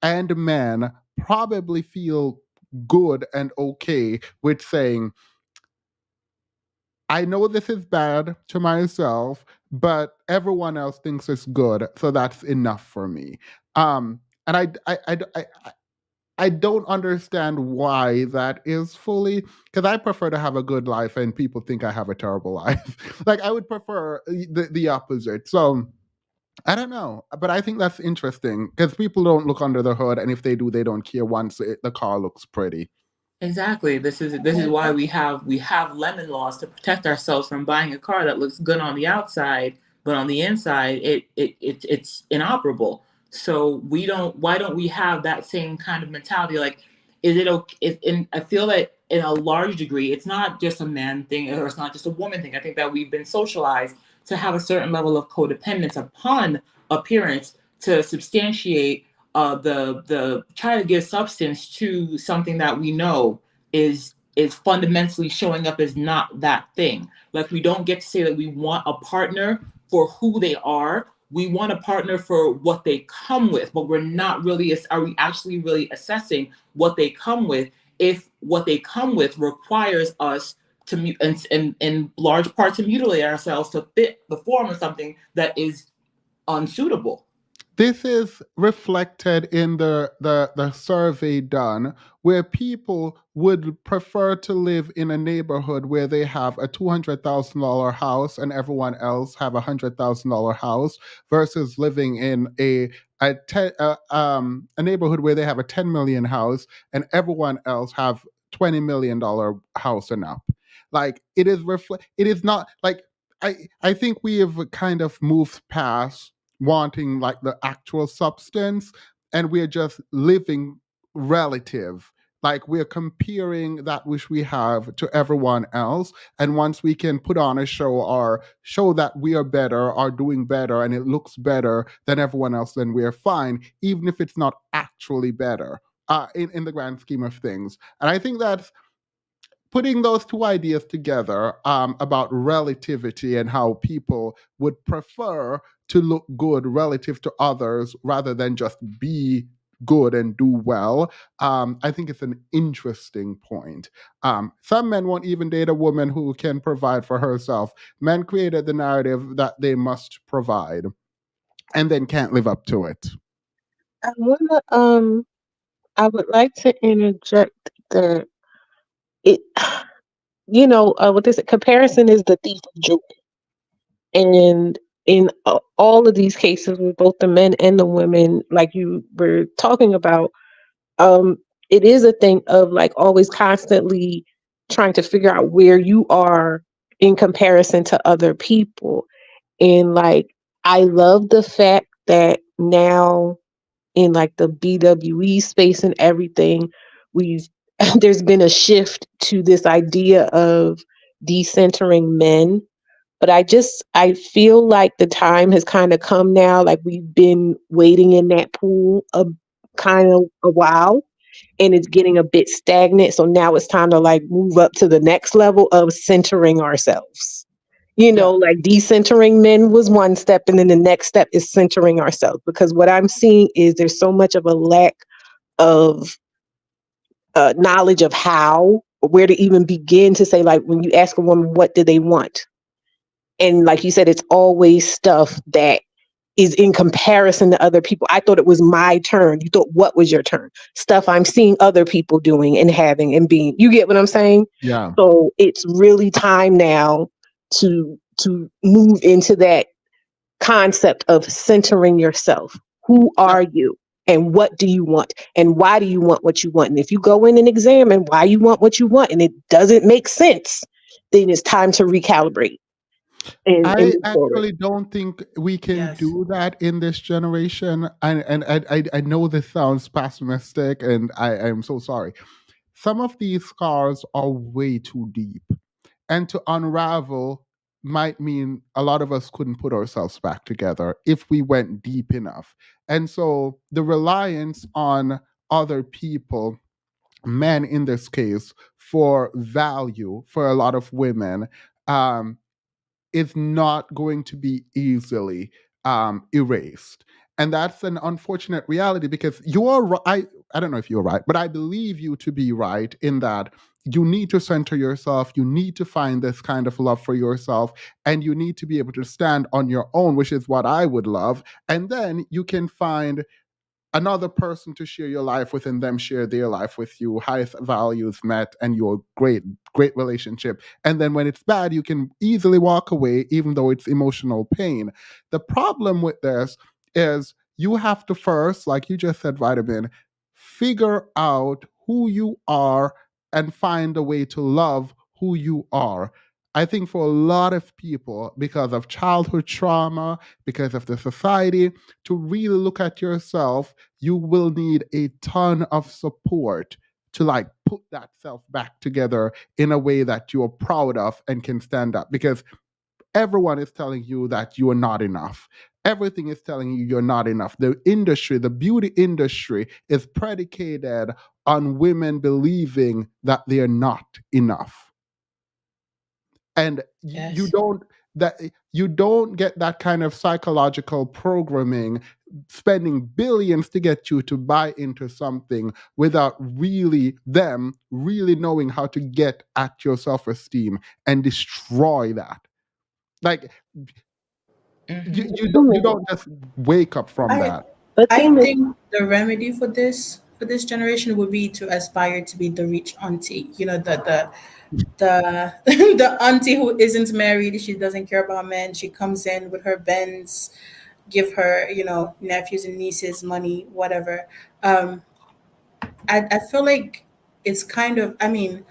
and men probably feel good and okay with saying, I know this is bad to myself, but everyone else thinks it's good, so that's enough for me. And I don't understand why that is fully, because I prefer to have a good life and people think I have a terrible life. Like I would prefer the opposite. So I don't know, but I think that's interesting because people don't look under the hood, and if they do, they don't care once the car looks pretty. Exactly. This is why we have lemon laws to protect ourselves from buying a car that looks good on the outside, but on the inside it's inoperable. So we don't. Why don't we have that same kind of mentality? Like, is it okay? I feel that in a large degree, it's not just a man thing or it's not just a woman thing. I think that we've been socialized to have a certain level of codependence upon appearance to substantiate the try to give substance to something that we know is fundamentally showing up as not that thing. Like we don't get to say that we want a partner for who they are. We want a partner for what they come with, but we're not really. Are we actually really assessing what they come with? If what they come with requires us to in large part to mutilate ourselves to fit the form of something that is unsuitable. This is reflected in the survey done where people would prefer to live in a neighborhood where they have a $200,000 house and everyone else have a $100,000 house versus living in a neighborhood where they have a 10 million house and everyone else have $20 million house and up. Like it is not like I think we have kind of moved past wanting like the actual substance and we're just living relative, like we're comparing that which we have to everyone else, and once we can put on a show or show that we are better or doing better and it looks better than everyone else, then we're fine even if it's not actually better in the grand scheme of things. And I think that's putting those two ideas together, about relativity and how people would prefer to look good relative to others rather than just be good and do well. I think it's an interesting point. Some men won't even date a woman who can provide for herself. Men created the narrative that they must provide and then can't live up to it. I would like to interject that it, what is it? Comparison is the thief of joy. And in all of these cases with both the men and the women, like you were talking about, um, it is a thing of like always constantly trying to figure out where you are in comparison to other people. And like, I love the fact that now in like the BWE space and everything, we've there's been a shift to this idea of decentering men. But I feel like the time has kind of come now, like we've been waiting in that pool a kind of a while and it's getting a bit stagnant. So now it's time to like move up to the next level of centering ourselves. Like decentering men was one step, and then the next step is centering ourselves. Because what I'm seeing is there's so much of a lack of knowledge of how, where to even begin to say, like, when you ask a woman, what do they want? And like you said, it's always stuff that is in comparison to other people. I thought it was my turn. You thought, what was your turn? Stuff I'm seeing other people doing and having and being. You get what I'm saying? Yeah. So it's really time now to move into that concept of centering yourself. Who are you? And what do you want? And why do you want what you want? And if you go in and examine why you want what you want and it doesn't make sense, then it's time to recalibrate and I move forward. actually don't think we can do that in this generation. And I know this sounds pessimistic, and I am so sorry. Some of these scars are way too deep, and to unravel might mean a lot of us couldn't put ourselves back together if we went deep enough. And so the reliance on other people, men in this case, for value for a lot of women, um, is not going to be easily erased. And that's an unfortunate reality because you're right. I don't know if you're right, but I believe you to be right in that you need to center yourself. You need to find this kind of love for yourself, and you need to be able to stand on your own, which is what I would love. And then you can find another person to share your life with and them share their life with you, highest values met, and your great relationship. And then when it's bad, you can easily walk away even though it's emotional pain. The problem with this is you have to first, like you just said, Vitamin, figure out who you are and find a way to love who you are. I think for a lot of people, because of childhood trauma, because of the society, to really look at yourself, you will need a ton of support to like put that self back together in a way that you're proud of and can stand up, because everyone is telling you that you are not enough. Everything is telling you you're not enough. The industry, the beauty industry, is predicated on women believing that they're not enough. And you Yes. don't get that kind of psychological programming, spending billions to get you to buy into something without really them really knowing how to get at your self-esteem and destroy that. Like You don't just wake up from I that. The I thing is, think the remedy for this generation would be to aspire to be the rich auntie. You know, the the auntie who isn't married, she doesn't care about men. She comes in with her Benz, give her, you know, nephews and nieces money, whatever. Um, I feel like it's kind of, I mean,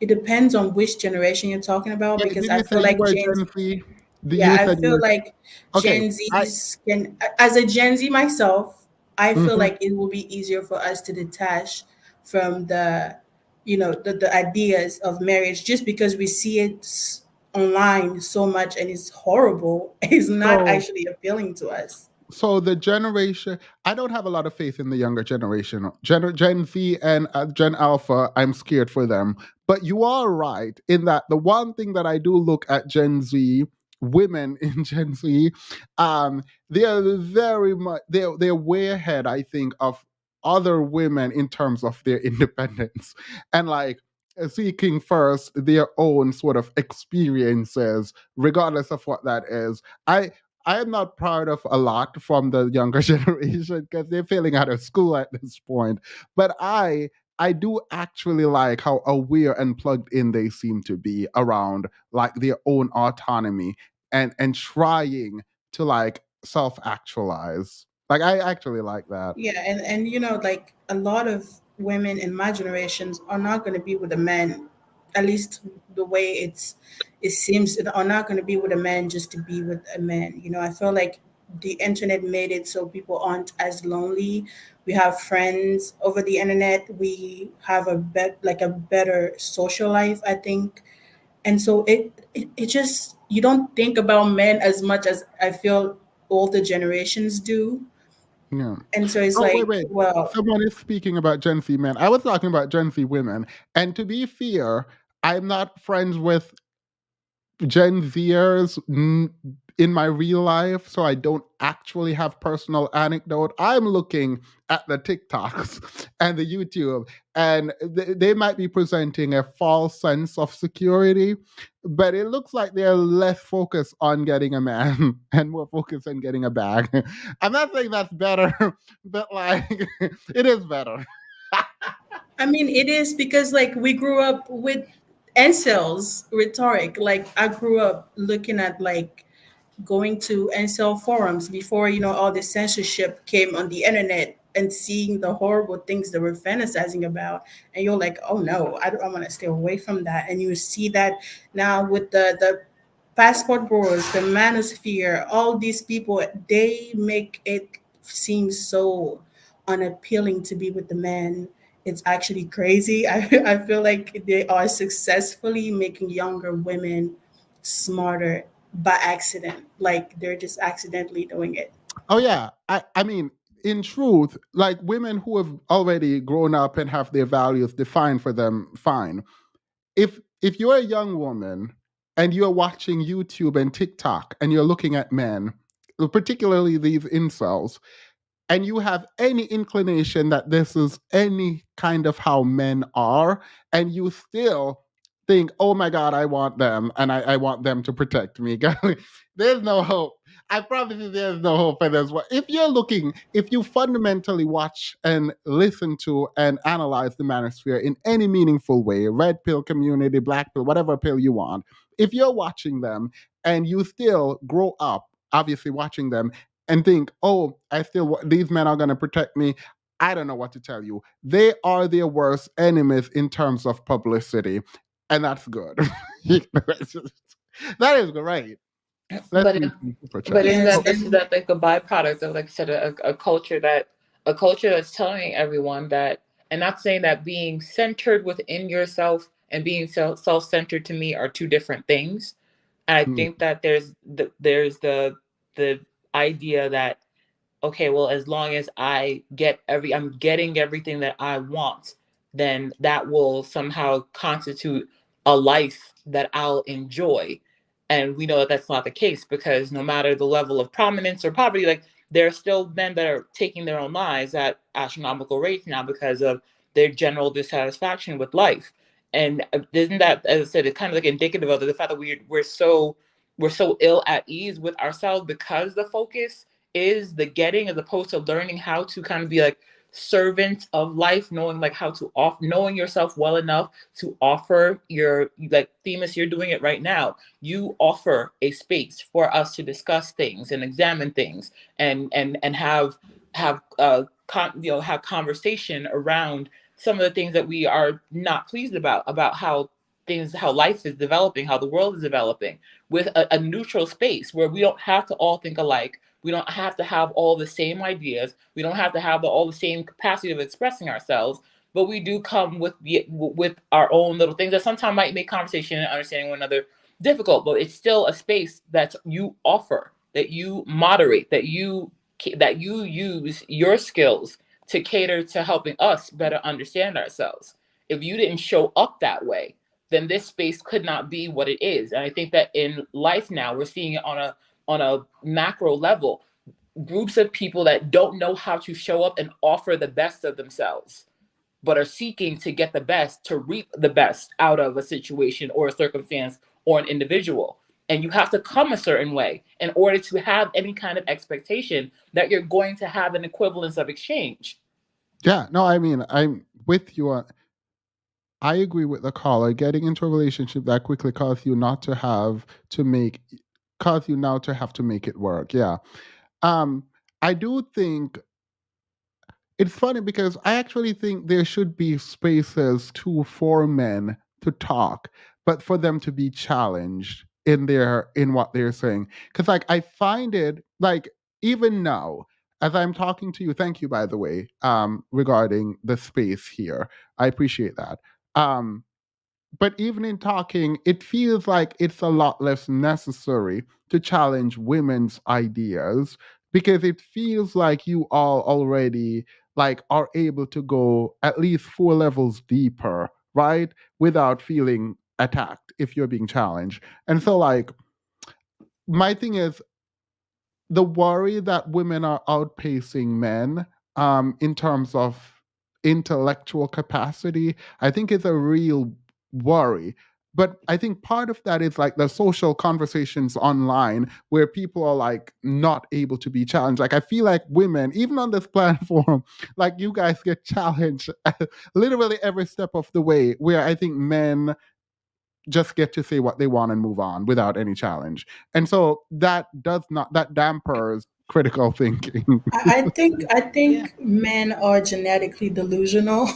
it depends on which generation you're talking about Wait, because did I you say feel you like were Gen Gen Z? yeah, You I said you feel were like okay. Gen Zs can, as a Gen Z myself, I feel Mhm. like it will be easier for us to detach from the, you know, the ideas of marriage just because we see it online so much and it's horrible. It's not So actually appealing to us. so the generation, I don't have a lot of faith in the younger generation. Gen Z and Gen Alpha, I'm scared for them. But you are right in that the one thing that I do look at Gen Z, women in Gen Z, they are very much, they're way ahead, I think, of other women in terms of their independence and like seeking first their own sort of experiences regardless of what that is. I am not proud of a lot from the younger generation because they're failing out of school at this point. But I do actually like how aware and plugged in they seem to be around like their own autonomy and trying to like self actualize. Like I actually like that. Yeah, and you know, like a lot of women in my generations are not going to be with a man, at least the way it seems, are not going to be with a man just to be with a man. You know, I feel like the internet made it so people aren't as lonely. We have friends over the internet. We have a better social life, I think. And so it just, you don't think about men as much as I feel older generations do. Yeah. And so it's Oh, wait, like, wait. well, Someone is speaking about Gen Z men. I was talking about Gen Z women. And to be fair, I'm not friends with Gen Zers in my real life, so I don't actually have personal anecdote. I'm looking at the TikToks and the YouTube, and they might be presenting a false sense of security, but it looks like they're less focused on getting a man and more focused on getting a bag. I'm not saying that's better, but like it is better. I mean, it is because like we grew up with incels rhetoric. Like I grew up looking at like going to incel forums before, you know, all the censorship came on the internet and seeing the horrible things they were fantasizing about. And you're like, oh no, I want to stay away from that. And you see that now with the passport bros, the manosphere, all these people, they make it seem so unappealing to be with the man. It's actually crazy. I feel like they are successfully making younger women smarter by accident. Like they're just accidentally doing it. Oh yeah, I mean, in truth, like women who have already grown up and have their values defined for them, fine. If you're a young woman and you're watching YouTube and TikTok and you're looking at men, particularly these incels, and you have any inclination that this is any kind of how men are, and you still think, oh my God, I want them and I want them to protect me. There's no hope. I promise you, there's no hope in this one. If you're looking, if you fundamentally watch and listen to and analyze the manosphere in any meaningful way, red pill community, black pill, whatever pill you want, if you're watching them and you still grow up, obviously watching them and think, oh, these men are going to protect me. I don't know what to tell you. They are their worst enemies in terms of publicity, and that's good. That is great. Let's But be super but chat. isn't Yes, Oh, that like a byproduct of, like I said, a culture that's telling everyone that, and not saying that being centered within yourself and being self-centered to me are two different things. And I mm, think that there's the idea that, okay, well, as long as I'm getting everything that I want, then that will somehow constitute a life that I'll enjoy. And we know that that's not the case, because no matter the level of prominence or poverty, like, there are still men that are taking their own lives at astronomical rates now because of their general dissatisfaction with life. And isn't that, as I said, it's kind of like indicative of the fact that we're so we're so ill at ease with ourselves because the focus is the getting as opposed to learning how to kind of be like servant of life, knowing like how to off knowing yourself well enough to offer your, like Themis, you're doing it right now. You offer a space for us to discuss things and examine things and have conversation around some of the things that we are not pleased about how life is developing, how the world is developing, with a neutral space where we don't have to all think alike. We don't have to have all the same ideas. We don't have to have all the same capacity of expressing ourselves. But we do come with our own little things that sometimes might make conversation and understanding one another difficult. But it's still a space that you offer, that you moderate, that you use your skills to cater to helping us better understand ourselves. If you didn't show up that way, then this space could not be what it is. And I think that in life now, we're seeing it on a macro level. Groups of people that don't know how to show up and offer the best of themselves, but are seeking to get the best, to reap the best out of a situation or a circumstance or an individual. And you have to come a certain way in order to have any kind of expectation that you're going to have an equivalence of exchange. Yeah, no, I mean, I'm with you on. I agree with the caller. Getting into a relationship that quickly causes you not to have to make, cause you now to have to make it work. Yeah. Um, I do think it's funny because I actually think there should be spaces too for men to talk, but for them to be challenged in what they're saying. Because like I find it like even now, as I'm talking to you, thank you by the way, regarding the space here. I appreciate that. Um, but even in talking, it feels like it's a lot less necessary to challenge women's ideas because it feels like you all already like are able to go at least 4 levels deeper, right? Without feeling attacked if you're being challenged. And so like my thing is the worry that women are outpacing men in terms of intellectual capacity, I think is a real worry. But I think part of that is like the social conversations online where people are like not able to be challenged. Like I feel like women, even on this platform, like you guys get challenged literally every step of the way, where I think men just get to say what they want and move on without any challenge. And so that dampers critical thinking. I think men are genetically delusional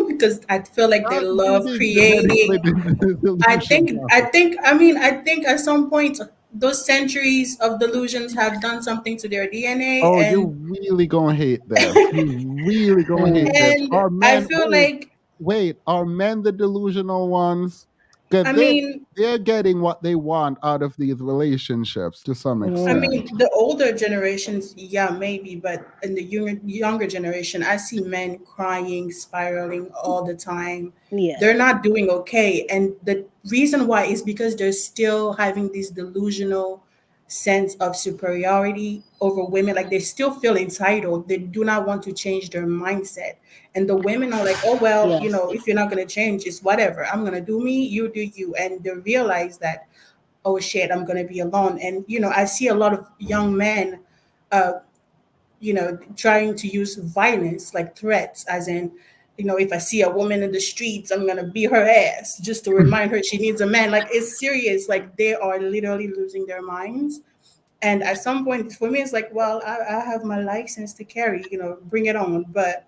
because I feel like they Not love really genetically creating. delusional. I think at some point those centuries of delusions have done something to their DNA, Oh, you really gonna hate this. You really gonna hate this. and Are I men feel like wait, are men the delusional ones? Because I mean they're getting what they want out of these relationships to some extent. the older generations, yeah, maybe, but in the younger generation, I see men crying, spiraling all the time. Yeah. They're not doing okay, and the reason why is because they're still having this delusional sense of superiority over women. Like they still feel entitled. They do not want to change their mindset. And the women are like, oh well, Yes. if you're not gonna change, it's whatever. I'm gonna do me, you do you. And they realize that, oh shit, I'm going to be alone. And, I see a lot of young men, trying to use violence like threats, as in, if I see a woman in the streets, I'm going to beat her ass just to remind her she needs a man. Like, it's serious. Like, they are literally losing their minds. And at some point, for me, it's like, well, I have my license to carry, bring it on. But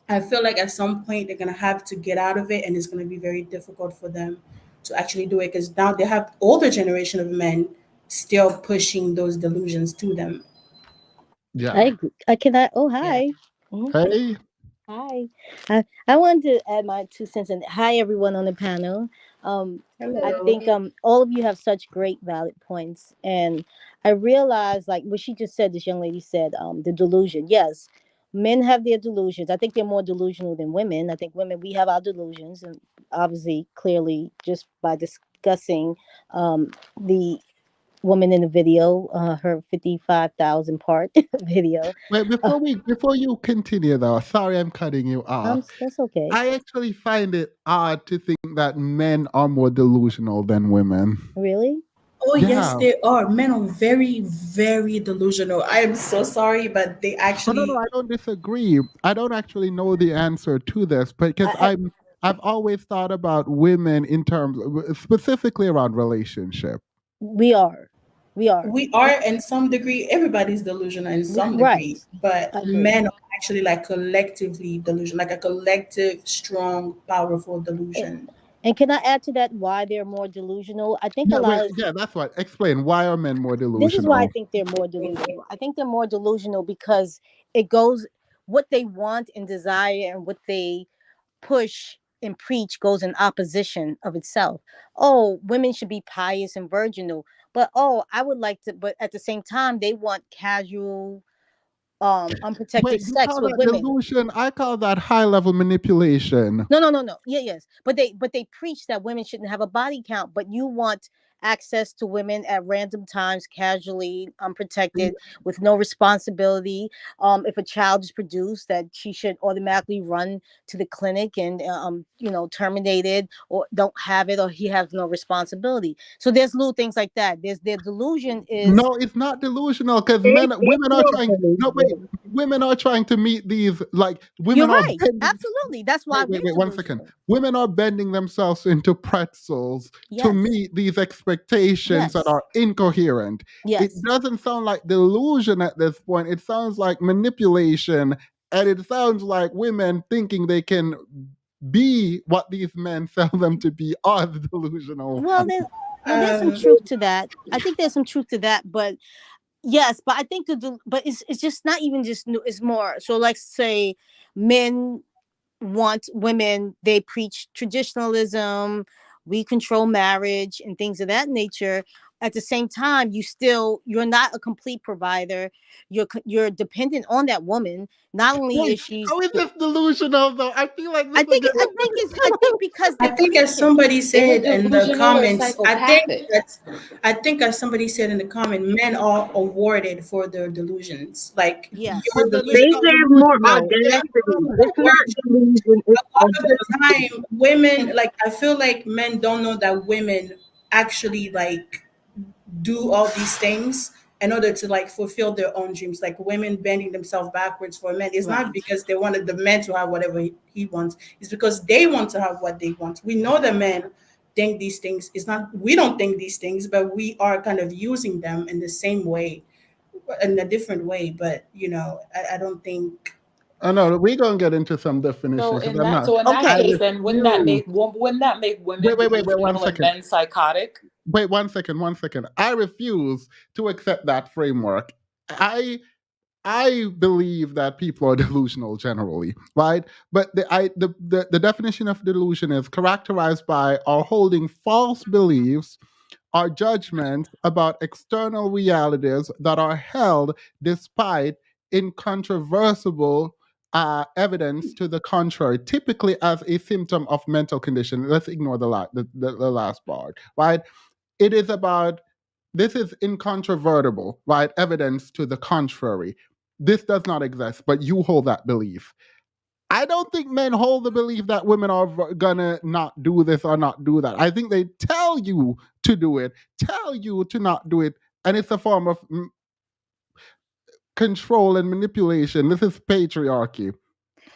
I feel like at some point they're gonna have to get out of it, and it's gonna be very difficult for them to actually do it because now they have older generation of men still pushing those delusions to them. I Yeah. agree. Can I? Oh, Yeah. hi. Mhm. Hey. Hi. I wanted to add my 2 cents. And hi, everyone on the panel. I Hello. think all of you have such great valid points, and I realized like what she just said. This young lady said, the delusion. Yes, men have their delusions. I think they're more delusional than women. I think women, we have our delusions, and obviously, clearly, just by discussing the woman in the video, her 55,000 part video. Wait, Uh, before you continue though, sorry I'm cutting you off. that's okay. I actually find it odd to think that men are more delusional than women. Really? Oh yes, Yeah. they are. Men are very, very delusional. I am so sorry, but they Oh, no, actually. I don't disagree. I don't actually know the answer to this, because I've always thought about women in terms, specifically around relationship. We are. We are. We are in some degree. Everybody's delusional in some Right. degree, but I agree. men are actually like collectively delusion, like a collective, strong, powerful And, delusion. and can I add to that why they're more delusional? I think a Yeah, lot wait, of yeah, that's what. Explain, why are men more this is why I delusional? think they're more delusional. I think they're more delusional because it goes what they want and desire and what they push and preach goes in opposition of itself. Oh, women should be pious and virginal. But oh, I would like to but at the same time they want casual Wait, unprotected you sex call with that women. delusion? I call that high level manipulation. No, no, no, no. Yeah, yes. But they preach that women shouldn't have a body count, but you want access to women at random times, casually, unprotected, with no responsibility. If a child is produced, that she should automatically run to the clinic and terminated or don't have it or he has no responsibility. So there's little things like that. There's their delusion is No, it's not delusional, because It's women are more trying. No, wait, delusional. women are trying to meet these. Like, you're women are right. bending. Absolutely. That's why we're Wait, 1 second. delusional. Women are bending themselves into pretzels to Yes. meet these expectations that Yes. are incoherent. It Yes. doesn't sound like delusion at this point. It sounds like manipulation, and it sounds like women thinking they can be what these men tell them to be are the delusional. There's some truth to that. I think there's some truth to that, but yes, but I think but it's just not even just new. It's more. So, like, say, men want women. They preach traditionalism. We control marriage and things of that nature. At the same time, you're not a complete provider. You're dependent on that woman. Not only Wait, is she. how is this delusional though? I feel like this I is think. I think it's. I think because I they think as preach it. somebody Is said it in the delusional or comments, psychopathic? I think as somebody said in the comment, men are awarded for their delusions. Like Yes. your But it's They delusion. not have more delusional. audacity. A It's not delusion. It's lot of the audacity. time, women like I feel like men don't know that women actually like do all these things in order to like fulfill their own dreams. Like women bending themselves backwards for men. It's not Right. because they wanted the man to have whatever he wants. It's because they want to have what they want. We know the men think these things. It's not we don't think these things, but we are kind of using them in the same way, in a different way. But I don't think. I know we're gonna get into some So definition because in I'm that not. so in that I Okay. case, then refuse. wouldn't that make women Wait, one delusional and second. men psychotic? Wait, 1 second, 1 second. I refuse to accept that framework. I believe that people are delusional generally, right? But the definition of delusion is characterized by our holding false beliefs, our judgments about external realities that are held despite incontrovertible evidence to the contrary, typically as a symptom of mental condition. Let's ignore the last part, right? It is about this is incontrovertible, right? Evidence to the contrary. This does not exist, but you hold that belief. I don't think men hold the belief that women are gonna not do this or not do that. I think they tell you to do it, tell you to not do it, and it's a form of control and manipulation. This is patriarchy.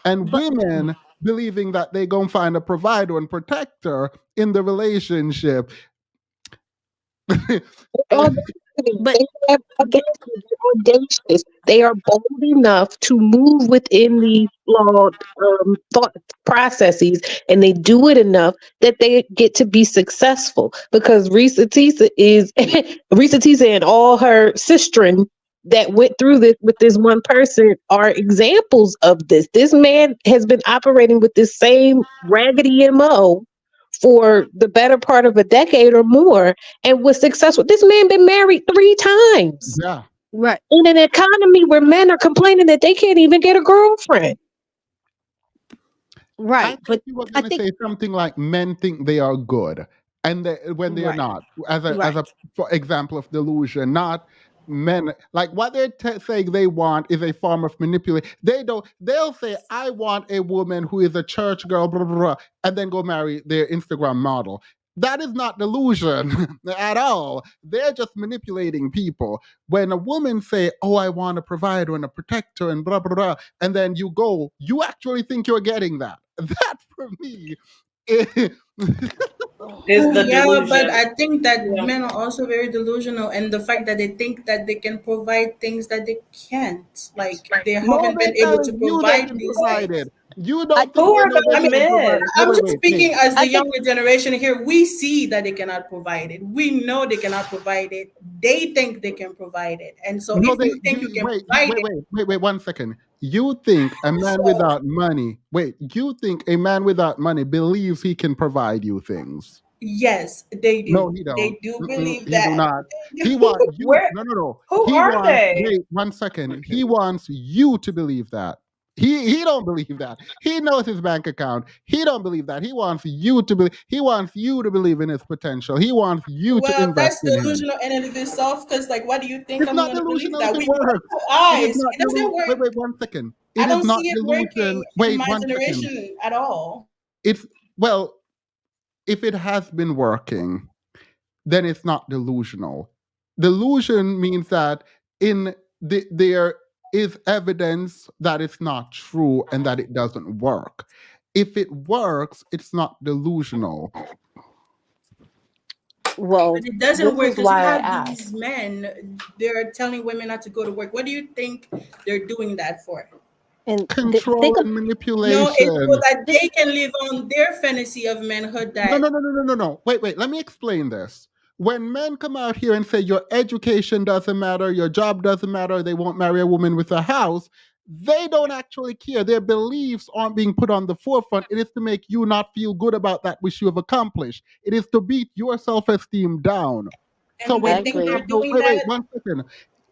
And But women believing that they gonna find a provider and protector in the relationship. Audacity. but They have audacity. They're audacious. They are bold enough to move within these flawed thought processes, and they do it enough that they get to be successful. Because Reesa Tessa is Reesa Tessa and all her sistren that went through this with this one person are examples of this. This man has been operating with this same raggedy MO for the better part of a decade or more and was successful. This man been married 3 times Yeah. right. in an economy where men are complaining that they can't even get a girlfriend. I Right. thought But you were I gonna think say something like men think they are good, and when they are right. not. As a Right. for example of delusion, not men like what they're saying they want is a form of manipulation. They don't. They'll say, "I want a woman who is a church girl," blah, blah, blah, and then go marry their Instagram model. That is not delusion at all. They're just manipulating people. When a woman say, "Oh, I want a provider and a protector," and blah blah blah, and then you go, you actually think you're getting that. That for me is Is the Yeah, but delusion. I think that Yeah. men are also very delusional, and the fact that they think that they can provide things that they can't, like they no, haven't they're been able to telling you they provide can these provide things. it. You don't think Who they are know they those can provide men? it. Wait, I'm wait, just wait, wait. speaking as I the think younger generation here. We see that they cannot provide it. We know they cannot provide it. They think they can provide it. And so No, if they you think you can wait, provide wait, it, wait, wait, wait, 1 second. You think a man so without money, wait, you think a man without money believes he can provide you things. yes, they No, do. he don't. They do Mm-mm, believe he do that. not. They He do. want you. Where? No, no, no. Who He are wants. they? Wait, 1 second. He wants you to believe that. He don't believe that. He knows his bank account. He don't believe that. He wants you to believe. He wants you to believe in his potential. He wants you to Well, invest that's in him. delusional in and of itself. Because, like, what do you think It's I'm not going to believe delusional if that? it We know works. through It is eyes. not It doesn't delusion. Wait, work. wait, 1 second. I It is don't not see it delusion. working in Wait, my 1 second. generation at all. It's well, if it has been working, then it's not delusional. Delusion means that there is evidence that it's not true and that it doesn't work. If it works, it's not delusional. well, But it doesn't This work is because you why I have these asked. men, they're telling women not to go to work. What do you think they're doing that for? and Control think of and No, it's so manipulation. that just they can live on their fantasy of manhood No, no, that no, no, no, no, no. Wait, wait. Let me explain this. When men come out here and say your education doesn't matter, your job doesn't matter, they won't marry a woman with a house, they don't actually care. Their beliefs aren't being put on the forefront. It is to make you not feel good about that which you have accomplished. It is to beat your self esteem down. So and I when they you think agree. have they're no, doing wait, wait, that. 1 second.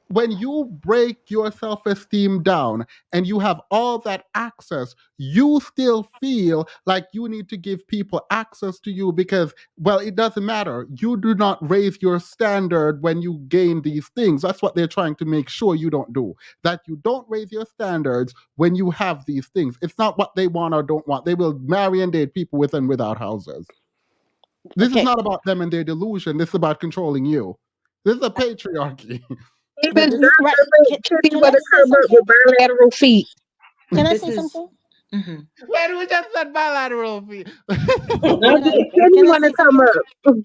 When you break your self esteem down and you have all that access, you still feel like you need to give people access to you because, well, it doesn't matter. You do not raise your standard when you gain these things. That's what they're trying to make sure you don't do. That you don't raise your standards when you have these things. It's not what they want or don't want. They will marry and date people with and without houses. This is Okay, not about them and their delusion. This is about controlling you. This is a patriarchy. Even this right. German Can with I a say come up something? with bilateral feet. Can I This say is. something? Mhm. Wait, who just said bilateral feet? I Can I just said you can I want to say come something? up.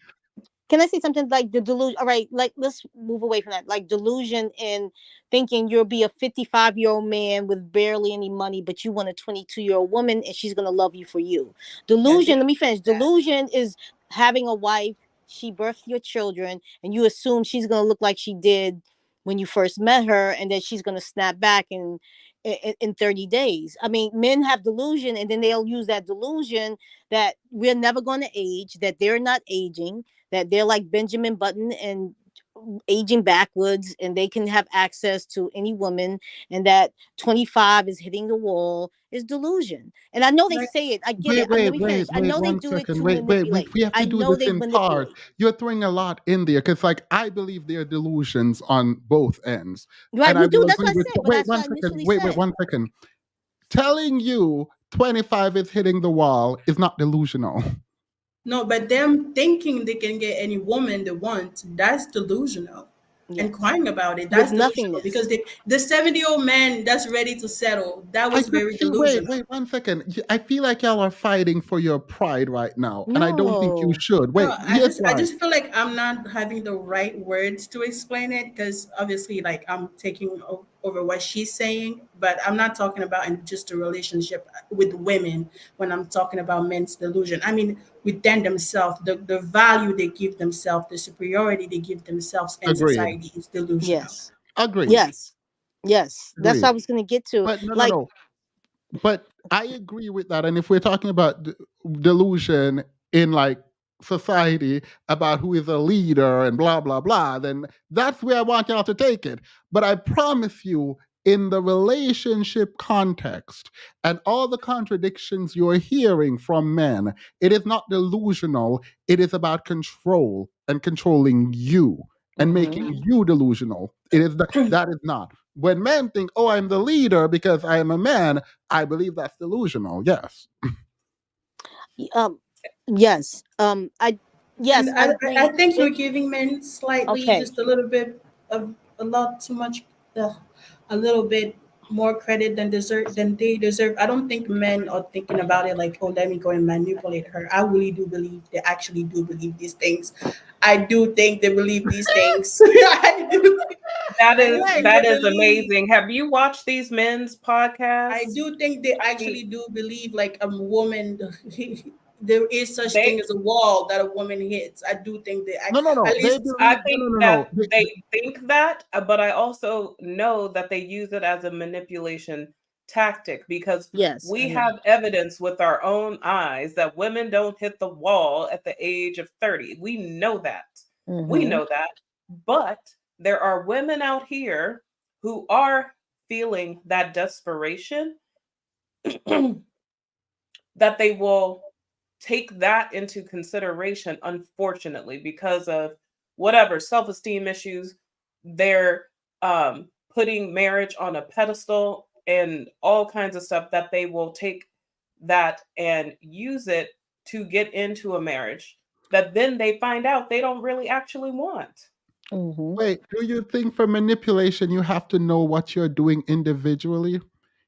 Can I say something like the delusion? All right, like let's move away from that. Like delusion in thinking you'll be a 55-year-old man with barely any money, but you want a 22-year-old woman and she's gonna love you for you. Yeah, they Delusion, let me finish. that. Delusion is having a wife, she birthed your children, and you assume she's gonna look like she did when you first met her, and that she's gonna snap back in 30 days. I mean, men have delusion, and then they'll use that delusion that we're never going to age, that they're not aging, that they're like Benjamin Button and aging backwards, and they can have access to any woman, and that 25 is hitting the wall is delusion. And I know they Like, say it. I get it. Wait, Let wait, me finish. wait, I wait, know they one do it second. to Wait, wait, manipulate. we have to I do know this they in part. manipulate. You're throwing a lot in there because, like, I believe there are delusions on both ends. Right, And I we do. will That's agree what I with, said. But wait, that's what one I second. initially Wait, said. 1 second. Telling you 25 is hitting the wall is not delusional. no, but them thinking they can get any woman they want, that's delusional. And Yes. crying about it, With that's delusional nothingness. because the 70-year-old man that's ready to settle, that I was just very feel, wait, delusional. wait, 1 second. I feel like y'all are fighting for your pride right now. And I don't think you No. should. No, Wait, here's I why. just feel like I'm not having the right words to explain it because obviously like I'm taking over what she's saying, but I'm not talking about in just a relationship with women when I'm talking about men's delusion. I mean within themselves, the value they give themselves, the superiority they give themselves in Agreed. society is delusional. Yes. Agreed. Yes. Yes. That's what Agreed. I was going to get to. But no, no, Like, no. But I agree with that. And if we're talking about delusion in like society about who is a leader and blah, blah, blah, then that's where I want y'all to take it. But I promise you, in the relationship context and all the contradictions you're hearing from men, it is not delusional. It is about control and controlling you and mhm. making you delusional. It is that is not. When men think, oh, I'm the leader because I am a man, I believe that's delusional. Yes. um yes. I Yes, And I I agree. think you're giving men slightly, Okay. just a little bit of a lot too much, uh, a little bit more credit than they deserve. I don't think men are thinking about it like, oh, let me go and manipulate her. I really do believe they actually do believe these things. I do think they believe these things. I do. I do think they That is believe. amazing. Have you watched these men's I podcasts? do think they actually do believe like a woman. There is such thing They as a wall that a woman hits. I do think they No, no, at no. They least. I believe. No, think no, no, that no. they think that, but I also know that they use it as a manipulation tactic because Yes, I we know. have evidence with our own eyes that women don't hit the wall at the age of 30. We know that. We Mm-hmm. know that. But there are women out here who are feeling that desperation that they will take that into consideration, unfortunately, because of whatever self-esteem issues. They're putting marriage on a pedestal and all kinds of stuff that they will take that and use it to get into a marriage that then they find out they don't really actually want. Mm-hmm. Wait, do you think for manipulation you have to know what you're doing individually?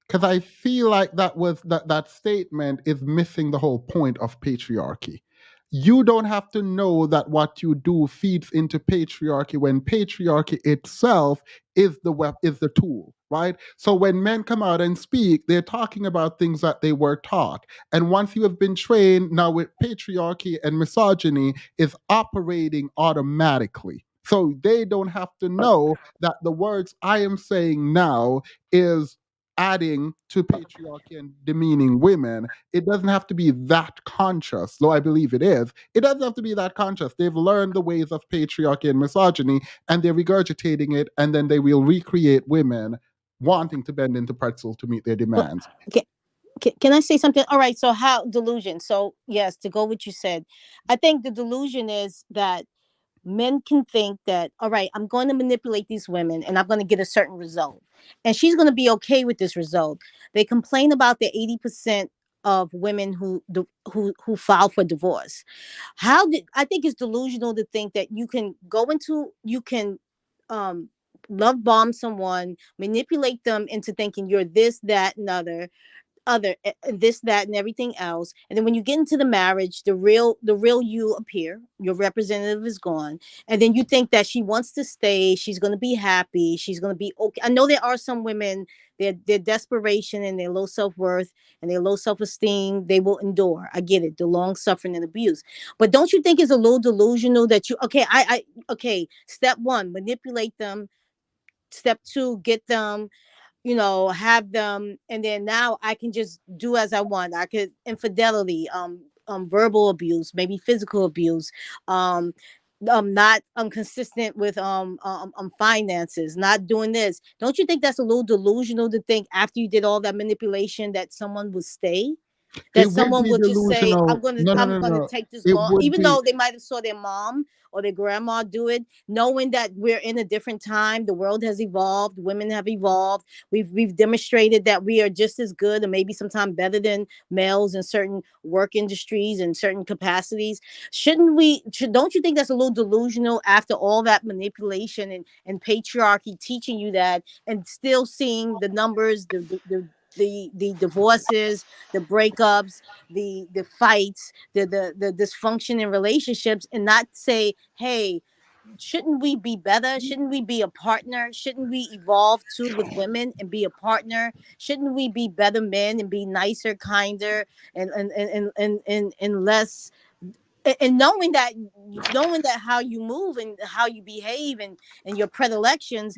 Because I feel like that statement is missing the whole point of patriarchy. You don't have to know that what you do feeds into patriarchy when patriarchy itself is the tool, right? So when men come out and speak, they're talking about things that they were taught. And once you have been trained, now with patriarchy and misogyny is operating automatically. So they don't have to know that the words I am saying now is adding to patriarchy and demeaning women. It doesn't have to be that conscious, though I believe it is. It doesn't have to be that conscious. They've learned the ways of patriarchy and misogyny, and they're regurgitating it, and then they will recreate women wanting to bend into pretzel to meet their Well, demands. can I say something? All right. So how delusion? So yes, to go what you said, I think the delusion is that men can think that, all right, I'm going to manipulate these women and I'm going to get a certain result, and she's going to be okay with this result. They complain about the 80% of women who file for divorce. How did I think it's delusional to think that you can um love bomb someone, manipulate them into thinking you're this, that, and this, that, and everything else. And then when you get into the marriage, the real you appear, your representative is gone, and then you think that she wants to stay, she's going to be happy, she's going to be okay. I know there are some women, their desperation and their low self-worth and their low self-esteem, they will endure. I get it, the long suffering and abuse. But don't you think it's a little delusional that you okay, step one, manipulate them. Step two, get them, have them, and then now I can just do as I want. I could infidelity, verbal abuse, maybe physical abuse, um, not consistent with finances, not doing this. Don't you think that's a little delusional to think after you did all that manipulation that someone would stay? That It would someone be will just say, delusional. I'm gonna No, no, I'm no, gonna no. take this It long, would even be though they might have saw their mom or their grandma do it, knowing that we're in a different time, the world has evolved, women have evolved, we've demonstrated that we are just as good and maybe sometimes better than males in certain work industries and certain capacities. Don't you think that's a little delusional after all that manipulation and patriarchy teaching you that, and still seeing the numbers, the divorces, the breakups, the fights, the dysfunction in relationships, and not say, hey, shouldn't we be better? Shouldn't we be a partner? Shouldn't we evolve too with women and be a partner? Shouldn't we be better men and be nicer, kinder, and less, and knowing that how you move and how you behave and your predilections,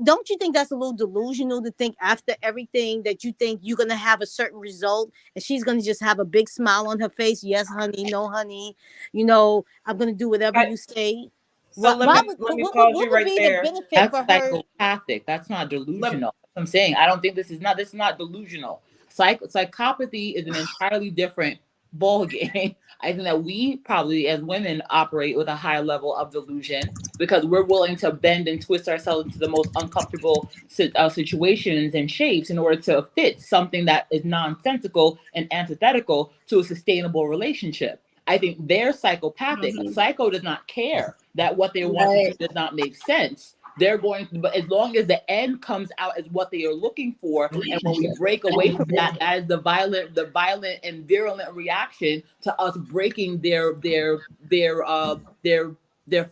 don't you think that's a little delusional to think after everything that you think you're going to have a certain result and she's going to just have a big smile on her face? Yes, honey. No, honey. I'm going to do whatever I, you say. so let me let me pause What you would right be the there. benefit That's for her? psychopathic. That's not Let, delusional. I'm saying I don't think this is not delusional. Psychopathy is an entirely different ball game. I think that we probably as women operate with a higher level of delusion because we're willing to bend and twist ourselves into the most uncomfortable situations and shapes in order to fit something that is nonsensical and antithetical to a sustainable relationship. I think they're psychopathic. A psycho does not care that what they want to do does not make sense. They're going, but as long as the end comes out as what they are looking for, and when we break away from that, that is the violent and virulent reaction to us breaking their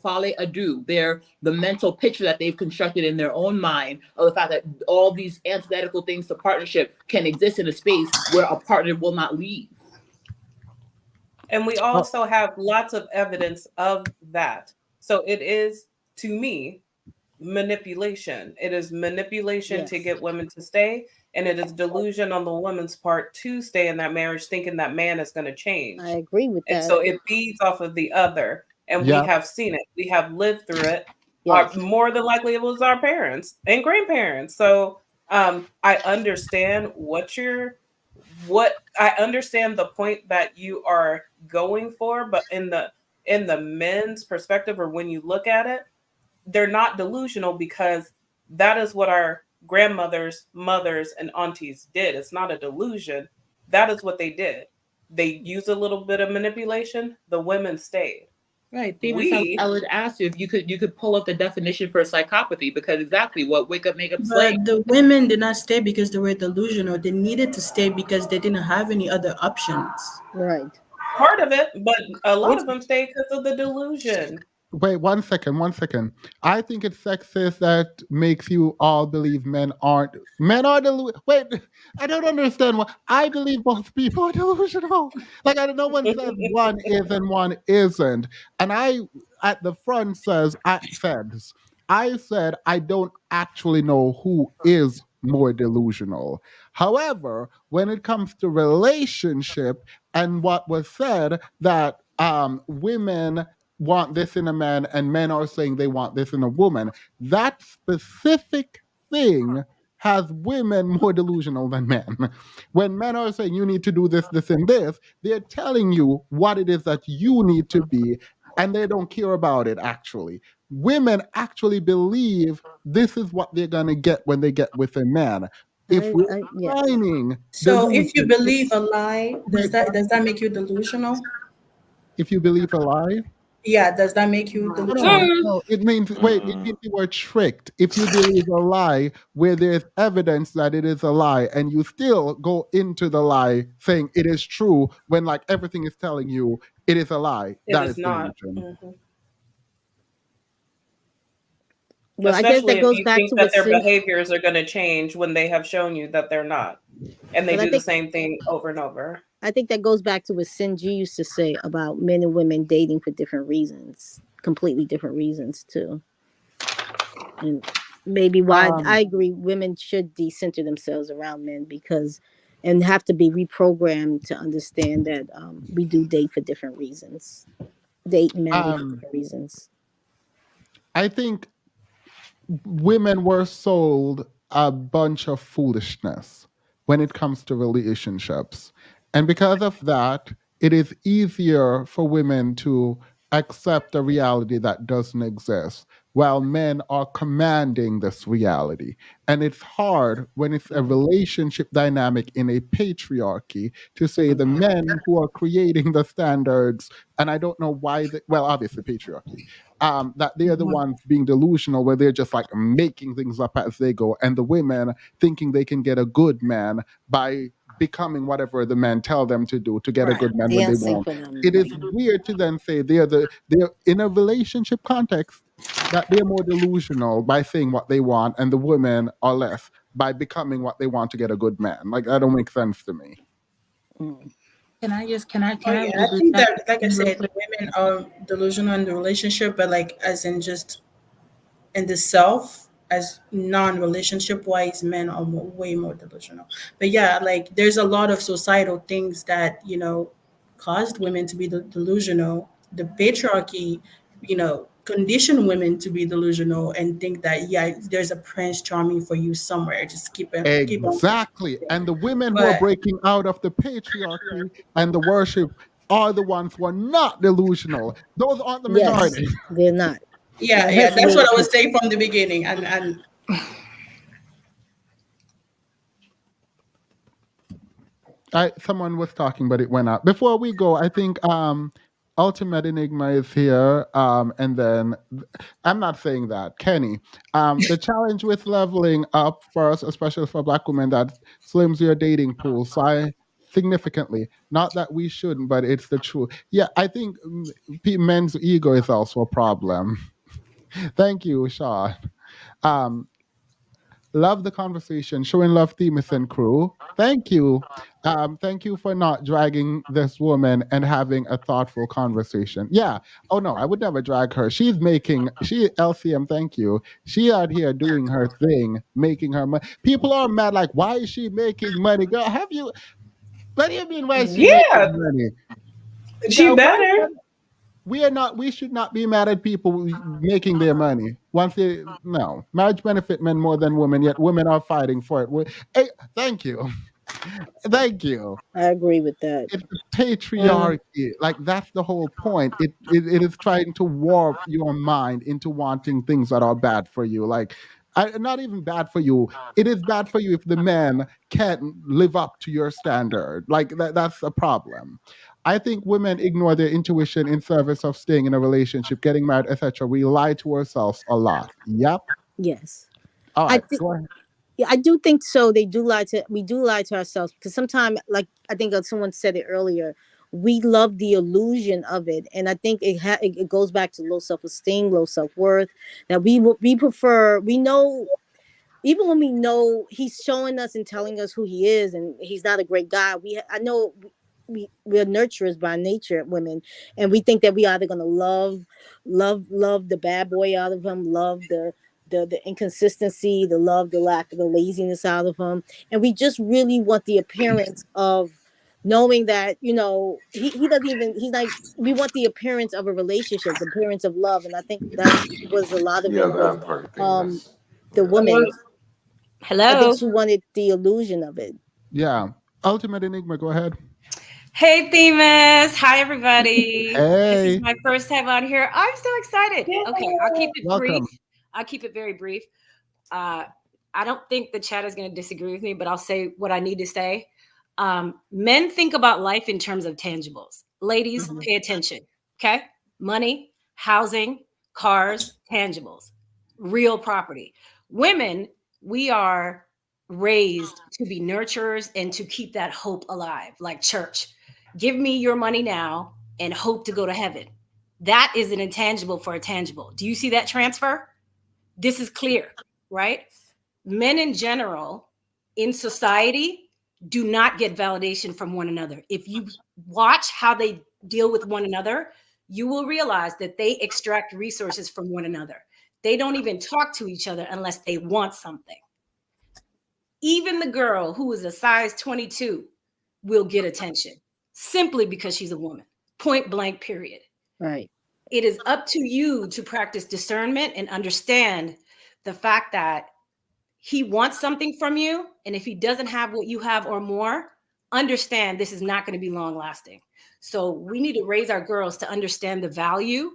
folly ado, the mental picture that they've constructed in their own mind of the fact that all these antithetical things to partnership can exist in a space where a partner will not leave. And we also have lots of evidence of that. So it is, to me, manipulation. It is manipulation to get women to stay, and it is delusion on the woman's part to stay in that marriage, thinking that man is going to change. I agree with And that. so it feeds off of the other, and we Yeah. have seen it. We have lived through it. Yes. More than likely, it was our parents and grandparents. So I understand what I understand the point that you are going for, but in the men's perspective, or when you look at it, they're not delusional because that is what our grandmothers, mothers, and aunties did. It's not a delusion. That is what they did. They used a little bit of manipulation. The women stayed. Right. I would ask you if you could pull up the definition for psychopathy, because exactly what wake up, make up, slay. But the women did not stay because they were delusional. They needed to stay because they didn't have any other options. Right. Part of it, but a lot of them stayed because of the delusion. Wait, 1 second. I think it's sexist that makes you all believe men are delusional. Wait, I don't understand what I believe both people are delusional. Like, I don't know, one says one is and one isn't. And I at the front says I said I don't actually know who is more delusional. However, when it comes to relationship and what was said that women want this in a man and men are saying they want this in a woman, that specific thing has women more delusional than men. When men are saying you need to do this, this, and this, they're telling you what it is that you need to be, and they don't care about it actually. Women actually believe this is what they're going to get when they get with a man. If we're finding So if you delusion, believe a lie, does that make you delusional? if you believe a lie, Yeah, does that make you delusional? no. It means it means you were tricked. If you believe a lie where there's evidence that it is a lie, and you still go into the lie saying it is true when like everything is telling you it is a lie, It that is is not. delusion. Well, I guess Especially that if goes you back think to that what their Sin, behaviors are going to change when they have shown you that they're not. And they but I do the think same thing over and over. I think that goes back to what Sinji used to say about men and women dating for different reasons, completely different reasons too. And maybe why I agree women should decenter themselves around men because and have to be reprogrammed to understand that we do date for different reasons. Date and marry for different reasons. I think women were sold a bunch of foolishness when it comes to relationships. And because of that, it is easier for women to accept a reality that doesn't exist while men are commanding this reality. And it's hard when it's a relationship dynamic in a patriarchy to say the men who are creating the standards, and I don't know why, well, obviously patriarchy, that they are the ones being delusional, where they're just like making things up as they go, and the women thinking they can get a good man by becoming whatever the men tell them to do to get a good man when they Dancing won't. for them. It is weird to then say they're in a relationship context that they're more delusional by saying what they want, and the women are less by becoming what they want to get a good man. Like, that don't make sense to me. Can I Oh yeah, I think that, like I said, women are delusional in the relationship, but like as in just in the self, as non-relationship wise, men are way more delusional. But yeah, like there's a lot of societal things that caused women to be delusional. The patriarchy, conditioned women to be delusional and think that yeah, there's a prince charming for you somewhere. Just keep on. Exactly. And the women who are But breaking out of the patriarchy and the worship are the ones who are not delusional. Those aren't the Yes, majority. they're not. yeah, It yeah, has to that's be what I was saying from the beginning, and Someone was talking, but it went out. Before we go, I think Ultimate Enigma is here. And then I'm not saying that. Kenny. The challenge with leveling up for us, especially for black women, that slims your dating pool. So I significantly. Not that we shouldn't, but it's the truth. Yeah, I think men's ego is also a problem. Thank you, Sean. Um, Love the conversation. Showing love, Themis and crew. Thank you. Thank you for not dragging this woman and having a thoughtful conversation. Yeah. Oh no, I would never drag her. She LCM, thank you. She out here doing her thing, making her money. People are mad, like, why is she making money? Girl, what do you mean why is she making Yeah, money? she Girl, better. we should not be mad at people making their money once they no marriage benefit men more than women, yet women are fighting for it. Hey, thank you. Thank you. I agree with that. It's the Mm. patriarchy. Like that's the whole point. It is trying to warp your mind into wanting things that are bad for you. Like not even bad for you. It is bad for you if the man can't live up to your standard. Like that's a problem. I think women ignore their intuition in service of staying in a relationship, getting married, etc. We lie to ourselves a lot. Yep. Yes. All I right. think Go ahead. Yeah, I do think so. We do lie to ourselves because sometimes, like I think someone said it earlier, we love the illusion of it, and I think it goes back to low self esteem, low self worth. That we prefer. We know, even when we know he's showing us and telling us who he is, and he's not a great guy. I know we're nurturers by nature, women, and we think that we either gonna love the bad boy out of him, love the inconsistency, the lack of the laziness out of him, and we just really want the appearance of knowing that he doesn't even he's like we want the appearance of a relationship, the appearance of love, and I think that was a lot of it with um the woman. I think Hello. she wanted the illusion of it. Yeah. Ultimate Enigma, go ahead. Hey, Themis. Hi, everybody. This is Hey. my first time on here. I'm so excited. Okay, I'll keep it brief. Welcome. I'll keep it very brief. I don't think the chat is going to disagree with me, but I'll say what I need to say. Men think about life in terms of tangibles. Ladies, pay attention. Okay? Money, housing, cars, tangibles, real property. Women, we are raised to be nurturers and to keep that hope alive, like church. Give me your money now and hope to go to heaven. That is an intangible for a tangible. Do you see that transfer? This is clear, right? Men in general in society do not get validation from one another. If you watch how they deal with one another, you will realize that they extract resources from one another. They don't even talk to each other unless they want something. Even the girl who is a size 22 will get attention simply because she's a woman. Point blank, period. Right. It is up to you to practice discernment and understand the fact that he wants something from you. And if he doesn't have what you have or more, understand this is not going to be long lasting. So we need to raise our girls to understand the value.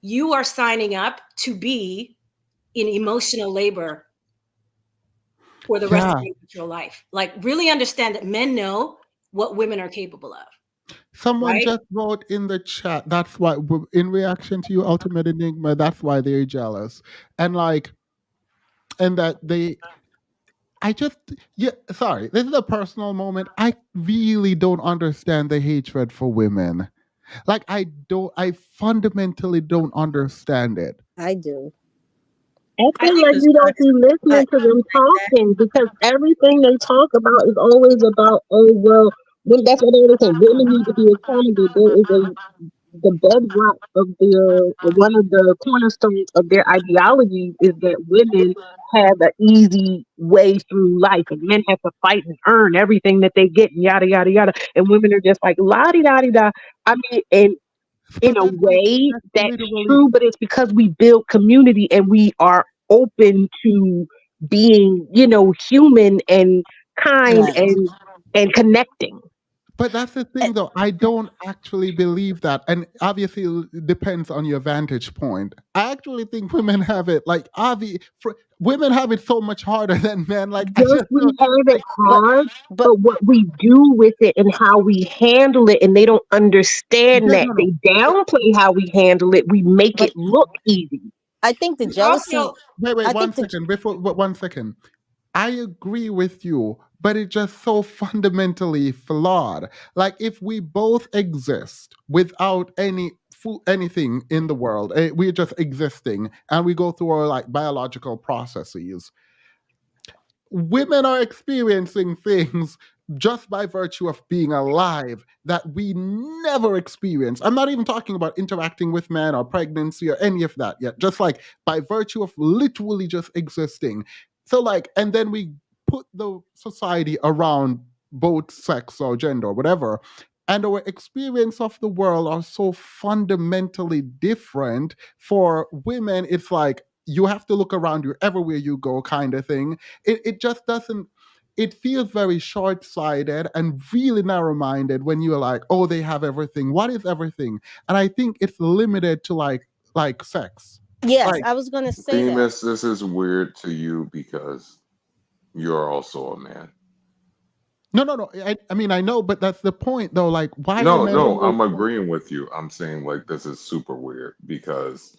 You are signing up to be in emotional labor for the rest of your life. Like really understand that men know what women are capable of. Someone Right? just wrote in the chat. That's why, in reaction to you, Ultimate Enigma, that's why they're jealous. And like, and that they, I just, yeah, sorry, this is a personal moment. I really don't understand the hatred for women. Like, I fundamentally don't understand it. I do. I feel like you don't be listening to them talking because everything they talk about is always about, oh well, that's what they always say. Women need to be accountable. There is the bedrock of their one of the cornerstones of their ideology is that women have an easy way through life and men have to fight and earn everything that they get and yada yada yada. And women are just like la di da di da. I mean, and in a way that's literally true, but it's because we build community and we are open to being, human and kind Right. and connecting. But that's the thing, though. I don't actually believe that, and obviously, it depends on your vantage point. I actually think women have it women have it so much harder than men. Like, I Yes, just we don't have it But hard, but but what we do with it and how we handle it, and they don't understand yeah, that. no, no. They downplay how we handle it. We make but it look easy. I think the We jealousy. also Wait, I one think the second. Before, 1 second. I agree with you, but it's just so fundamentally flawed. Like, if we both exist without anything in the world, we're just existing, and we go through our like biological processes, women are experiencing things just by virtue of being alive that we never experience. I'm not even talking about interacting with men or pregnancy or any of that yet. Just like by virtue of literally just existing. So, like, and then we put the society around both sex or gender or whatever. And our experience of the world are so fundamentally different. For women, it's like you have to look around you everywhere you go, kind of thing. It just doesn't, it feels very short-sighted and really narrow-minded when you're like, oh, they have everything. What is everything? And I think it's limited to like sex. Yes, Like, I was gonna say that. Famous, this is weird to you because you're also a man. no. I mean, I know, but that's the point, though. Like, why are No, men no, so? I'm agreeing with you. I'm saying like this is super weird because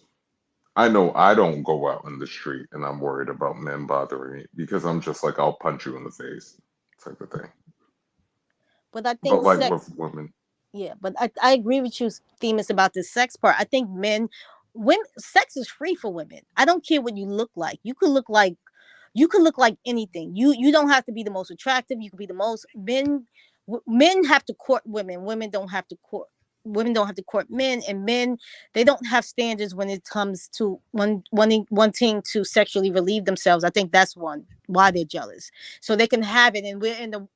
I know I don't go out in the street and I'm worried about men bothering me because I'm just like I'll punch you in the face type of thing. But I But think like with sex. women, Yeah, but I agree with you, Themis, about the sex part. I think women, sex is free for women. I don't care what you look like. You could look like anything. You don't have to be the most attractive. You could be the most men have to court women. Women don't have to court men, and men, they don't have standards when it comes to wanting to sexually relieve themselves. I think that's one why they're jealous, so they can have it. And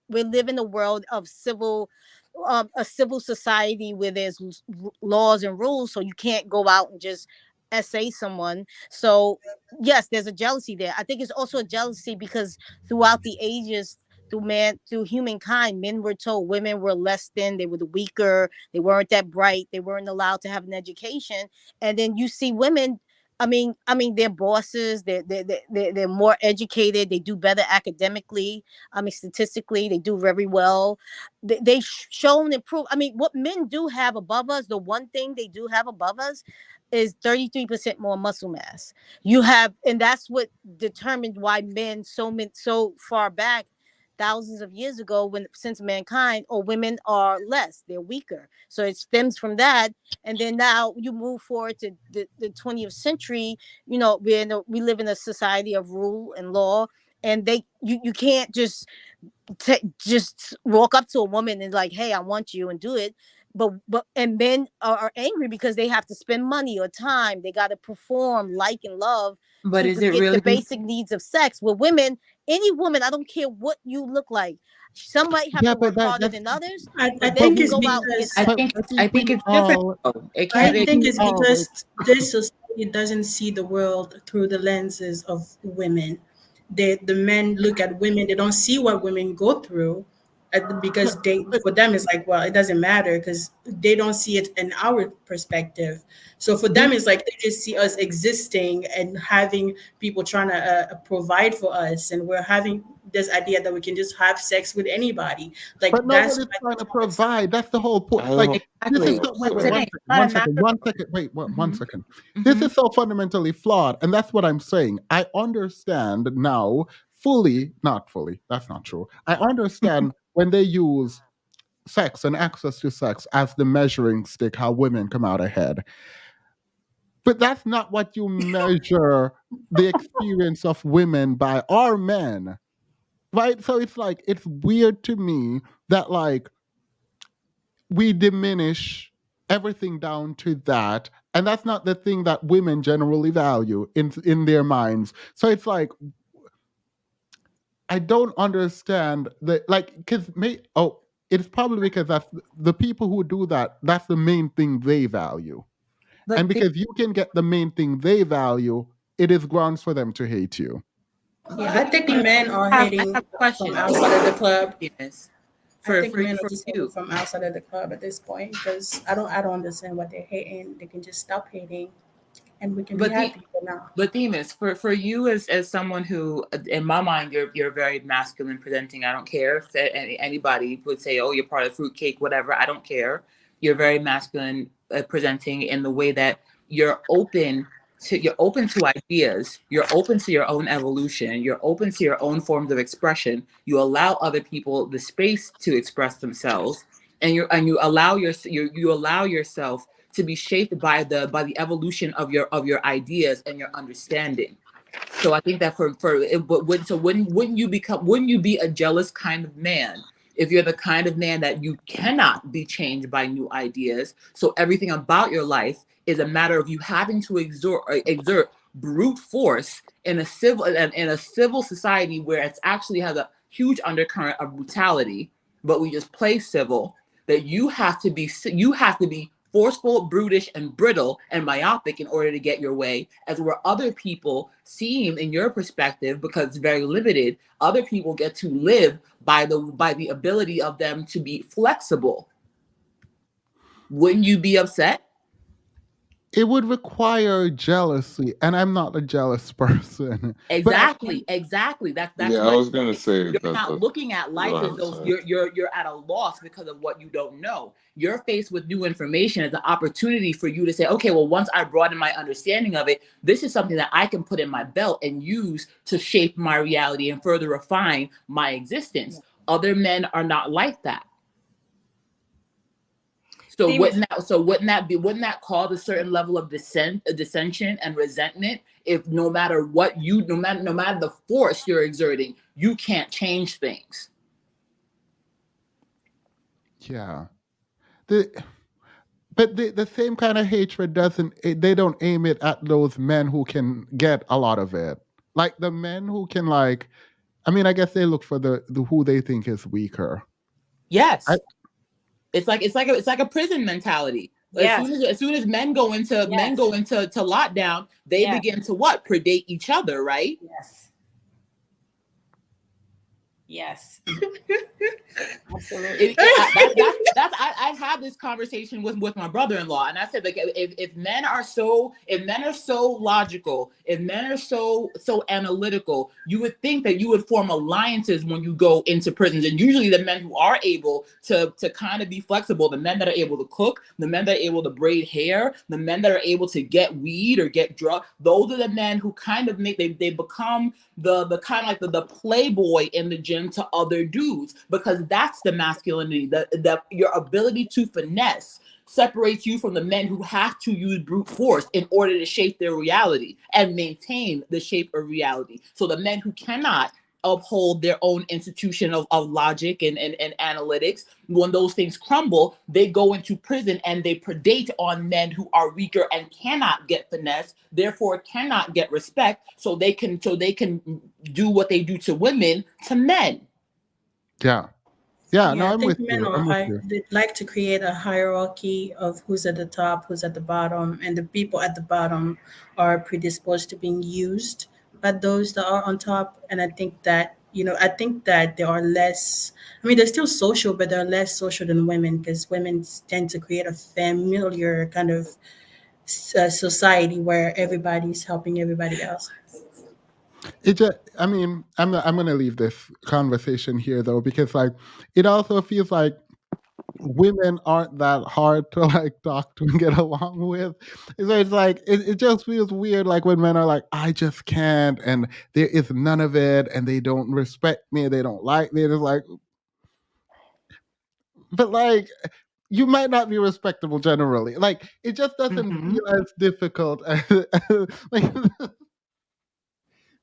we live in a world of a civil society where there's laws and rules, so you can't go out and just essay someone. So yes, there's a jealousy there. I think it's also a jealousy because throughout the ages, through humankind, men were told women were less than, they were the weaker, they weren't that bright, they weren't allowed to have an education. And then you see women, they're bosses, they're more educated, they do better academically, statistically, they do very well. They've shown improve. What men do have above us, the one thing they do have above us is 33% more muscle mass. You have, and that's what determined why men so far back, thousands of years ago, when since mankind, or women are less, they're weaker. So it stems from that. And then now you move forward to the 20th century. We live in a society of rule and law, and you can't just walk up to a woman and like, hey, I want you, and do it. And men are angry because they have to spend money or time. They got to perform, like, and love But to is it get the really? basic needs of sex. With women, any woman, I don't care what you look like, some might have Yeah, to but work harder that's than others, I but they think can it's go out and get because but I we think it's different. all Though. It I can't. think we it's all wait. because this society doesn't see the world through the lenses of women. The men look at women, they don't see what women go through, because for them it's like, well, it doesn't matter because they don't see it in our perspective. So for them This, it's like they just see us existing and having people trying to provide for us, and we're having this idea that we can just have sex with anybody. Like but that's nobody's why trying to provide. That's the whole point. I Like, don't. this is Exactly. so, Oh, wait, It's sorry. one not second, a matter. 1 second. Wait, 1 second. This Mm-hmm. is so fundamentally flawed, and that's what I'm saying. I understand now fully, not fully. That's not true. I understand when they use sex and access to sex as the measuring stick, how women come out ahead. But that's not what you measure the experience of women by, or men, right? So it's like, it's weird to me that like we diminish everything down to that, and that's not the thing that women generally value in their minds. So it's like, I don't understand that, like, because it's probably because that's the people who do that, that's the main thing they value. And But because you can get the main thing they value, it is grounds for them to hate you. Yeah, I think men are I hating have a from question. outside of the club. Yes. I think men are for just hating you. from outside of the club at this point because I don't understand what they're hating. They can just stop hating, and we can be But the happy for now. But Themis, for you as someone who, in my mind, you're very masculine presenting. I don't care if anybody would say, "Oh, you're part of fruitcake," whatever. I don't care. You're very masculine presenting in the way that you're open to ideas. You're open to your own evolution. You're open to your own forms of expression. You allow other people the space to express themselves, and you allow you allow yourself to be shaped by the evolution of your ideas and your understanding. So I think that wouldn't you be a jealous kind of man if you're the kind of man that you cannot be changed by new ideas? So everything about your life is a matter of you having to exert brute force in a civil society where it actually has a huge undercurrent of brutality, but we just play civil. That you have to be forceful, brutish, and brittle and myopic in order to get your way, as where other people seem, in your perspective, because it's very limited, other people get to live by the ability of them to be flexible. Wouldn't you be upset? It would require jealousy, and I'm not a jealous person. But Exactly. That's Yeah, I what was gonna say you're that. not looking at Go life as ahead, though sorry. you're at a loss because of what you don't know. You're faced with new information as an opportunity for you to say, okay, well, once I broaden my understanding of it, this is something that I can put in my belt and use to shape my reality and further refine my existence. Other men are not like that. So wouldn't that cause a certain level of dissension and resentment if no matter no matter the force you're exerting, you can't change things? yeah, the but the same kind of hatred they don't aim it at those men who can get a lot of it. Like the men who can, like, I mean, I guess they look for the who they think is weaker. I, Yes. It's like a prison mentality. Yes. As soon as men go into to lockdown, they Yes. begin to what? Predate each other, right? Yes. Yes. Absolutely. I had this conversation with my brother-in-law, and I said, like, if men are so logical, if men are so analytical, you would think that you would form alliances when you go into prisons. And usually the men who are able to kind of be flexible, the men that are able to cook, the men that are able to braid hair, the men that are able to get weed or get drug, those are the men who kind of they become the kind of like the playboy in the gym to other dudes, because that's the masculinity, the your ability to finesse separates you from the men who have to use brute force in order to shape their reality and maintain the shape of reality. So the men who cannot uphold their own institution of logic and analytics, when those things crumble, they go into prison and they predate on men who are weaker and cannot get finesse, therefore cannot get respect, so they can do what they do to women to men. yeah, no, Yeah, I I'm think with men you. I'm with are you. they like to create a hierarchy of who's at the top, who's at the bottom, and the people at the bottom are predisposed to being used by those that are on top. And I think that they are less. I mean, they're still social, but they're less social than women because women tend to create a familiar kind of society where everybody's helping everybody else. It just, I mean, I'm gonna leave this conversation here though, because like it also feels like women aren't that hard to like talk to and get along with. So it's like it just feels weird, like when men are like, I just can't, and there is none of it, and they don't respect me, they don't like me. It's like, but like, you might not be respectable generally. Like it just doesn't Mhm. feel as difficult as like,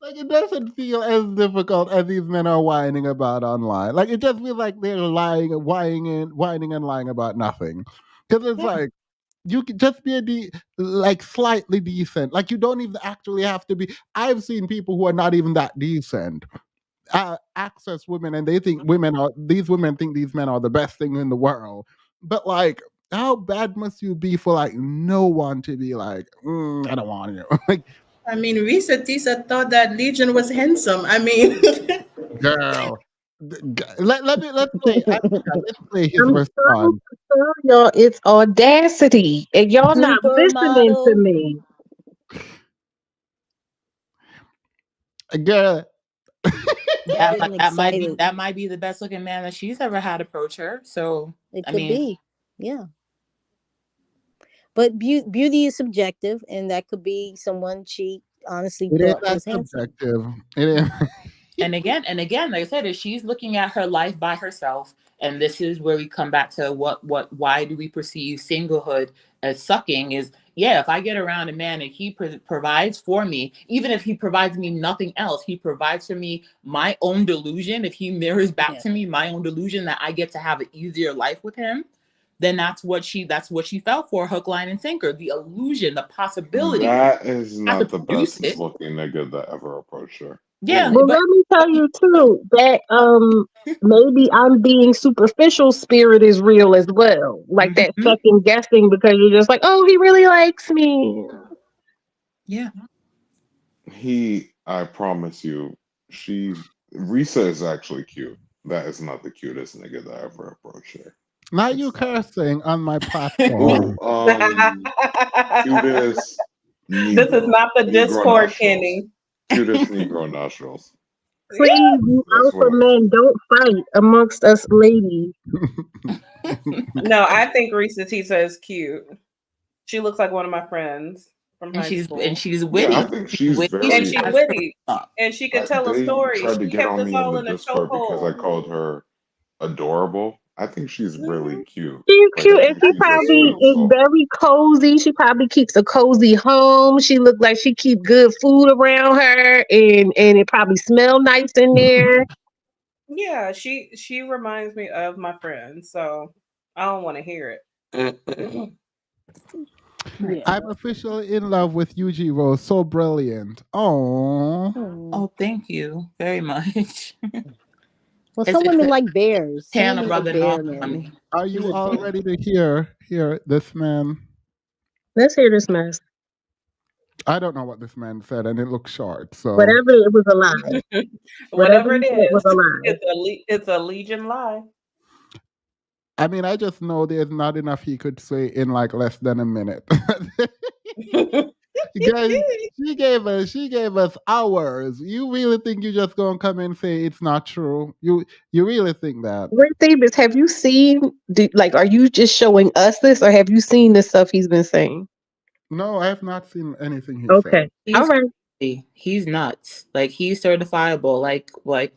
like it doesn't feel as difficult as these men are whining about online. Like it just feels like they're lying, whining and lying about nothing. Because it's like you could just be like slightly decent. Like you don't even actually have to be. I've seen people who are not even that decent access women, and they think these women think these men are the best thing in the world. But like, how bad must you be for like no one to be like, I don't want you. Like, I mean, Reesa Tessa thought that Legion was handsome. I mean, girl. Let's play. Let's play his I'm trying response. to tell y'all it's audacity, and y'all not listening to Supermodel. me. Girl, That Getting might excited. that might be the best looking man that she's ever had approach her. So It I could mean, be. Yeah. But beauty is subjective, and that could be someone she honestly it ain't thought that was handsome. subjective. It ain't. and again, like I said, if she's looking at her life by herself, and this is where we come back to why do we perceive singlehood as sucking? Is yeah, if I get around a man and he provides for me, even if he provides me nothing else, he provides for me my own delusion. If he mirrors back to me my own delusion that I get to have an easier life with him, then that's what she fell for, hook, line, and sinker. The illusion, the possibility. That is Have to not the produce best it. looking nigga that ever approached her. Yeah, Well, let me tell you too that maybe I'm being superficial. Spirit is real as well, like that second guessing because you're just like, oh, he really likes me. Yeah. I promise you, Reesa is actually cute. That is not the cutest nigga that ever approached her. Not you cursing on my Oh, platform. cutest This is Negro. not the Negro Discord, nostrils. Kenny. Cutest Negro nostrils. Please, you That's alpha what men, don't fight amongst us ladies. No, I think Reesa Tessa is cute. She looks like one of my friends from high school. she's Yeah, I witty. think she's And very. she's witty. And she could tell a They story. tried to She get kept on us me in all the in a Discord because I chokehold. called her adorable. I think she's really cute. She's Like cute, I and think she she's a probably sweet is soul. very cozy. She probably keeps a cozy home. She look like she keep good food around her, and it probably smell nice in there. Yeah, she reminds me of my friend, so I don't want to hear it. Yeah. I'm officially in love with UG Rose. So brilliant. Oh. Oh, thank you very much. Well, some women like bears. Some Tearing a women like brother off bear on men. me. Are He's you a all bear. ready to hear this man? Let's hear this mess. I don't know what this man said, and it looks short. So Whatever, it was a lie. Whatever Whatever he it said was is, a lie. it's a legion lie. I mean, I just know there's not enough he could say in like less than a minute. Guys, she gave us hours. You really think you just gonna come and say it's not true? You really think that? Ray Davis, have you seen? Like, are you just showing us this, or have you seen the stuff he's been saying? No, I have not seen anything he said. Okay, all right. He's nuts. Like he's certifiable. Like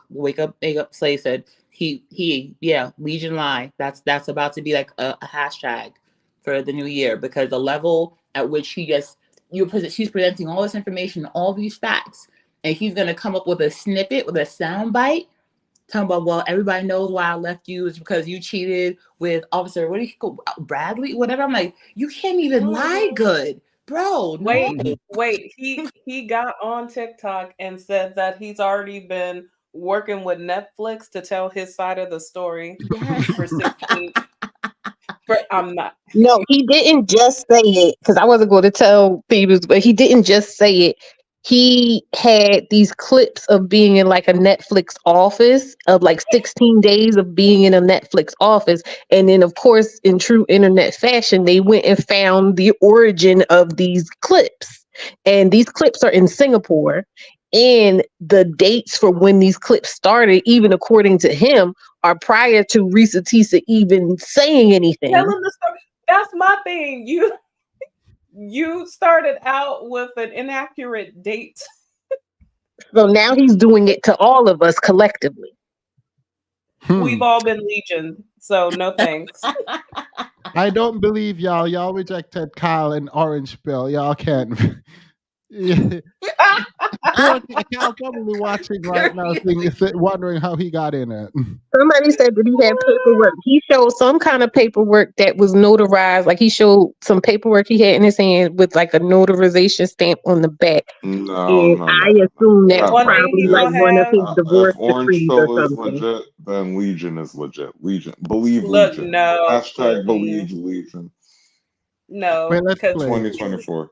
wake up Slay said. Yeah, Legion lie. That's about to be like a hashtag for the new year because the level at which she's presenting all this information, all these facts, and he's gonna come up with a snippet with a sound bite. Talking about, well, everybody knows why I left you is because you cheated with Officer, what do you call Bradley, whatever. I'm like, you can't even lie good, bro. No. Wait. He got on TikTok and said that he's already been working with Netflix to tell his side of the story for 16. I'm not. No, he didn't just say it because I wasn't going to tell Phoebus, but he didn't just say it. He had these clips of being in like a Netflix office of like 16 days of being in a Netflix office. And then, of course, in true internet fashion, they went and found the origin of these clips. And these clips are in Singapore. And the dates for when these clips started, even according to him, are prior to Reesa Tessa even saying anything. Telling the story. That's my thing. You started out with an inaccurate date. So now he's doing it to all of us collectively. We've all been legioned, so no thanks. I don't believe y'all. Y'all rejected Kyle and Orange Pill. Y'all can't. Kyle's probably watching right now, wondering how he got in it. Somebody said that he had paperwork. He showed some kind of paperwork that was notarized. Like he showed some paperwork he had in his hand with like a notarization stamp on the back. No. And I assume that's One thing probably he like gonna one of have. his divorce If Orange decrees or Pill is something. legit, then Legion is legit. Legion. Believe Look, Legion. no. Hashtag believe Legion. No. Wait, let's because play. 2024.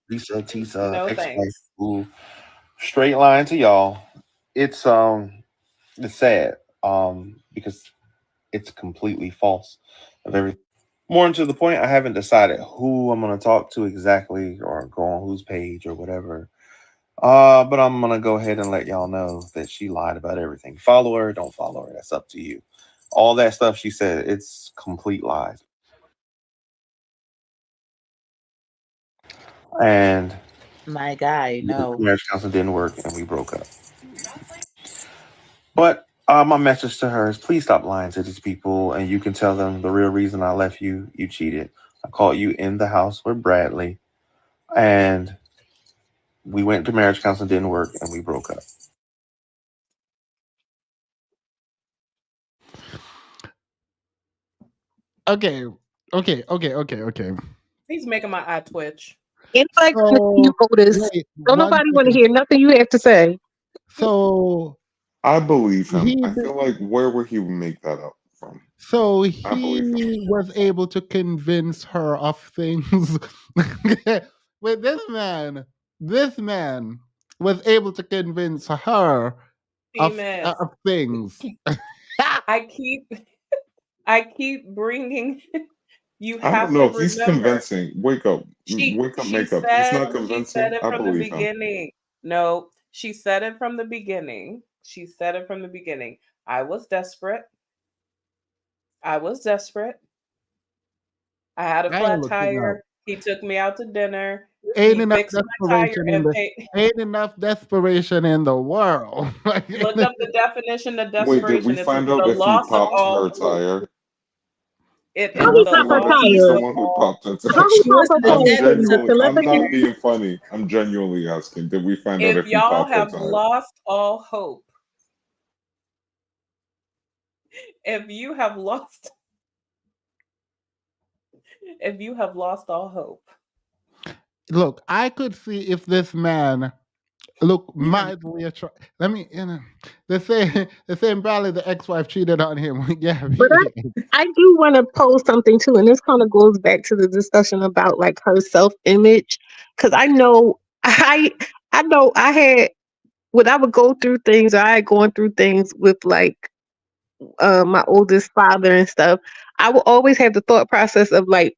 Reesa Tessa, No ex-wife, thanks. who straight line to y'all it's sad because it's completely false of everything. More to the point, I haven't decided who I'm gonna talk to exactly or go on whose page or whatever. But I'm gonna go ahead and let y'all know that she lied about everything. Follow her, don't follow her. That's up to you. All that stuff she said, it's complete lies. And My guy, no. marriage counseling didn't work, and we broke up. But my message to her is please stop lying to these people, and you can tell them the real reason I left you. You cheated. I caught you in the house with Bradley, and we went to marriage counseling, didn't work, and we broke up. Okay, okay. He's making my eye twitch. Anybody want to see you, So Otis? wait, Don't one nobody want to second. hear nothing you have to say. So I believe him. he I feel like where would he make that up from? so I he believe him. was able to convince her of things. With this man was able to convince her Famous. of things. I keep bringing. You I don't have to know. He's remember. convincing. Wake up. Wake up, She make up. He's not said convincing. it I from the believe him. beginning. No, she said it from the beginning. She said it from the beginning. I was desperate. I was desperate. I had a I ain't flat looking up. tire. He took me out to dinner. Ain't He enough fixed my tire desperation in and the paid. ain't enough desperation in the world. Look up the definition of Wait, did we desperation. It's find out the if he loss of popped all her hope. tire? It How is he the pop her Was loss he tire? someone who all popped her How tire? he She pop was her I'm tire? condemned to genuinely. I'm not Telepathy? being funny. I'm genuinely asking. Did we find out if if he y'all popped her have tire? lost all hope, if you have lost if you have lost all hope. Look, I could see if this man look mildly attractive. Let me, the same probably the ex-wife cheated on him with But Gabby. I do want to pose something too, and this kind of goes back to the discussion about like her self image, because I know I had when I would go through things, I had going through things with like my oldest father and stuff. I would always have the thought process of like,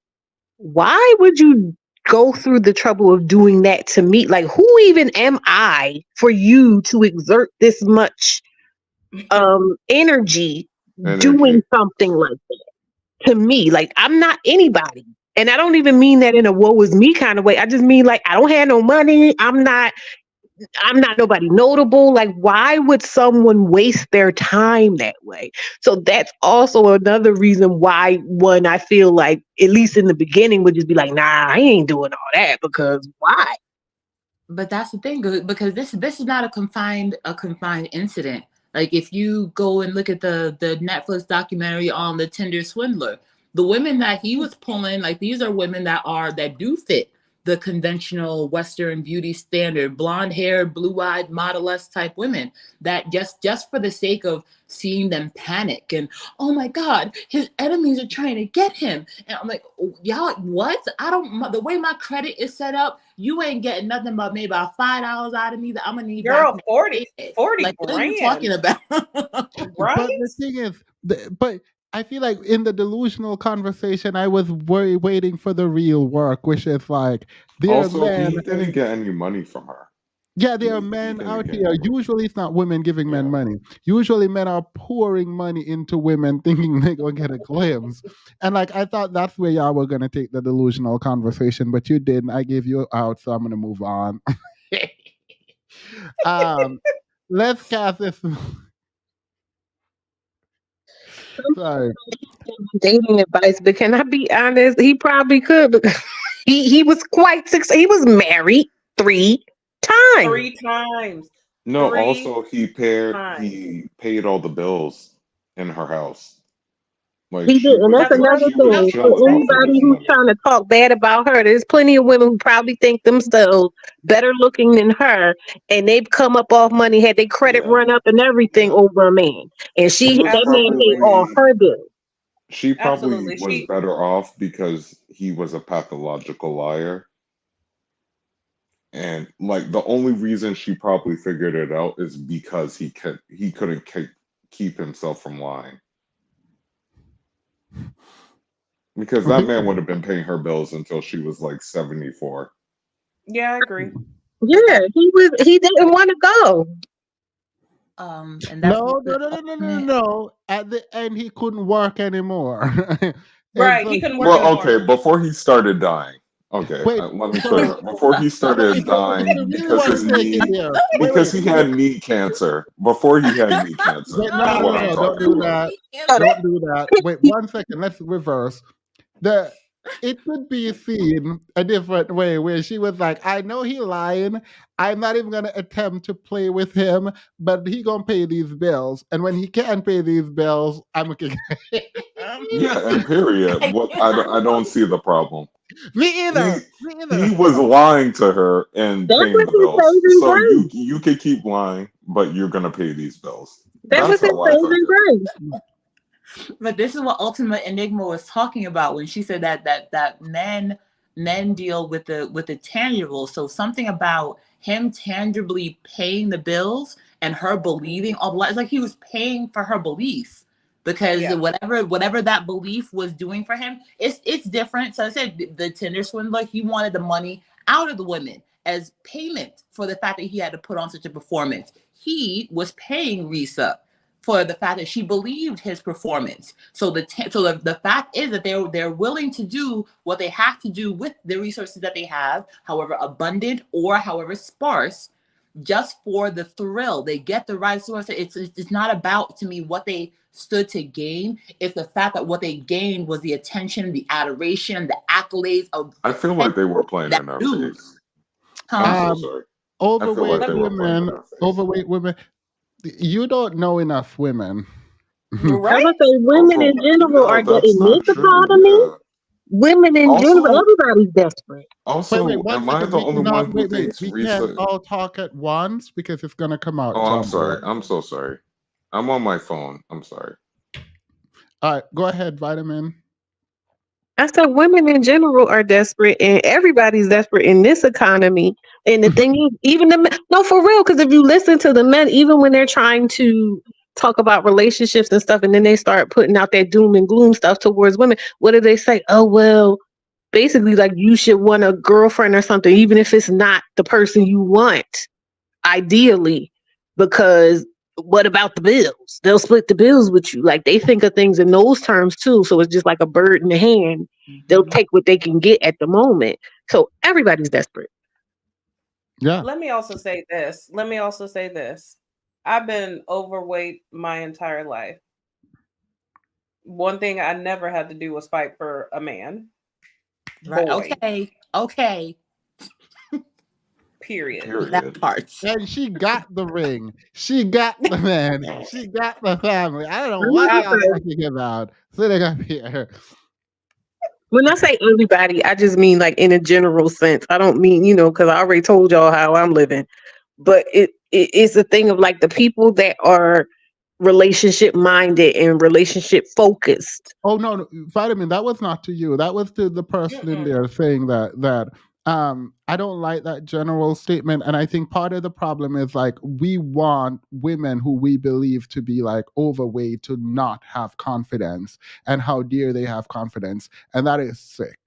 why would you go through the trouble of doing that to me? Like, who even am I for you to exert this much energy doing Energy. something like that to me? Like, I'm not anybody. And I don't even mean that in a woe is me kind of way. I just mean like I don't have no money. I'm not nobody notable. Like, why would someone waste their time that way? So that's also another reason why one I feel like, at least in the beginning, would just be like, nah, I ain't doing all that because why? But that's the thing, because this is not a confined incident. Like if you go and look at the Netflix documentary on the Tinder swindler, the women that he was pulling, like these are women that do fit the conventional Western beauty standard, blonde hair, blue eyed, model-esque type women that just for the sake of seeing them panic and oh my God, his enemies are trying to get him. And I'm like, oh, y'all, what? The way my credit is set up, you ain't getting nothing but maybe about $5 out of me that I'm gonna need back. Girl, 40 Like, what are you grand. talking about? But the thing is, but I feel like in the delusional conversation, I was waiting for the real work, which is like there are Also, men. he didn't get any money from her. Yeah, there are He men didn't out get here. any money. Usually, it's not women giving men Yeah. money. Usually, men are pouring money into women, thinking they're gonna get a glimpse. And like, I thought that's where y'all were gonna take the delusional conversation, but you didn't. I gave you out, so I'm gonna move on. um, let's cast this. Sorry. Dating advice, but can I be honest? He probably could because he was quite he was married 3 times. 3 times. No, Three also times. he paid all the bills in her house. Like He did, and that's That's what I'm another she was thing. that's what For I'm jealous off of saying. anybody his who's money. trying to talk bad about her, there's plenty of women who probably think themselves better looking than her, and they've come up off money, had their credit Yeah, run up and everything yeah. over a man, and She was that man paid Absolutely. all probably her bills. she probably Absolutely. was better off because he was a pathological liar. And like the only reason she probably figured it out is because he couldn't keep himself from lying. Because that man would have been paying her bills until she was like 74. Yeah, I agree. Yeah, he didn't want to go. And that's No. At the end, he couldn't work anymore. Right, so he couldn't work Well, anymore. okay, before he started dying. Okay, Wait, let me so- clear that. Before he started If dying you really because want his to take it knee, there, because he had knee cancer. Before he had knee cancer Wait, is what I'm no, don't talking do about. that. Don't do that. Wait 1 second. Let's reverse. It could be seen a different way where she was like, I know he lying. I'm not even gonna attempt to play with him, but he gonna pay these bills. And when he can't pay these bills, I'm gonna Yeah, and period. What I don't see the problem. Me either. He was lying to her and That paying was the his bills. saving So grace. you could keep lying, but you're gonna pay these bills. That was That's his how I took saving it. grace. But this is what Ultimate Enigma was talking about when she said that men deal with the tangible. So something about him tangibly paying the bills and her believing all the lies, like he was paying for her belief because whatever that belief was doing for him, it's different. So I said the Tinder swindler, he wanted the money out of the women as payment for the fact that he had to put on such a performance. He was paying Reesa for the fact that she believed his performance. So the fact is that they're willing to do what they have to do with the resources that they have, however abundant or however sparse, just for the thrill. They get the right source. It's not about, to me, what they stood to gain. It's the fact that what they gained was the attention, the adoration, the accolades of I feel like they were playing that in our dude. face. I'm so Um, sorry. I feel overweight like they were playing in our face. women. You don't know enough women. Right? I would say women in general Yeah, are that's in not this true. economy. Yeah. Women in general, Also, everybody's desperate. Wait, also, 1 am I second. the only one who Wait. thinks We can't Risa? all talk at once because it's gonna come out Oh, I'm sorry. jumbled. I'm so sorry. I'm on my phone. I'm sorry. All right, go ahead, Vitamin. I said women in general are desperate, and everybody's desperate in this economy. And the thing is, even the men, no, for real, because if you listen to the men, even when they're trying to talk about relationships and stuff, and then they start putting out that doom and gloom stuff towards women, what do they say? Oh, well, basically, like you should want a girlfriend or something, even if it's not the person you want, ideally, because what about the bills? They'll split the bills with you. Like they think of things in those terms too. So it's just like a bird in the hand. They'll take what they can get at the moment. So everybody's desperate. Yeah. Let me also say this. I've been overweight my entire life. One thing I never had to do was fight for a man. Right. Boy. Okay. Period. That part. And she got the ring. She got the man. She got the family. I don't know I'm what not y'all saying- talking about. Sitting up here. When I say everybody, I just mean like in a general sense. I don't mean, because I already told y'all how I'm living. But it's a thing of like the people that are relationship minded and relationship focused. Oh no, Vitamin, that was not to you. That was to the person in there saying that I don't like that general statement. And I think part of the problem is like we want women who we believe to be like overweight to not have confidence. And how dare they have confidence? And that is sick.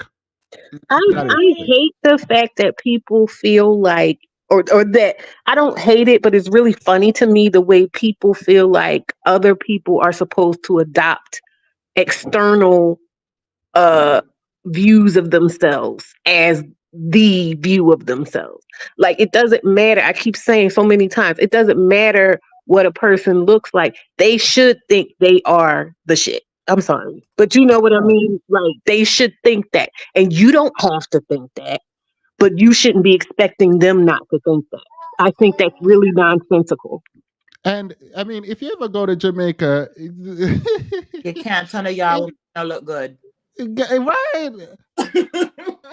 I hate the fact that people feel like or that I don't hate it, but it's really funny to me the way people feel like other people are supposed to adopt external views of themselves as the view of themselves. Like it doesn't matter. I keep saying so many times, it doesn't matter what a person looks like. They should think they are the shit. I'm sorry. But you know what I mean? Like they should think that. And you don't have to think that, but you shouldn't be expecting them not to think that. I think that's really nonsensical. And I mean, if you ever go to Jamaica, You can't turn a y'all look good. Right.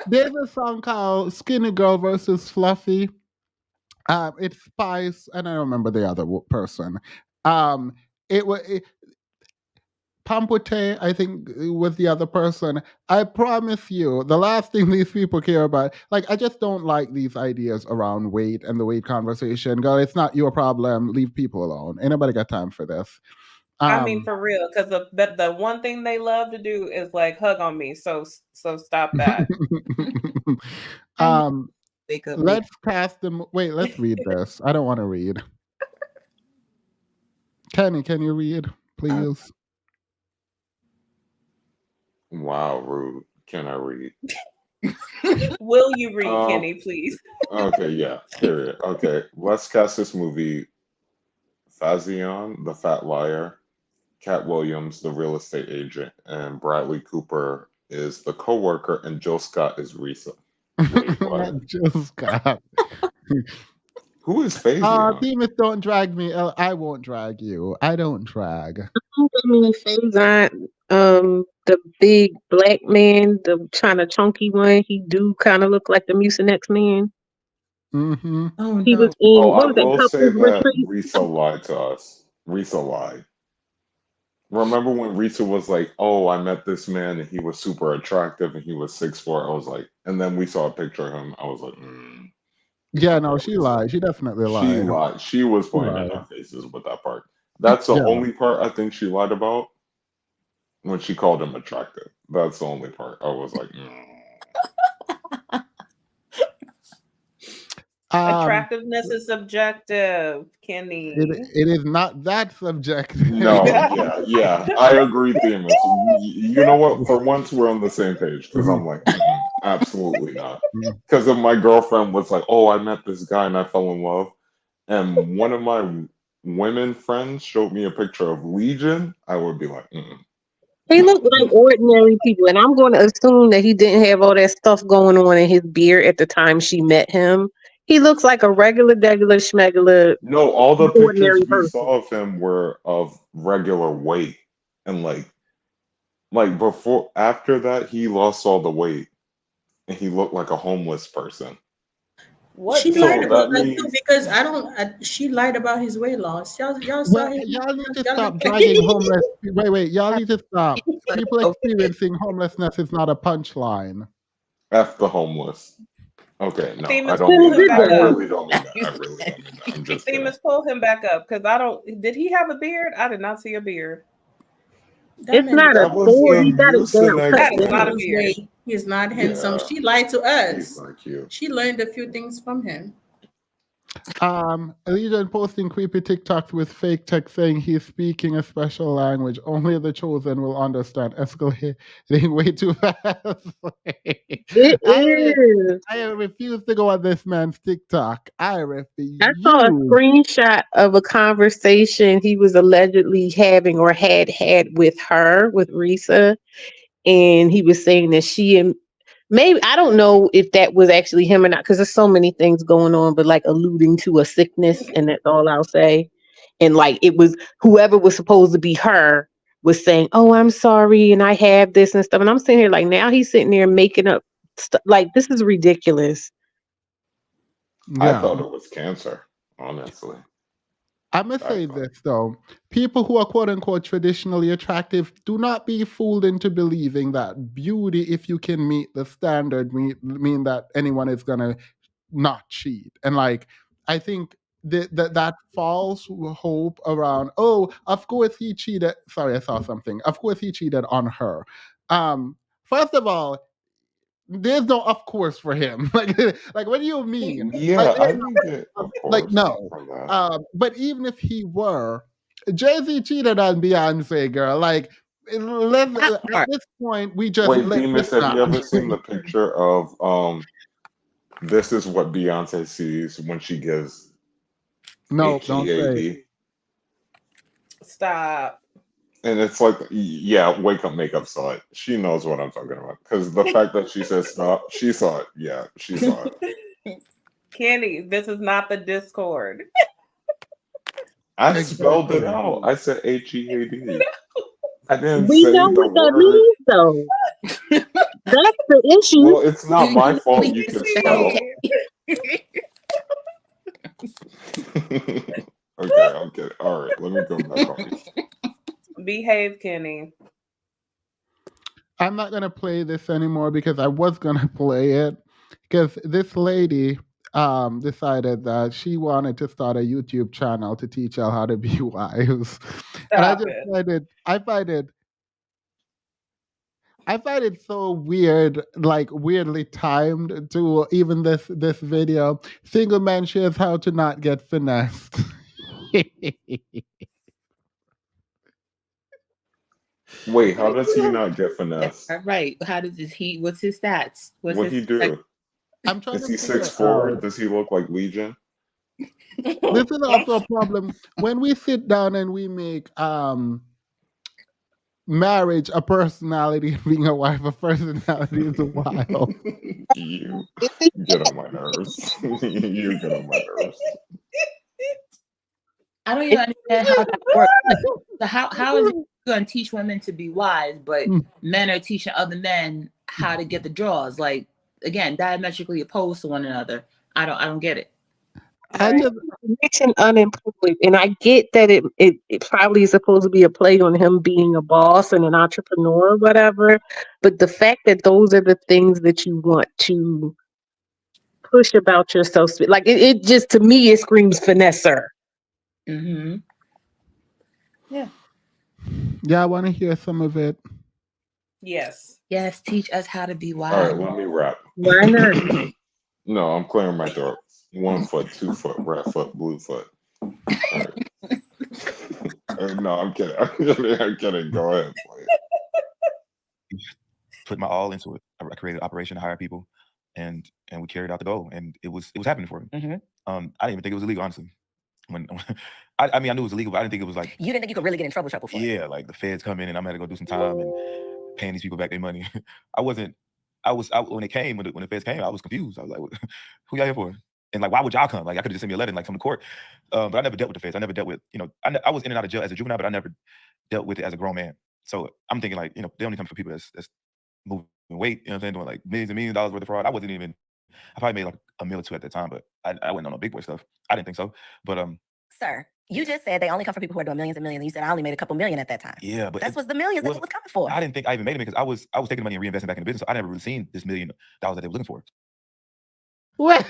There's a song called Skinny Girl versus Fluffy. It's Spice, and I don't remember the other person. It was Pampute, I think, was the other person. I promise you, the last thing these people care about, like, I just don't like these ideas around weight and the weight conversation. Girl, it's not your problem. Leave people alone. Ain't nobody got time for this. I mean, for real, because the one thing they love to do is like hug on me. So stop that. Wake up, Let's cast them. Wait, let's read this. I don't want to read. Kenny, can you read, please? Wow, rude. Can I read? Will you read, Kenny, please? Okay, yeah, period. Okay, let's cast this movie. Fazion, the fat liar, Cat Williams, the real estate agent, and Bradley Cooper is the coworker, and Jill Scott is Reesa. Wait, what? Jill Scott. Who is Fazion? Demas, don't drag me. I won't drag you. I don't drag. Faison, the big black man, the kind of chunky one, he do kind of look like the Mucinex man. Mm-hmm. Oh, he was in, Oh, I what was that, will say Couples that Retreat? Reesa lied to us. Reesa lied. Remember when Reesa was like, "Oh, I met this man and he was super attractive and he was 6'4"?" I was like, and then we saw a picture of him. I was like, Yeah, no, she lied. She definitely She lied. lied. She was She playing in lied. our faces with that part. That's the Yeah. only part I think she lied about when she called him attractive. That's the only part I was like, Attractiveness is subjective, Kenny. It is not that subjective. No, yeah. I agree, Themis. You know what? For once, we're on the same page because I'm like, absolutely not. Because if my girlfriend was like, "Oh, I met this guy and I fell in love," and one of my women friends showed me a picture of Legion, I would be like, He looked like ordinary people, and I'm going to assume that he didn't have all that stuff going on in his beard at the time she met him. He looks like a regular, schmegular, No, all the pictures ordinary we person. saw of him were of regular weight, and like before, after that, he lost all the weight, and he looked like a homeless person. What? She So lied about that that too means because I don't. She lied about his weight loss. Y'all saw Well, him. y'all need to Y'all stop look- dragging homeless. Wait. Y'all need to stop. People experiencing homelessness is not a punchline. F the homeless. Okay, no, I Themis, don't pull mean him that. I back up. really don't mean that. I really don't mean that. I'm just kidding. Themis, pull him back up because I don't. Did he have a beard? I did not see a beard. It's not a That was sword. the He got it down. Mucinex That is beard. not a beard. He's not handsome. Yeah, She lied to he's us. not cute. She learned a few things from him. Legion posting creepy TikToks with fake text saying he's speaking a special language. Only the chosen will understand. Escalating way too fast. It is. I refuse to go on this man's TikTok. I refuse. I saw a screenshot of a conversation he was allegedly having or had with her, with Reesa. And he was saying that she and maybe, I don't know if that was actually him or not, because there's so many things going on, but like alluding to a sickness, and that's all I'll say. And like it was whoever was supposed to be her was saying, "Oh, I'm sorry, and I have this and stuff." And I'm sitting here like, now he's sitting there making up stuff. Like, this is ridiculous. I Yeah. thought it was cancer, honestly. I'm going to say this, though. People who are quote unquote traditionally attractive, do not be fooled into believing that beauty, if you can meet the standard, mean that anyone is going to not cheat. And like, I think that false hope around, oh, of course he cheated. Sorry, I saw something. Of course he cheated on her. First of all, there's no of course for him. Like what do you mean? Yeah, I didn't get of Like course no. from that. But even if he were, Jay-Z cheated on Beyonce, girl. Like at this point, we just Wait, let Demas, have you ever seen the picture of this is what Beyonce sees when she gives No, don't say. HEAD? Stop. And it's like, yeah, Wake Up Makeup saw it. She knows what I'm talking about. Because the fact that she says stop, she saw it. Yeah, she saw it. Kenny, this is not the Discord. I spelled it out. I said HEAD. I didn't We say know the what that word. means, though. That's the issue. Well, it's not my fault you can spell. Okay, I'm kidding. All right, let me go back on. Behave, Kenny. I'm not gonna play this anymore because I was gonna play it because this lady decided that she wanted to start a YouTube channel to teach y'all how to be wives. And I Stop just it. I find it so weird, like weirdly timed to even this video. Single man shares how to not get finessed. Wait, how does he not get finessed? Right. How does he? What's his stats? What's What his? he do? I'm trying Is to he figure it 6'4"? out. Does he look like Legion? This is also a problem when we sit down and we make marriage a personality, being a wife a personality is wild. You get on my nerves. You get on my nerves. I don't even understand how that works. So how is it going to teach women to be wise, but men are teaching other men how to get the draws? Like, again, diametrically opposed to one another. I don't get it. I just Rich and unemployed, and I get that it probably is supposed to be a play on him being a boss and an entrepreneur or whatever. But the fact that those are the things that you want to push about yourself, like it just to me it screams finesser. Mm-hmm. Yeah. Yeah, I want to hear some of it. Yes. Yes, teach us how to be wise. All right, let me rap. Why not? No, I'm clearing my throat. 1 foot, 2 foot, red foot, blue foot. All right. No, I'm kidding. I'm kidding. Go ahead, play it. Put my all into it. I created an operation to hire people, and we carried out the goal, and it was happening for me. Mm-hmm. I didn't even think it was illegal, honestly. When I mean, I knew it was illegal, but I didn't think it was like, You didn't think you could really get in trouble for it? yeah, like the feds come in and I'm gonna go do some time and paying these people back their money. I was when the feds came, I was confused. I was like, who y'all here for? And like, why would y'all come? Like, I could just send me a letter and like come to court. But I never dealt with the feds. I never dealt with, I was in and out of jail as a juvenile, but I never dealt with it as a grown man. So I'm thinking like, they only come for people that's moving weight, you know what I'm saying, doing like millions and millions of dollars worth of fraud. I probably made like $1 million or $2 million at that time, but I wasn't on no big boy stuff. I didn't think so. But Sir, you just said they only come for people who are doing millions and millions. And you said I only made a couple million at that time. yeah, but That's what the millions that he was coming for. I didn't think I even made it because I was taking the money and reinvesting back in the business. So I never really seen this $1 million that they were looking for. What?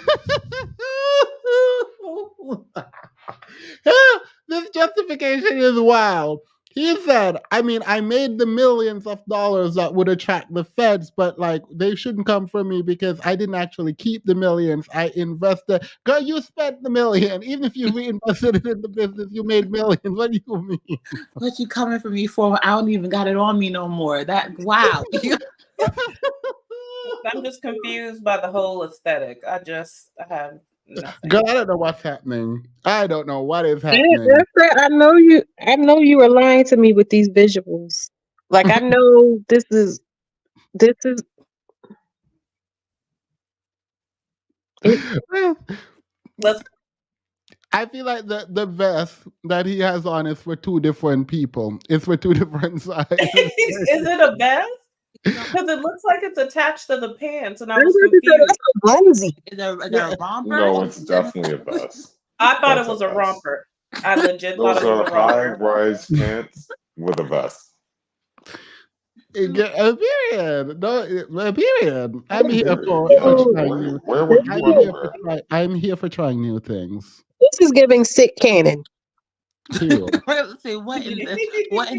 This justification is wild. He said, I mean, I made the millions of dollars that would attract the feds, but like they shouldn't come for me because I didn't actually keep the millions. I invested. Girl, you spent the million. Even if you reinvested it in the business, you made millions. What do you mean? What you coming for me for? I don't even got it on me no more. Wow. I'm just confused by the whole aesthetic. I have nothing. Girl, I don't know what's happening. I don't know what is Yeah, happening. that's it. I know you were lying to me with these visuals. Like I know this is Let's. I feel like the vest that he has on is for two different people. It's for two different sizes. Is it a vest? Because it looks like it's attached to the pants, and I was confused. Is there a romper? No, it's definitely a vest. I thought That's it was a a vest. romper. I legit Those thought it was are a romper. high-rise pants with a vest. A period. No, a period. I'm here for Yeah. trying new. Where were you underwear? I'm here for trying new things. This is giving sick cannon. Period. Say what in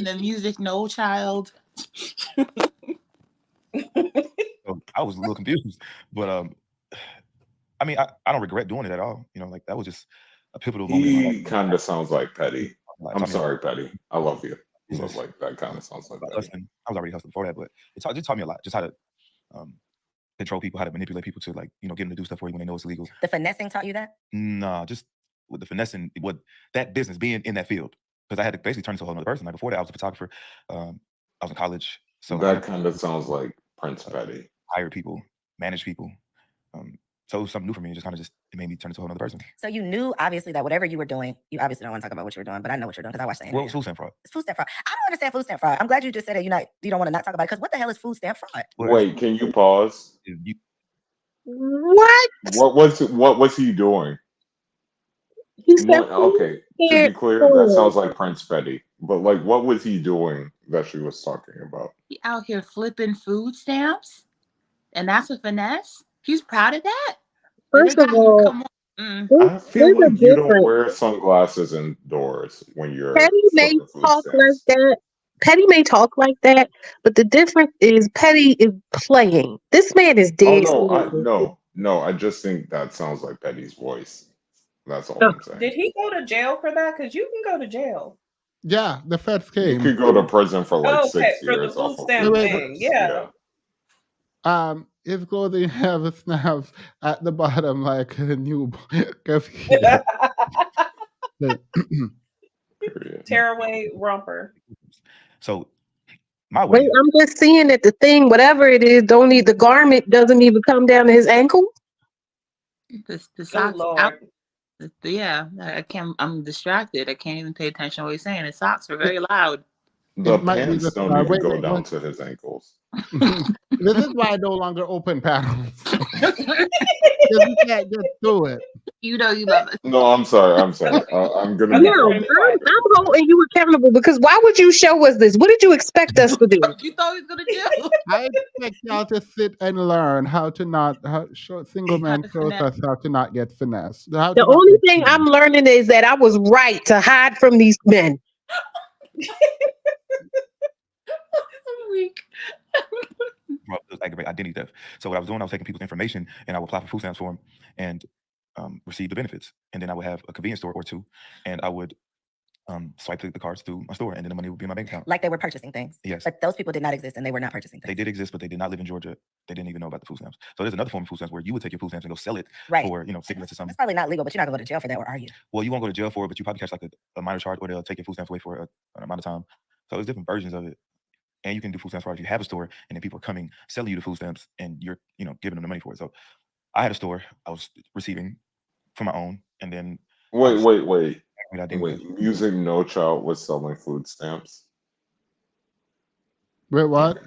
the music? No, child. So I was a little confused, but I mean, I don't regret doing it at all. Like that was just a pivotal moment in my life. He kind of sounds like Petty. I'm sorry, Petty. I love you. But like that kind of sounds like Petty. Hustling. I was already hustling before that, but it just taught me a lot. Just how to control people, how to manipulate people to like, get them to do stuff for you when they know it's illegal. The finessing taught you that? Nah, just with the finessing, what that business being in that field, because I had to basically turn into a whole other person. Like before that, I was a photographer. I was in college, so that kind of sounds like Prince Petty. Hired people, managed people. So it was something new for me. It made me turn into a whole other person. So you knew obviously that whatever you were doing, you obviously don't want to talk about what you were doing, but I know what you're doing because I watched the interview. Well, it's food stamp fraud. It's food stamp fraud. I don't understand food stamp fraud. I'm glad you just said that you don't want to not talk about it because what the hell is food stamp fraud? Wait, can you pause? What? What was he doing? Okay, to be clear, that sounds like Prince Petty. But like, what was he doing that she was talking about? He out here flipping food stamps, and that's a finesse. He's proud of that. They First of got him. all, Come on. I feel there's a like you don't difference. wear sunglasses indoors when you're Petty may flipping food talk like stamps. that. Petty may talk like that, but the difference is Petty is playing. This man is Oh dead no, serious. no, I just think that sounds like Petty's voice. That's all Oh, I'm saying. Did he go to jail for that? Because you can go to jail. Yeah, the feds You came. could go to prison for like Oh, okay, 6 for the years food off of Wait, stamp food wait, thing. stamps. Yeah. Yeah. his clothing have a snaps at the bottom like a new computer. Period. Tearaway romper. So my wait, wedding, I'm just seeing that the thing, whatever it is, don't need the garment doesn't even come down to his ankle. The Oh socks out. Lord. Yeah, I can't. I'm distracted. I can't even pay attention to what he's saying. His socks are very loud. The It might be pants the don't even wait, go wait, down wait. to his ankles. This is why I no longer open panels. Because we can't get through it. You know you love it. No, I'm sorry. I'm sorry. I'm gonna Okay, be No, we're quiet. gonna be quiet. I'm holding you accountable because why would you show us this? What did you expect us to do? You thought he was gonna do? I expect y'all to sit and learn how to not single How man to shows finesse. us how to not get finessed. How The to not only get thing I'm scammed. learning is that I was right to hide from these men. I'm weak. well, it was aggravated identity theft. So what I was doing, I was taking people's information and I would apply for food stamps for them and receive the benefits. And then I would have a convenience store or two, and I would swipe the cards through my store, and then the money would be in my bank account. Like they were purchasing things. Yes. But those people did not exist and they were not purchasing They things. did exist, but they did not live in Georgia. They didn't even know about the food stamps. So there's another form of food stamps where you would take your food stamps and go sell it Right. for, cigarettes or something. That's probably not legal, but you're not gonna go to jail for that, or are you? Well, you won't go to jail for it, but you probably catch like a minor charge, or they'll take your food stamps away for an amount of time. So there's different versions of it. And you can do food stamps for if you have a store, and then people are coming selling you the food stamps, and you're giving them the money for it. So I had a store I was receiving for my own, and then Wait. identity theft. Music No Child was selling food stamps. Wait, what?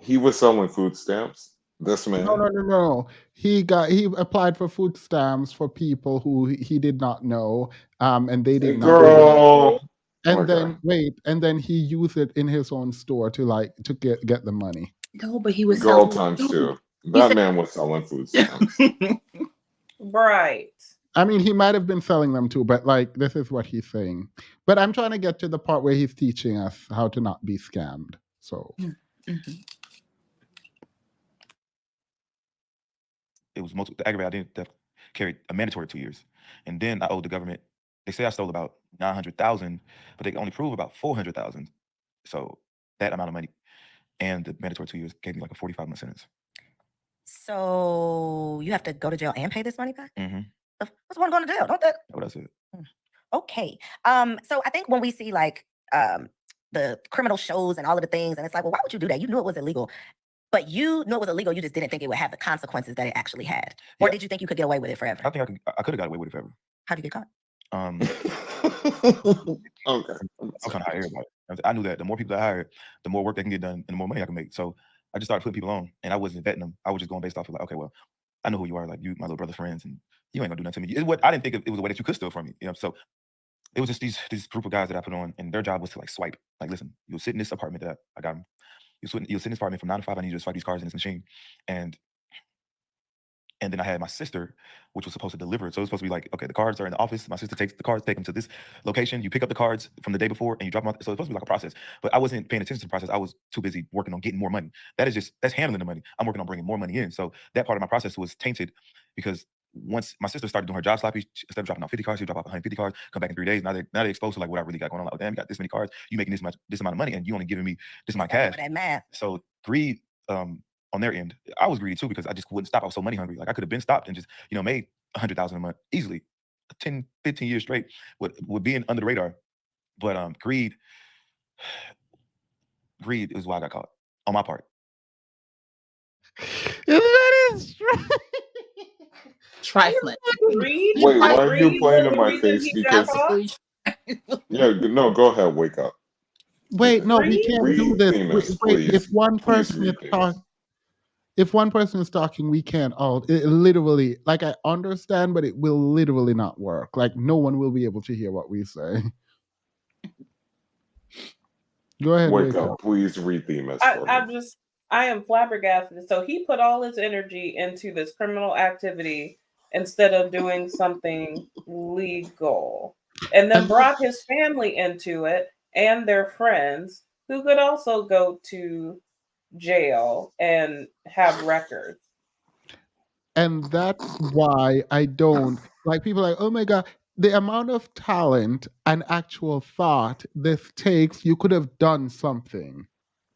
He was selling food stamps. This man. No. He applied for food stamps for people who he did not know, and they did not. Girl. And Okay. then he used it in his own store to get the money. No, but he was Girl selling times food. two. He That said- man was selling food stamps. Right. I mean, he might have been selling them too, but like this is what he's saying. But I'm trying to get to the part where he's teaching us how to not be scammed. So It was the aggravated identity theft carried a mandatory 2 years, and then I owed the government. They say I stole about 900,000, but they only prove about 400,000. So that amount of money, and the mandatory 2 years gave me like a 45-month sentence. So you have to go to jail and pay this money back? Mm-hmm. What's one going to jail? Don't that? What I said. Okay. So I think when we see like the criminal shows and all of the things, and it's like, well, why would you do that? You knew it was illegal. But you knew it was illegal. You just didn't think it would have the consequences that it actually had. Or Yeah. did you think you could get away with it forever? I think I could have got away with it forever. How'd you get caught? Okay. I'm trying to hire everybody. I knew that the more people I hired, the more work they can get done and the more money I can make. So I just started putting people on, and I wasn't vetting them. I was just going based off of like, okay, well, I know who you are, like you, my little brother friends, and you ain't gonna do nothing to me. I didn't think it was a way that you could steal from me. So it was just this group of guys that I put on, and their job was to like swipe. Like, listen, you'll sit in this apartment that I got them. You'll sit in this apartment from 9 to 5. I need you to swipe these cards in this machine, and then I had my sister, which was supposed to deliver it. So it was supposed to be like, okay, the cards are in the office. My sister takes the cards, take them to this location. You pick up the cards from the day before and you drop them off. So it's supposed to be like a process. But I wasn't paying attention to the process. I was too busy working on getting more money. That's handling the money. I'm working on bringing more money in. So that part of my process was tainted because once my sister started doing her job sloppy, instead of dropping off 50 cards, she would drop off 150 cards, come back in 3 days. Now they're exposed to like what I really got going on. Like, damn, you got this many cards, you making this amount of money, and you only giving me this amount of cash. That math. So greed, on their end, I was greedy too because I just wouldn't stop. I was so money hungry. Like I could have been stopped and just, made 100,000 a month easily, 10, 15 years straight with being under the radar. But greed is why I got caught on my part. That is trifling. Greed? Wait, why are you Greed playing was in the my reason face? he got Because caught? no, go ahead, wake up. Wait, no, we can't do this. Famous, Wait, please. if one Please person be is famous. talking, if one person is talking, we can't all. It literally, like I understand, but it will literally not work. Like no one will be able to hear what we say. Go ahead, Wake wake up. up. Please read the email for me. I am flabbergasted. So he put all his energy into this criminal activity instead of doing something legal, and then brought his family into it and their friends who could also go to jail and have records. And that's why I don't like people like, oh my God, the amount of talent and actual thought this takes, you could have done something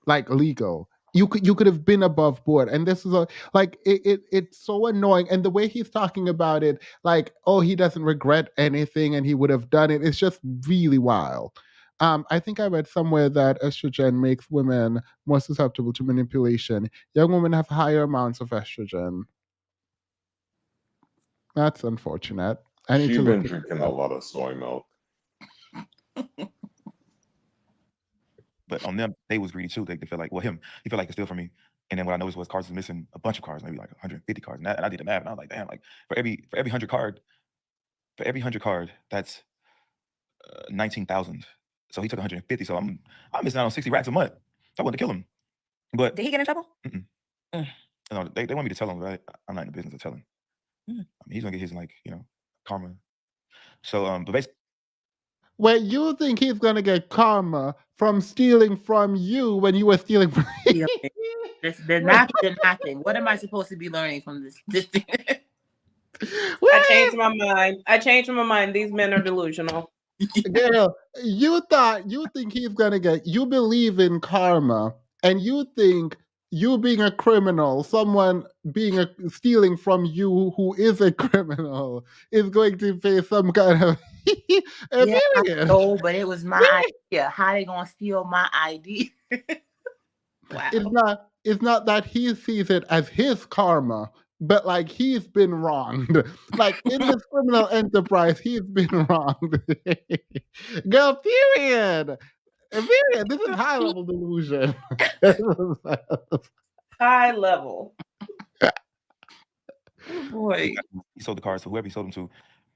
like legal. You could have been above board. And this is it's so annoying. And the way he's talking about it, like, oh, he doesn't regret anything and he would have done it. It's just really wild. I think I read somewhere that estrogen makes women more susceptible to manipulation. Young women have higher amounts of estrogen. That's unfortunate. I need She's to been look it drinking a up. lot of soy milk. But on them, they was greedy too. They feel like, well, he felt like he steal from me. And then what I noticed was cars was missing a bunch of cars, maybe like 150 cards. And I did the math, and I was like, damn, like for every 100 card, that's 19,000. So he took 150. So I'm missing out on 60 racks a month. I wanted to kill him. But Did he get in trouble? no, they want me to tell him, right? I'm not in the business of telling. Mm. I mean, he's gonna get his karma. So but basically, Wait, you think he's gonna get karma from stealing from you when you were stealing from Nothing. What am I supposed to be learning from this thing? I changed my mind. These men are delusional. Girl, you think he's gonna get, you believe in karma, and you think you being a criminal, someone stealing from you who is a criminal, is going to pay some kind of Yeah, I period. know, but it was my idea. How they gonna steal my idea? Wow. It's not that he sees it as his karma, but like he's been wronged. Like in this criminal enterprise, he's been wronged. Girl, period. Period. This is high level delusion. High level. Boy, he sold the cars to whoever he sold them to.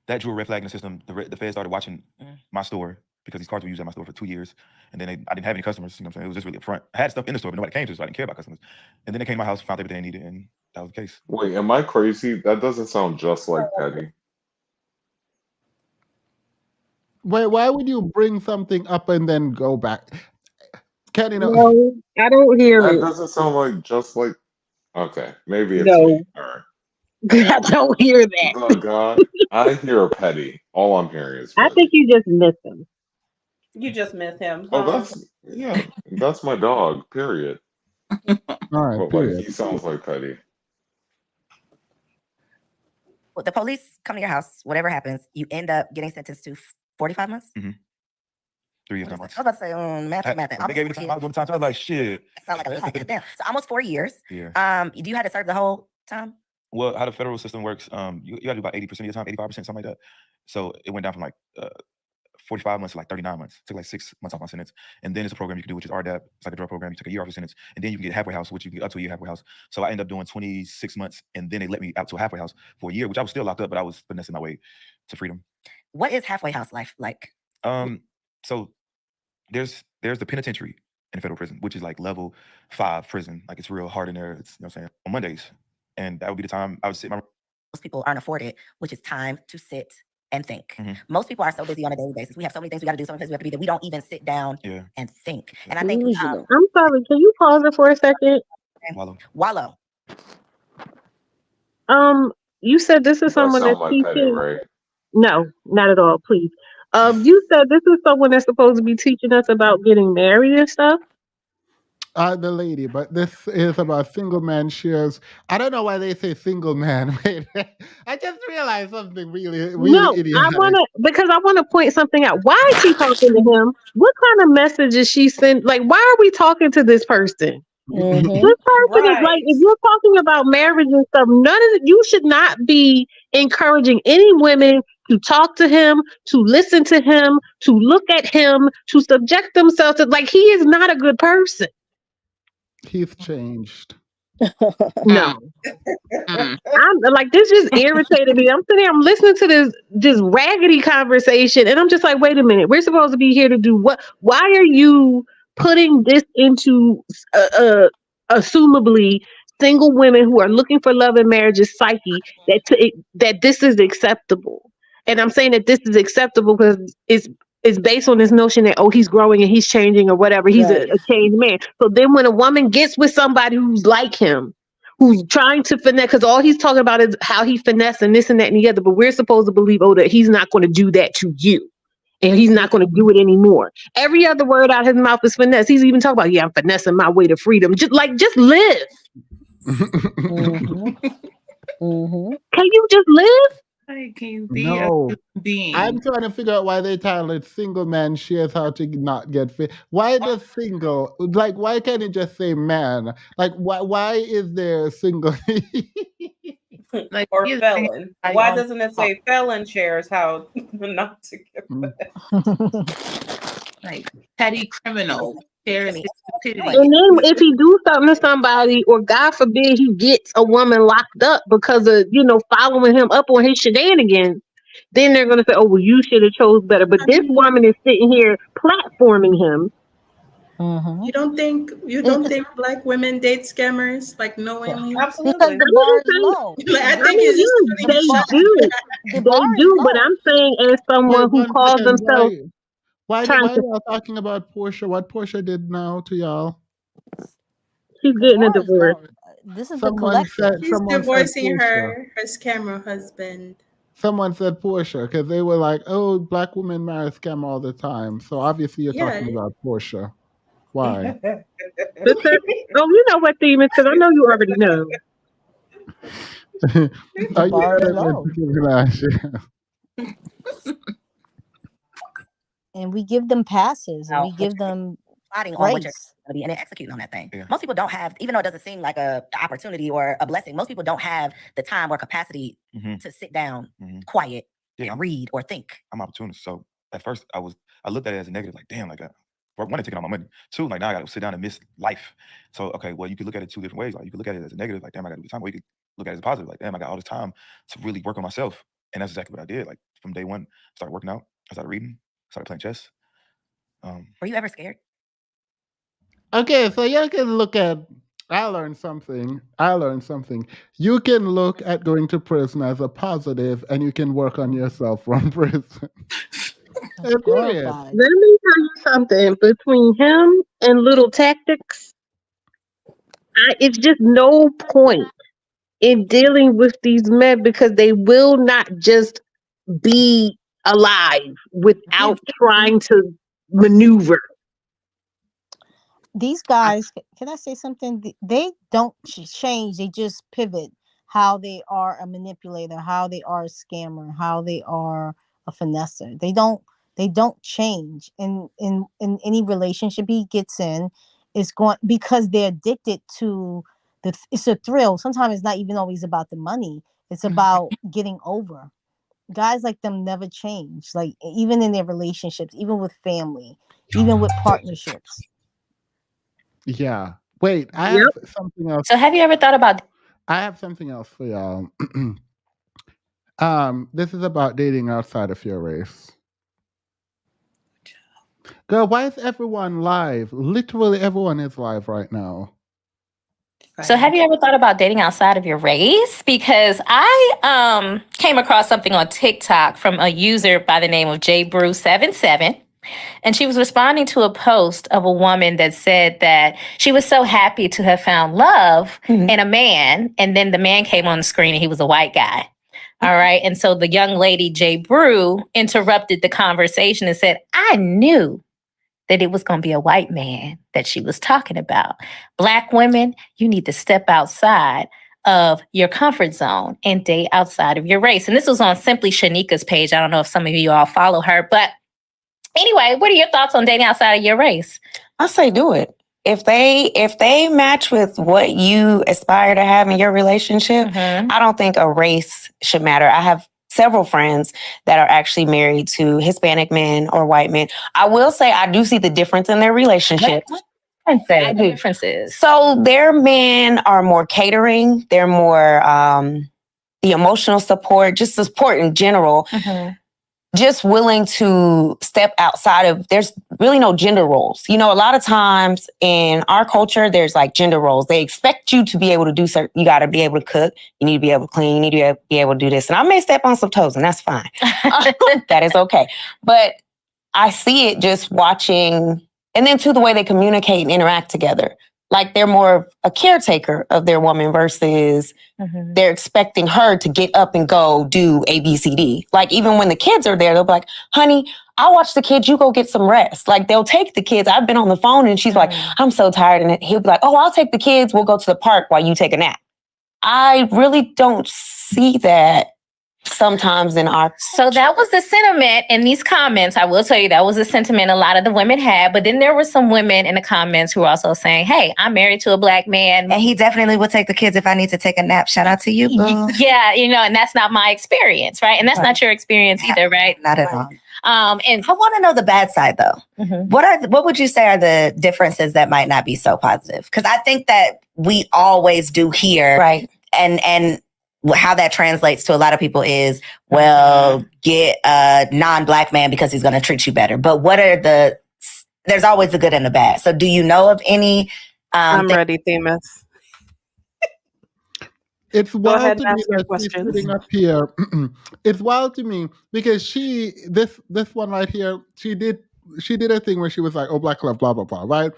That drew a red flag in the system. The Fed started watching my store because these cars were used at my store for 2 years. And then I didn't have any customers. You know what I'm saying? It was just really upfront. I had stuff in the store, but nobody came to, so I didn't care about customers. And then they came to my house, found everything they needed, and that was the case. Wait, am I crazy? That doesn't sound just like Petty. Why would you bring something up and then go back? Kenny, no. No, I don't hear That it. doesn't sound like just like. Okay, maybe it's No, me. All right. I don't hear that. Oh God, I hear Petty. All I'm hearing is I Petty. think you just miss him. You just miss him. Oh, Huh? that's my dog. Period. All right, But period. like he sounds like Petty. Well, the police come to your house, whatever happens, you end up getting sentenced to 45 months? 3 years, 9 months. I was about to say, math. They gave me the time. I was doing the time. So I was like, shit. Sound like a lot. Damn. So almost 4 years. Yeah. Do you have to serve the whole time? Well, how the federal system works, you got to do about 80% of your time, 85%, something like that. So it went down from like 45 months to like 39 months. Took like 6 months off my sentence. And then it's a program you can do, which is RDAP. It's like a drug program. You take a year off your sentence. And then you can get halfway house, which you can get up to a year halfway house. So I ended up doing 26 months. And then they let me out to a halfway house for a year, which I was still locked up, but I was finessing my way to freedom. What is halfway house life like? So there's the penitentiary in federal prison, which is like level 5 prison. Like it's real hard in there. It's, you know what I'm saying, on Mondays. And that would be the time I would sit my. Most people aren't afforded, which is time to sit and think. Most people are so busy on a daily basis. We have so many things we got to do, so many places we have to be that we don't even sit down and think. And I think I'm sorry. Can you pause it for a second? Wallow. You said this is That someone sound that's like teaching. Petty, right? No, not at all. Please. You said this is someone that's supposed to be teaching us about getting married and stuff. The lady, but this is about single man shares. I don't know why they say single man. Wait, I just realized something really No, idiotic. I want to point something out. Why is she talking to him? What kind of message is she sent? Like, why are we talking to this person? This person is like, if you're talking about marriage and stuff, you should not be encouraging any women to talk to him, to listen to him, to look at him, to subject themselves to, like, he is not a good person. He's changed. No. I'm like, this just irritated me. I'm sitting here, I'm listening to this just raggedy conversation, and I'm just like, wait a minute, we're supposed to be here to do what? Why are you putting this into assumably single women who are looking for love and marriage's psyche that this is acceptable. And I'm saying that this is acceptable because it's based on this notion that, oh, he's growing and he's changing or whatever. He's Right. a changed man. So then when a woman gets with somebody who's like him, who's trying to finesse, because all he's talking about is how he finesse and this and that and the other, but we're supposed to believe, oh, that he's not going to do that to you. And he's not going to do it anymore. Every other word out of his mouth is finesse. He's even talking about, yeah, I'm finessing my way to freedom. Just live. Mm-hmm. Can you just live? Like, can you be No. a being? I'm trying to figure out why they title it "Single Man Shares How to Not Get Fit." Why the single? Like, why can't it just say man? Like, why is there single? Like, Or he's felon. like Why on doesn't it say felon shares how not to get like petty criminal shares his stupidity. And then if he do something to somebody, or God forbid he gets a woman locked up because of, following him up on his shenanigans, then they're gonna say, oh, well, you should have chose better. But this woman is sitting here platforming him. You don't think black women date scammers like knowingly? Absolutely. Because the bar is low. Like, I think it's just They do. They do, but I'm saying as someone who Wait, 1 calls second. themselves Why trying to, y'all talking about Portia? What Portia did now to y'all? she's The getting a bar is divorce. low. This is the Someone collective. She's said divorcing Portia. her scammer husband. Someone said Portia because they were like, "Oh, black women marry scam all the time." So obviously you're Yeah. talking about Portia. Why? Because, you know what theme is, because I know you already know. Are you bar is saying low. that And we give them passes and we give them Plotting on what you're grace. going to be and then executing on that thing. Most people don't have, even though it doesn't seem like a opportunity or a blessing, most people don't have the time or capacity to sit down, quiet, and read or think. I'm opportunist. So at first I looked at it as a negative, like, damn, like, one, taking all my money. Two, like, now I got to sit down and miss life. So, okay, well, you could look at it two different ways. Like, you could look at it as a negative, like, damn, I got to do time. Or you could look at it as a positive, like, damn, I got all this time to really work on myself. And that's exactly what I did. Like, from day one, I started working out, I started reading, started playing chess. Were you ever scared? Okay, so you can look at. I learned something. You can look at going to prison as a positive, and you can work on yourself from prison. Period. Let me tell you something. Between him and Little Tactics, it's just no point in dealing with these men because they will not just be alive without trying to maneuver. These guys, can I say something? They don't change. They just pivot how they are a manipulator, how they are a scammer, how they are a finesser. They don't change. In any relationship he gets in, it's going because they're addicted to it's a thrill. Sometimes it's not even always about the money. It's about getting over. Guys like them never change. Like even in their relationships, even with family, even with partnerships. Yeah. Wait, I have something else. So have you ever thought about? I have something else for y'all. This is about dating outside of your race. Girl, why is everyone live? Literally everyone is live right now. So have you ever thought about dating outside of your race? Because I came across something on TikTok from a user by the name of jbrew77. And she was responding to a post of a woman that said that she was so happy to have found love in a man. And then the man came on the screen and he was a white guy. All right. And so the young lady, J. Brew, interrupted the conversation and said, I knew that it was going to be a white man that she was talking about. Black women, you need to step outside of your comfort zone and date outside of your race. And this was on Simply Shanika's page. I don't know if some of you all follow her, but anyway, what are your thoughts on dating outside of your race? I say do it. If they match with what you aspire to have in your relationship, I don't think a race should matter. I have several friends that are actually married to Hispanic men or white men. I will say I do see the difference in their relationship. The differences. So their men are more catering. They're more the emotional support, just support in general. just willing to step outside of, there's really no gender roles. You know, a lot of times in our culture, there's like gender roles. They expect you to be able to do certain, you got to be able to cook, you need to be able to clean, you need to be able to do this. And I may step on some toes and that's fine. That is okay. But I see it just watching, and then to the way they communicate and interact together. Like they're more of a caretaker of their woman versus they're expecting her to get up and go do A, B, C, D. Like even when the kids are there, they'll be like, honey, I'll watch the kids, you go get some rest. Like they'll take the kids. I've been on the phone and she's like, I'm so tired. And he'll be like, oh, I'll take the kids. We'll go to the park while you take a nap. I really don't see that sometimes in our. So that was the sentiment in these comments. I will tell you that was the sentiment a lot of the women had. But then there were some women in the comments who were also saying, hey, I'm married to a Black man. And he definitely would take the kids if I need to take a nap. Shout out to you, boo. Yeah, you know, and that's not my experience, right? And that's not your experience either, right? Not at all. And I want to know the bad side though. What would you say are the differences that might not be so positive? Because I think that we always do hear, right? And how that translates to a lot of people is, well, get a non-Black man because he's going to treat you better. But what are there's always the good and the bad. So do you know of any? I'm ready, Themis. It's Go wild ahead to and me ask your that she's questions. sitting up here. It's wild to me because this one right here, she did a thing where she was like, oh, Black love, blah, blah, blah, right?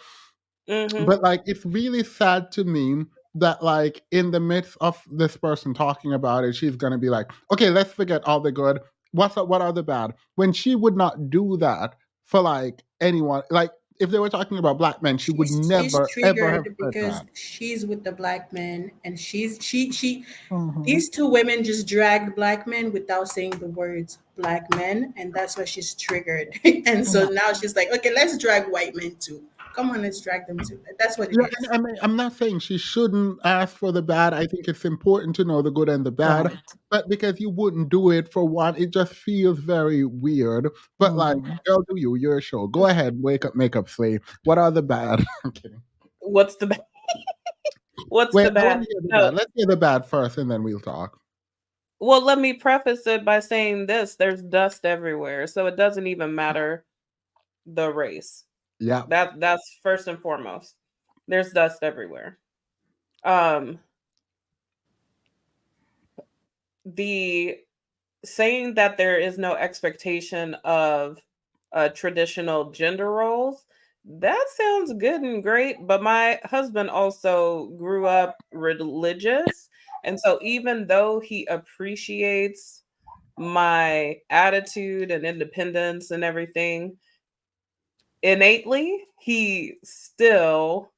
But like, it's really sad to me that like in the midst of this person talking about it, she's gonna be like, okay, let's forget all the good. What are the bad? When she would not do that for like anyone. Like if they were talking about Black men, she would She's never ever have triggered said because that. she's with the Black men, and she these two women just dragged Black men without saying the words Black men, and that's why she's triggered. And so now she's like, okay, let's drag white men too. Come on, let's drag them too. That's what it Yeah, is. and I mean, I'm not saying she shouldn't ask for the bad. I think it's important to know the good and the bad. But because you wouldn't do it for one, it just feels very weird. But like, girl, do you? Your show. Go ahead, wake up, makeup slave. What are the bad? I'm kidding. What's the bad? What's Wait, the I bad? want to hear the bad. Let's hear the bad first, and then we'll talk. Well, let me preface it by saying this: there's dust everywhere, so it doesn't even matter the race. Yeah, that's first and foremost. There's dust everywhere. The saying that there is no expectation of traditional gender roles, that sounds good and great, but my husband also grew up religious, and so even though he appreciates my attitude and independence and everything, innately he still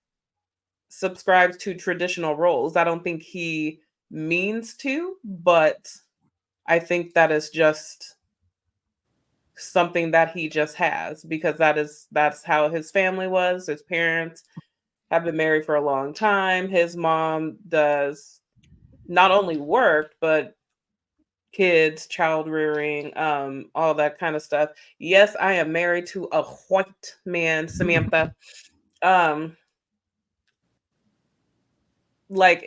subscribes to traditional roles. I don't think he means to, but I think that is just something that he just has because that's how his family was. His parents have been married for a long time. His mom does not only work but kids, child rearing, all that kind of stuff. Yes, I am married to a white man, Samantha. Like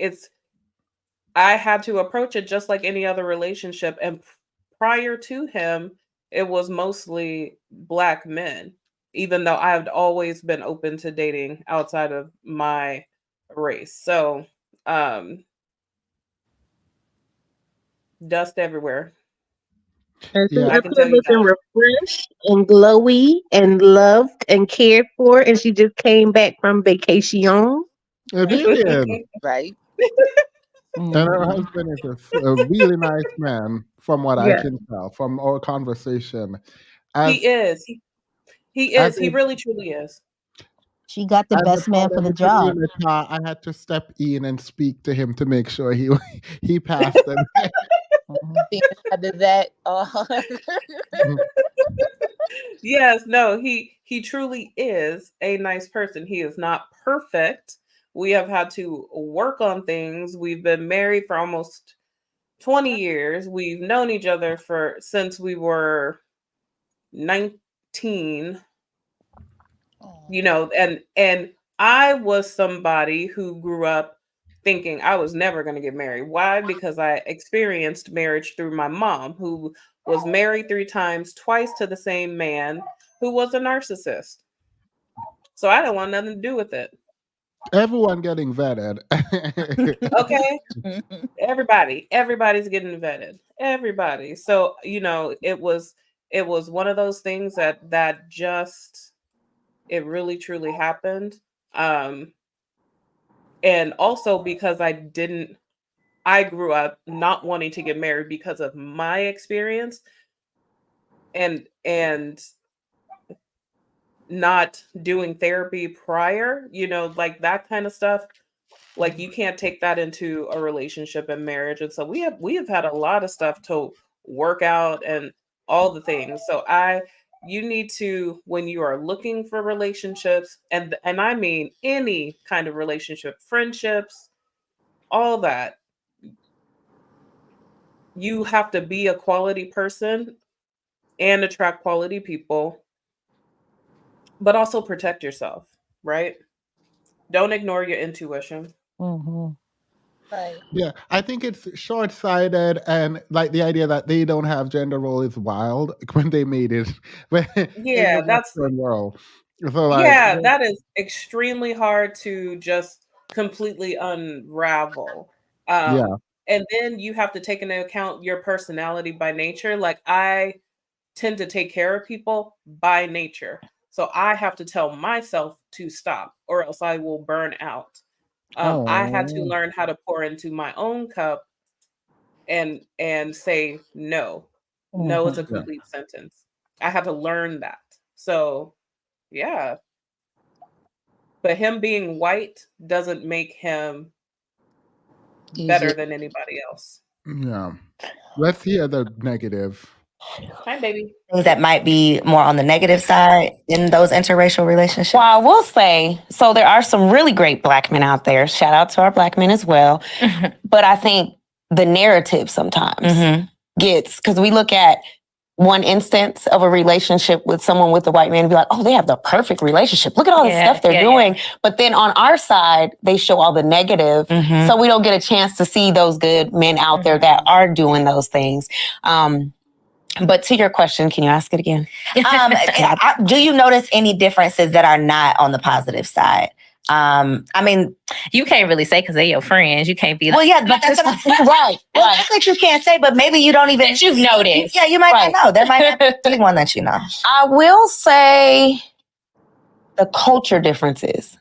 I had to approach it just like any other relationship. And prior to him, it was mostly Black men, even though I've always been open to dating outside of my race. So, dust everywhere. And she Yeah. up here looking refreshed and glowy and loved and cared for, and she just came back from vacation. Period. Right. And her husband is a really nice man, from what I Yeah. can tell from our conversation. He is. He as is. He a really truly is. She got the as a best man part for of the the job. community, I had to step in and speak to him to make sure he he passed it. Does that? Yes, no, he truly is a nice person. He is not perfect. We have had to work on things. We've been married for almost 20 years. We've known each other since we were 19. You know, and I was somebody who grew up thinking I was never going to get married. Why? Because I experienced marriage through my mom, who was married 3 times, twice to the same man who was a narcissist. So I don't want nothing to do with it. Everyone getting vetted. Okay. Everybody's getting vetted. Everybody. So, it was one of those things that just it really truly happened. And also because I grew up not wanting to get married because of my experience and not doing therapy prior, like that kind of stuff. Like you can't take that into a relationship and marriage. And so we have had a lot of stuff to work out and all the things. So you need to, when you are looking for relationships, and I mean any kind of relationship, friendships, all that, you have to be a quality person and attract quality people, but also protect yourself, right? Don't ignore your intuition. Right. Yeah, I think it's short-sighted, and like the idea that they don't have gender role is wild when they made it when, in the Yeah, Western world. So like, yeah, that is extremely hard to just completely unravel. yeah. And then you have to take into account your personality by nature. Like I tend to take care of people by nature. So I have to tell myself to stop or else I will burn out. I had to Oh. learn how to pour into my own cup and say no. No is a Yeah. complete sentence. I had to learn that. So, yeah. But him being white doesn't make him better Easy. than anybody else. Yeah. Let's hear the negative. Hi, baby. Things that might be more on the negative side in those interracial relationships. Well, I will say, so there are some really great Black men out there. Shout out to our Black men as well. But I think the narrative sometimes gets, because we look at one instance of a relationship with someone with a white man and be like, oh, they have the perfect relationship. Look at all the stuff they're doing. But then on our side, they show all the negative. So we don't get a chance to see those good men out there that are doing those things. But to your question, can you ask it again? Do you notice any differences that are not on the positive side? I mean, you can't really say because they're your friends. You can't be like, well, yeah, but that's right. That's what you can't say, but maybe you don't even. That you've noticed. Yeah, you might not know. There might not be one that you know. I will say the culture differences.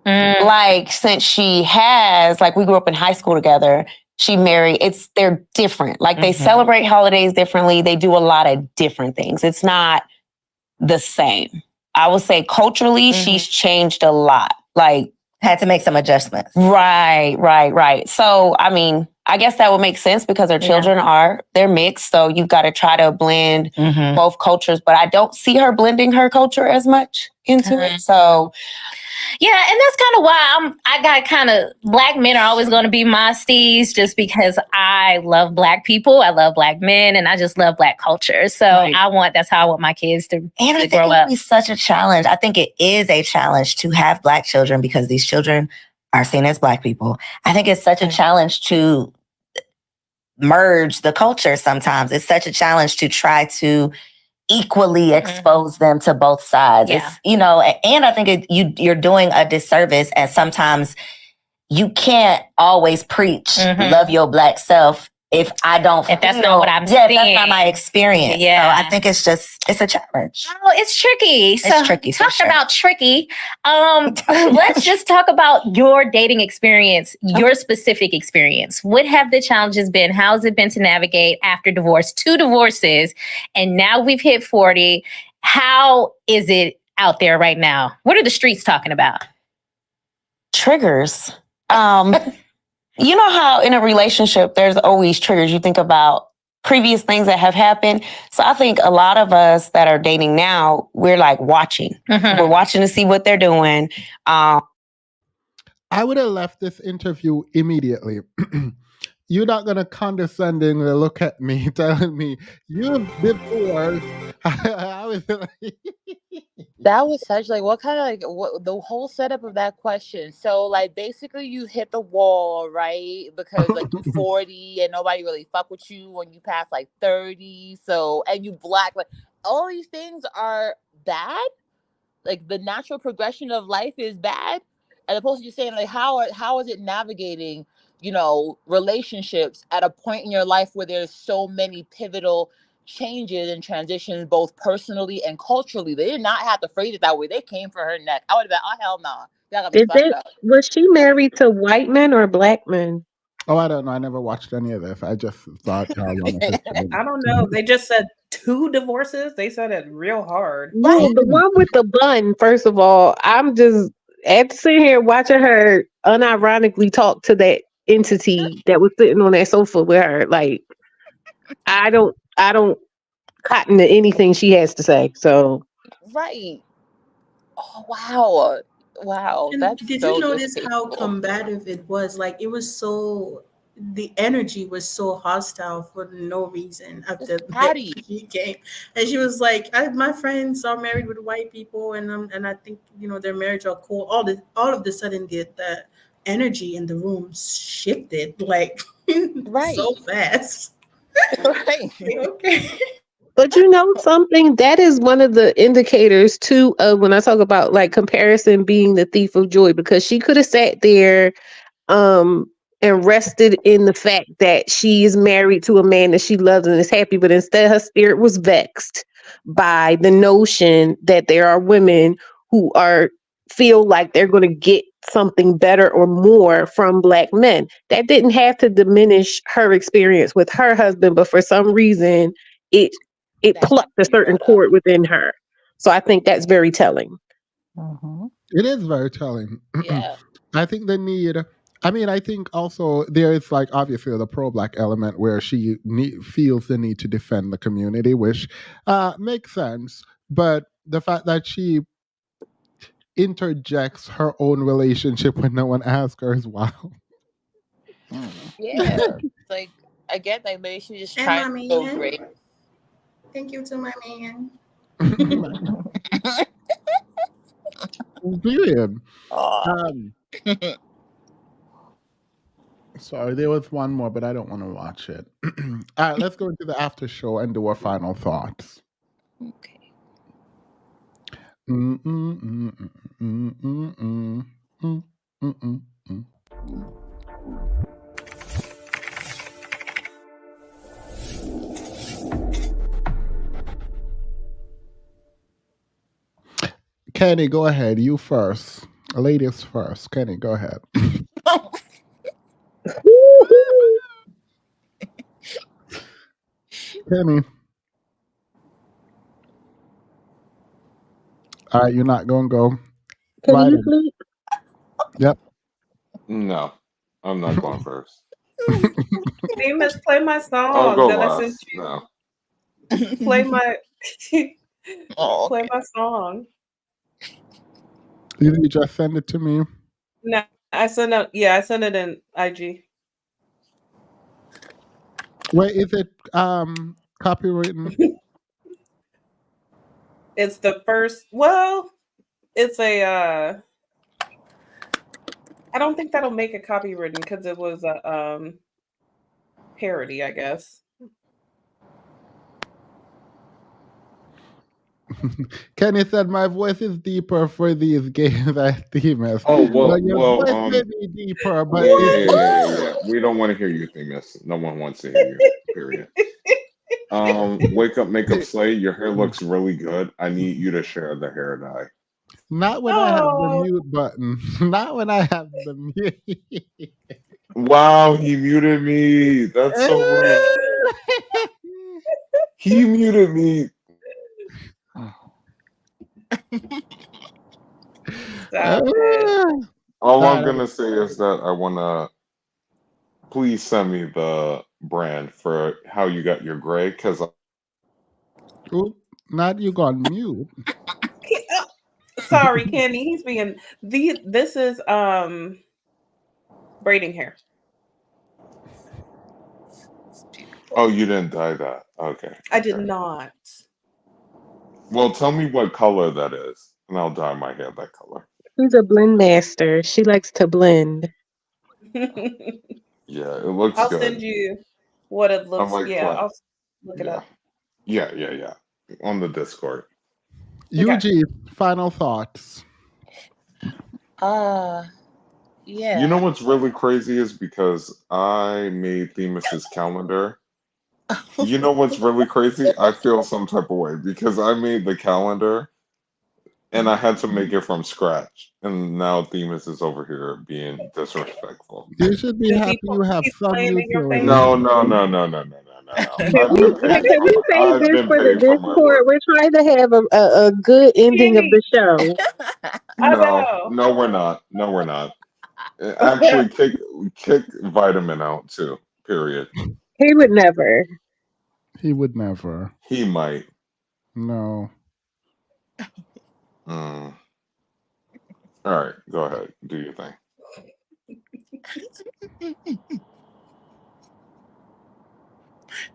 Like, since she has, like, we grew up in high school together. She married, they're different. Like, they celebrate holidays differently. They do a lot of different things. It's not the same. I would say culturally, she's changed a lot. Like, had to make some adjustments. Right. So, I mean, I guess that would make sense because her children they're mixed. So you've got to try to blend both cultures. But I don't see her blending her culture as much into it. So, yeah, and that's kind of why I got kind of, Black men are always going to be my steez, just because I love Black people, I love Black men, and I just love Black culture. So that's how I want my kids to and I think grow it would up. be such a challenge. I think it is a challenge to have Black children because these children are seen as Black people. I think it's such a challenge to merge the culture sometimes. It's such a challenge to try to equally expose them to both sides. Yeah. It's, and I think you're doing a disservice, and sometimes you can't always preach love your Black self if that's not what I'm seeing. That's not my experience. Yeah. So I think it's a challenge. Oh, it's tricky. So it's tricky. Talk about tricky. Let's just talk about your dating experience, your specific experience. What have the challenges been? How's it been to navigate after divorce, 2 divorces, and now we've hit 40? How is it out there right now? What are the streets talking about? Triggers. You know how in a relationship, there's always triggers. You think about previous things that have happened. So I think a lot of us that are dating now, we're like watching. We're watching to see what they're doing. I would have left this interview immediately. You're not going to condescendingly look at me telling me you've divorced. I was like, That was such like what kind of like what the whole setup of that question. So like basically you hit the wall, right? Because like you 40 and nobody really fuck with you when you pass like 30. So and you black, like all these things are bad. Like the natural progression of life is bad. As opposed to just saying like how is it navigating, relationships at a point in your life where there's so many pivotal changes and transitions both personally and culturally. They did not have to phrase it that way. They came for her neck. I would have been, oh hell no. Y'all gotta be fucked up. Was she married to white men or black men? Oh, I don't know. I never watched any of this. I just thought y'all wanted to say. I don't know. They just said 2 divorces. They said it real hard. Well, the one with the bun, first of all, I'm just sitting here watching her unironically talk to that entity that was sitting on that sofa with her. Like, I don't cotton to anything she has to say. So Right. Oh wow. Wow. And That's did you so notice how distasteful. combative it was? Like it was so the energy was so hostile for no reason after Patty. she came, and she was like, "My friends are married with white people, and I think their marriage are cool." All of the sudden, the energy in the room shifted like so Right. fast. Right. Okay. but you know something, that is one of the indicators too of when I talk about like comparison being the thief of joy, because she could have sat there and rested in the fact that she is married to a man that she loves and is happy, but instead her spirit was vexed by the notion that there are women who feel like they're going to get something better or more from black men. That didn't have to diminish her experience with her husband, but for some reason it That had plucked a to be certain brought up. chord within her. So I think that's very telling. It is very telling. Yeah. I think the need. I mean, I think also there is like obviously the pro-black element where she feels the need to defend the community, which makes sense. But the fact that she interjects her own relationship when no one asks her is wild. Yeah. Like I get that maybe she's just And trying my to feel man. great. Thank you to my man. Period. Oh. Sorry, there was one more, but I don't want to watch it. All right, let's go into the after show and do our final thoughts. Okay. Mm, mm, mm, mm, mm, mm, mm, mm, mm, mm. Kenny, go ahead. You first. Ladies first. Kenny, go ahead. Kenny. All right, you're not going to go. Can you Ryder. sleep? Yep. No, I'm not going first. Famous, play my I'll song go that I sent last. you. No. Play my Oh, play my song. Did you just send it to me? No, I sent it. Yeah, I sent it in IG. Wait, is it copywritten? It's the first. Well, it's a. I don't think that'll make it copywritten because it was a parody, I guess. Kenny said my voice is deeper for these games than Themis. Oh Well, well, your voice may be deeper, but yeah. We don't want to hear you, Themis. No one wants to hear you. Period. Wake up, makeup, slay. Your hair looks really good. I need you to share the hair dye. not when I have the mute button. Not when I have the mute. Wow, he muted me. That's so rude. He muted me. Stop it. All I'm gonna say is that I wanna please send me the brand for how you got your gray, because Oop, not you gone mute. Sorry, Candy. He's being this is braiding hair. oh, you didn't dye that. Okay. I did not. Well, tell me what color that is, and I'll dye my hair that color. She's a blend master. She likes to blend. Yeah, it looks I'll good. send you what it I'm looks. like, Yeah, I'll look it yeah, up. yeah. On the Discord. Okay. UG, final thoughts. You know Yeah. what's really crazy is because I made Themis's calendar. You know what's really crazy? I feel some type of way because I made the calendar and I had to make it from scratch. And now Themis is over here being disrespectful. You should be happy you have He's some playing in your face. No, utility. no, no, no, no, no, no, no, no. Can we can we save I've this been for the paid for my Discord? work. We're trying to have a good ending of the show. I No, know. no, we're not. No, we're not. Actually, kick Vitamin out too. Period. He would never. He would never. He might. No. Mm. All right, go ahead. Do your thing.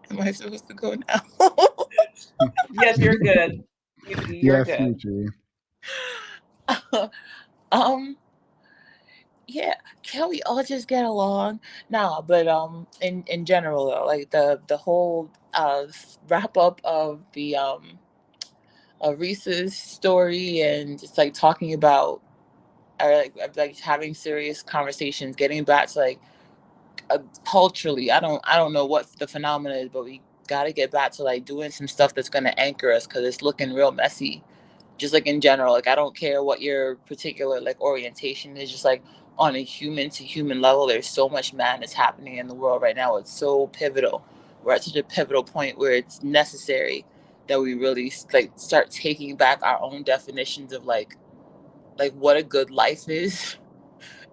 Am I supposed to go now? Yes, you're good. You're Yes, good. UG. um, yeah. Can we all just get along? No, but in general though, like the whole wrap up of the Reese's story and just like talking about like having serious conversations, getting back to like culturally, I don't know what the phenomenon is, but we got to get back to like doing some stuff that's going to anchor us because it's looking real messy. Just like in general, like I don't care what your particular like orientation is, just like on a human to human level, there's so much madness happening in the world right now. It's so pivotal. We're at such a pivotal point where it's necessary that we really like start taking back our own definitions of like what a good life is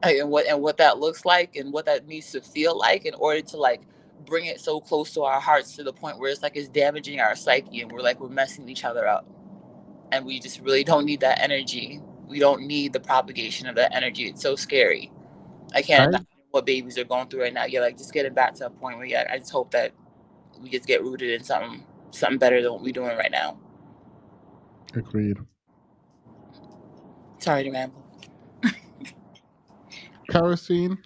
and what that looks like and what that needs to feel like in order to like bring it so close to our hearts to the point where it's like it's damaging our psyche and we're messing each other up, and we just really don't need that energy. We don't need the propagation of that energy. It's so scary. I can't I imagine what babies are going through right now. Yeah, like just getting back to a point where yeah, I just hope that we just get rooted in something better than what we're doing right now. agreed. Sorry to ramble. Kerosene.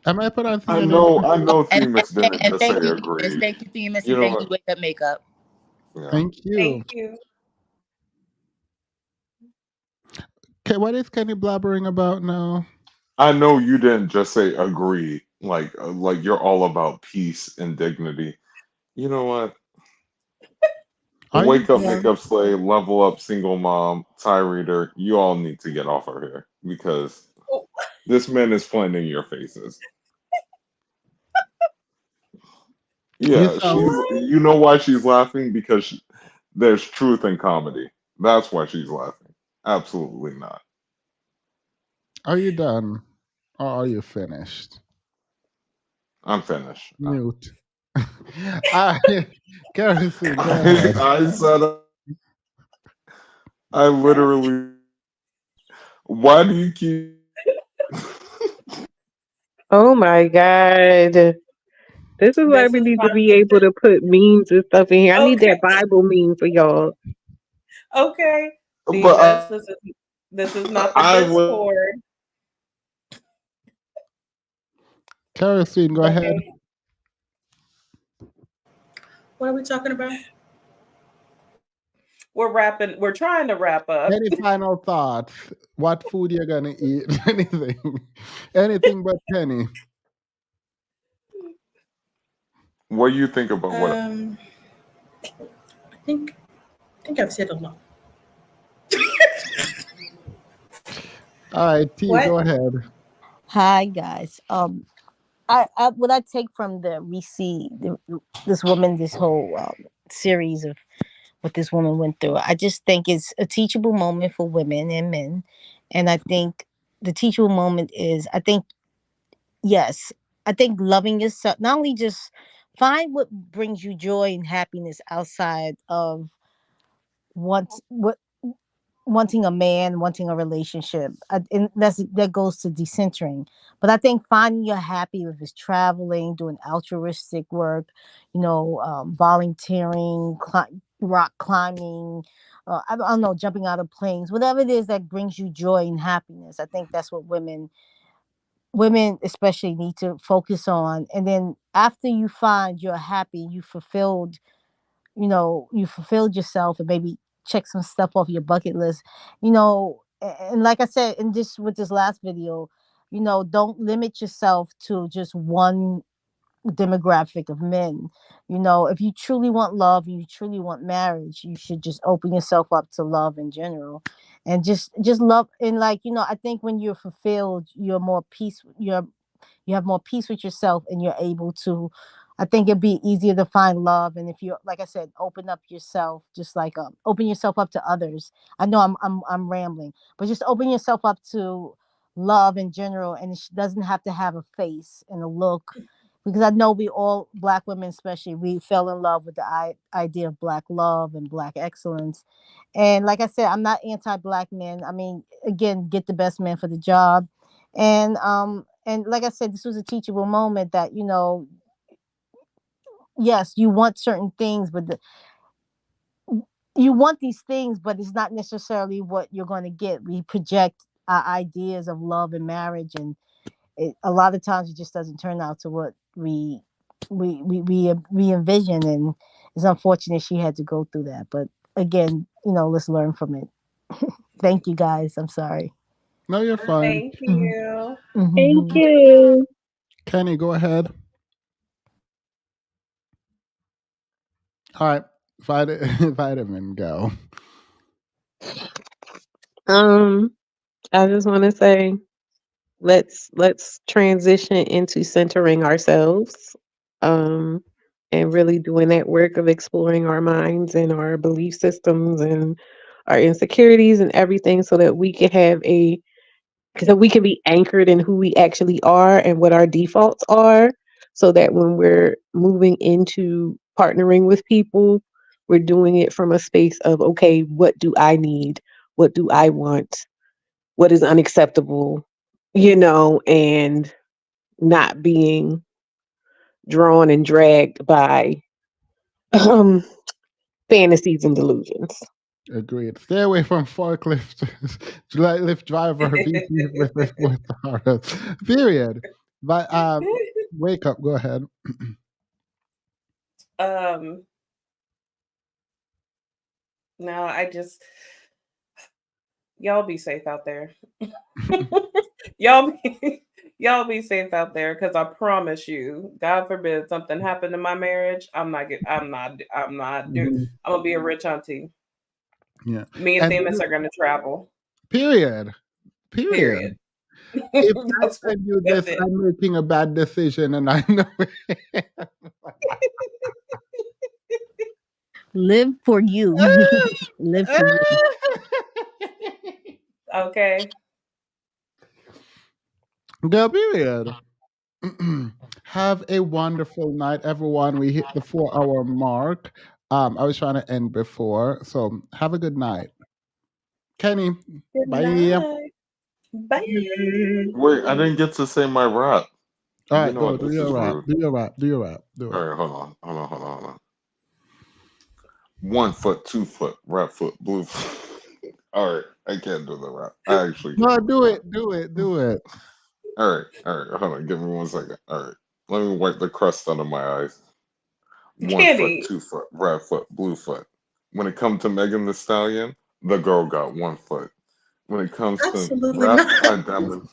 Am I pronouncing I your name know. correctly? I know. And, and, Themis didn't and just say thank you, Themis. agreed. Thank you, Themis, You and know thank you, what? Wake Up Makeup. Yeah. Thank you. Thank you. Okay, what is Kenny blabbering about now? I know you didn't just say agree. Like you're all about peace and dignity. You know what? Are you Wake up, done? makeup slay, level up, single mom, tie reader. You all need to get off her here because Oh, this man is playing in your faces. You Yeah, sound. she's. You know why she's laughing? Because there's truth in comedy. That's why she's laughing. Absolutely not. Are you done? Or are you finished? I'm finished. Mute. Kerosene, go ahead. I said. I literally. Why do you keep? Oh my god. This is why this we is need to not be able to put memes and stuff in here. I need okay. that Bible meme for y'all. Okay, But Themis, this is not the I would. Discord. Kerosene, go ahead. Okay, What are we talking about? we're wrapping. We're trying to wrap up. Any final thoughts? What food you're gonna eat? Anything? Anything but Kenny. What do you think about what? I think I've said a lot. All right, T, What? go ahead. Hi guys. I what I take from the we see this woman, this whole series of what this woman went through. I just think it's a teachable moment for women and men, and I think the teachable moment is yes, I think loving yourself, not only just find what brings you joy and happiness outside of what wanting a man, wanting a relationship, and that goes to decentering. But I think finding you're happy with is traveling, doing altruistic work, volunteering, rock climbing, I don't know, jumping out of planes, whatever it is that brings you joy and happiness. I think that's what women especially need to focus on. And then after you find you're happy, you fulfilled, you fulfilled yourself, and maybe check some stuff off your bucket list, and like I said in this with this last video, don't limit yourself to just one demographic of men. If you truly want love, you truly want marriage, you should just open yourself up to love in general, and just love. And like, I think when you're fulfilled, you have more peace with yourself, and you're able to, I think it'd be easier to find love. And if you, like I said, open up yourself, just like open yourself up to others. I know I'm rambling, but just open yourself up to love in general, and it doesn't have to have a face and a look, because I know we all, Black women especially, we fell in love with the idea of Black love and Black excellence. And like I said, I'm not anti-Black men. I mean, again, get the best man for the job. And like I said, this was a teachable moment that, yes, you want certain things, but you want these things, but it's not necessarily what you're going to get. We project our ideas of love and marriage, and a lot of times it just doesn't turn out to what we envision. And it's unfortunate she had to go through that. But again, let's learn from it. Thank you, guys. I'm sorry. No, you're fine. Thank you. Thank you. Kenny, go ahead. All right, vitamin, go. I just want to say, let's transition into centering ourselves, and really doing that work of exploring our minds and our belief systems and our insecurities and everything, so that we can so we can be anchored in who we actually are and what our defaults are, so that when we're moving into partnering with people, we're doing it from a space of, okay, what do I need? What do I want? What is unacceptable? And not being drawn and dragged by um, fantasies and delusions. Agreed. Stay away from forklift, lift driver, VP with period. But wake up. Go ahead. No, y'all be safe out there. y'all be safe out there, because I promise you, God forbid something happened to my marriage, I'm gonna be a rich auntie. Yeah. Me and Themis are gonna travel. Period. Period. If I send you this, I'm making a bad decision, and I know it. Live for you. Live for you. Okay. Girl, period. Have a wonderful night, everyone. We hit the 4-hour mark. I was trying to end before, so have a good night. Kenny, Good bye. night. Bye. Wait, I didn't get to say my rap. All right, You know go. what? Do This your is rap. rude. Do your rap. Do your rap. Do it. All right, hold on. 1 foot, 2 foot, right foot, blue foot. All right, I can't do the rap. I actually No, can't. do it. Do it. Do it. All right. Hold on, give me 1 second. All right, let me wipe the crust out of my eyes. 1 foot, Kenny. 2 foot, right foot, blue foot. When it comes to Megan Thee Stallion, the girl got 1 foot. When it comes to Absolutely rap, not. I damn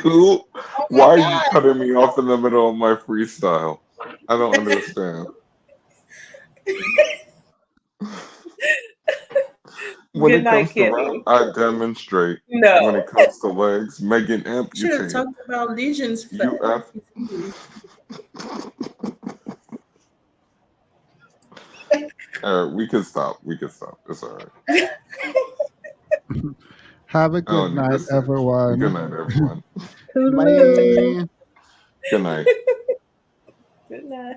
Who? Oh Why my are you God. cutting me off in the middle of my freestyle? I don't understand. When Good it comes night, to rap, Kenny. I demonstrate. No. When it comes to legs, Megan Should have amputate. talked about lesions You first. All right, we can stop. It's all right. Have a I good don't need night, this shit. everyone. Good night, everyone. Bye. Good night. Good night.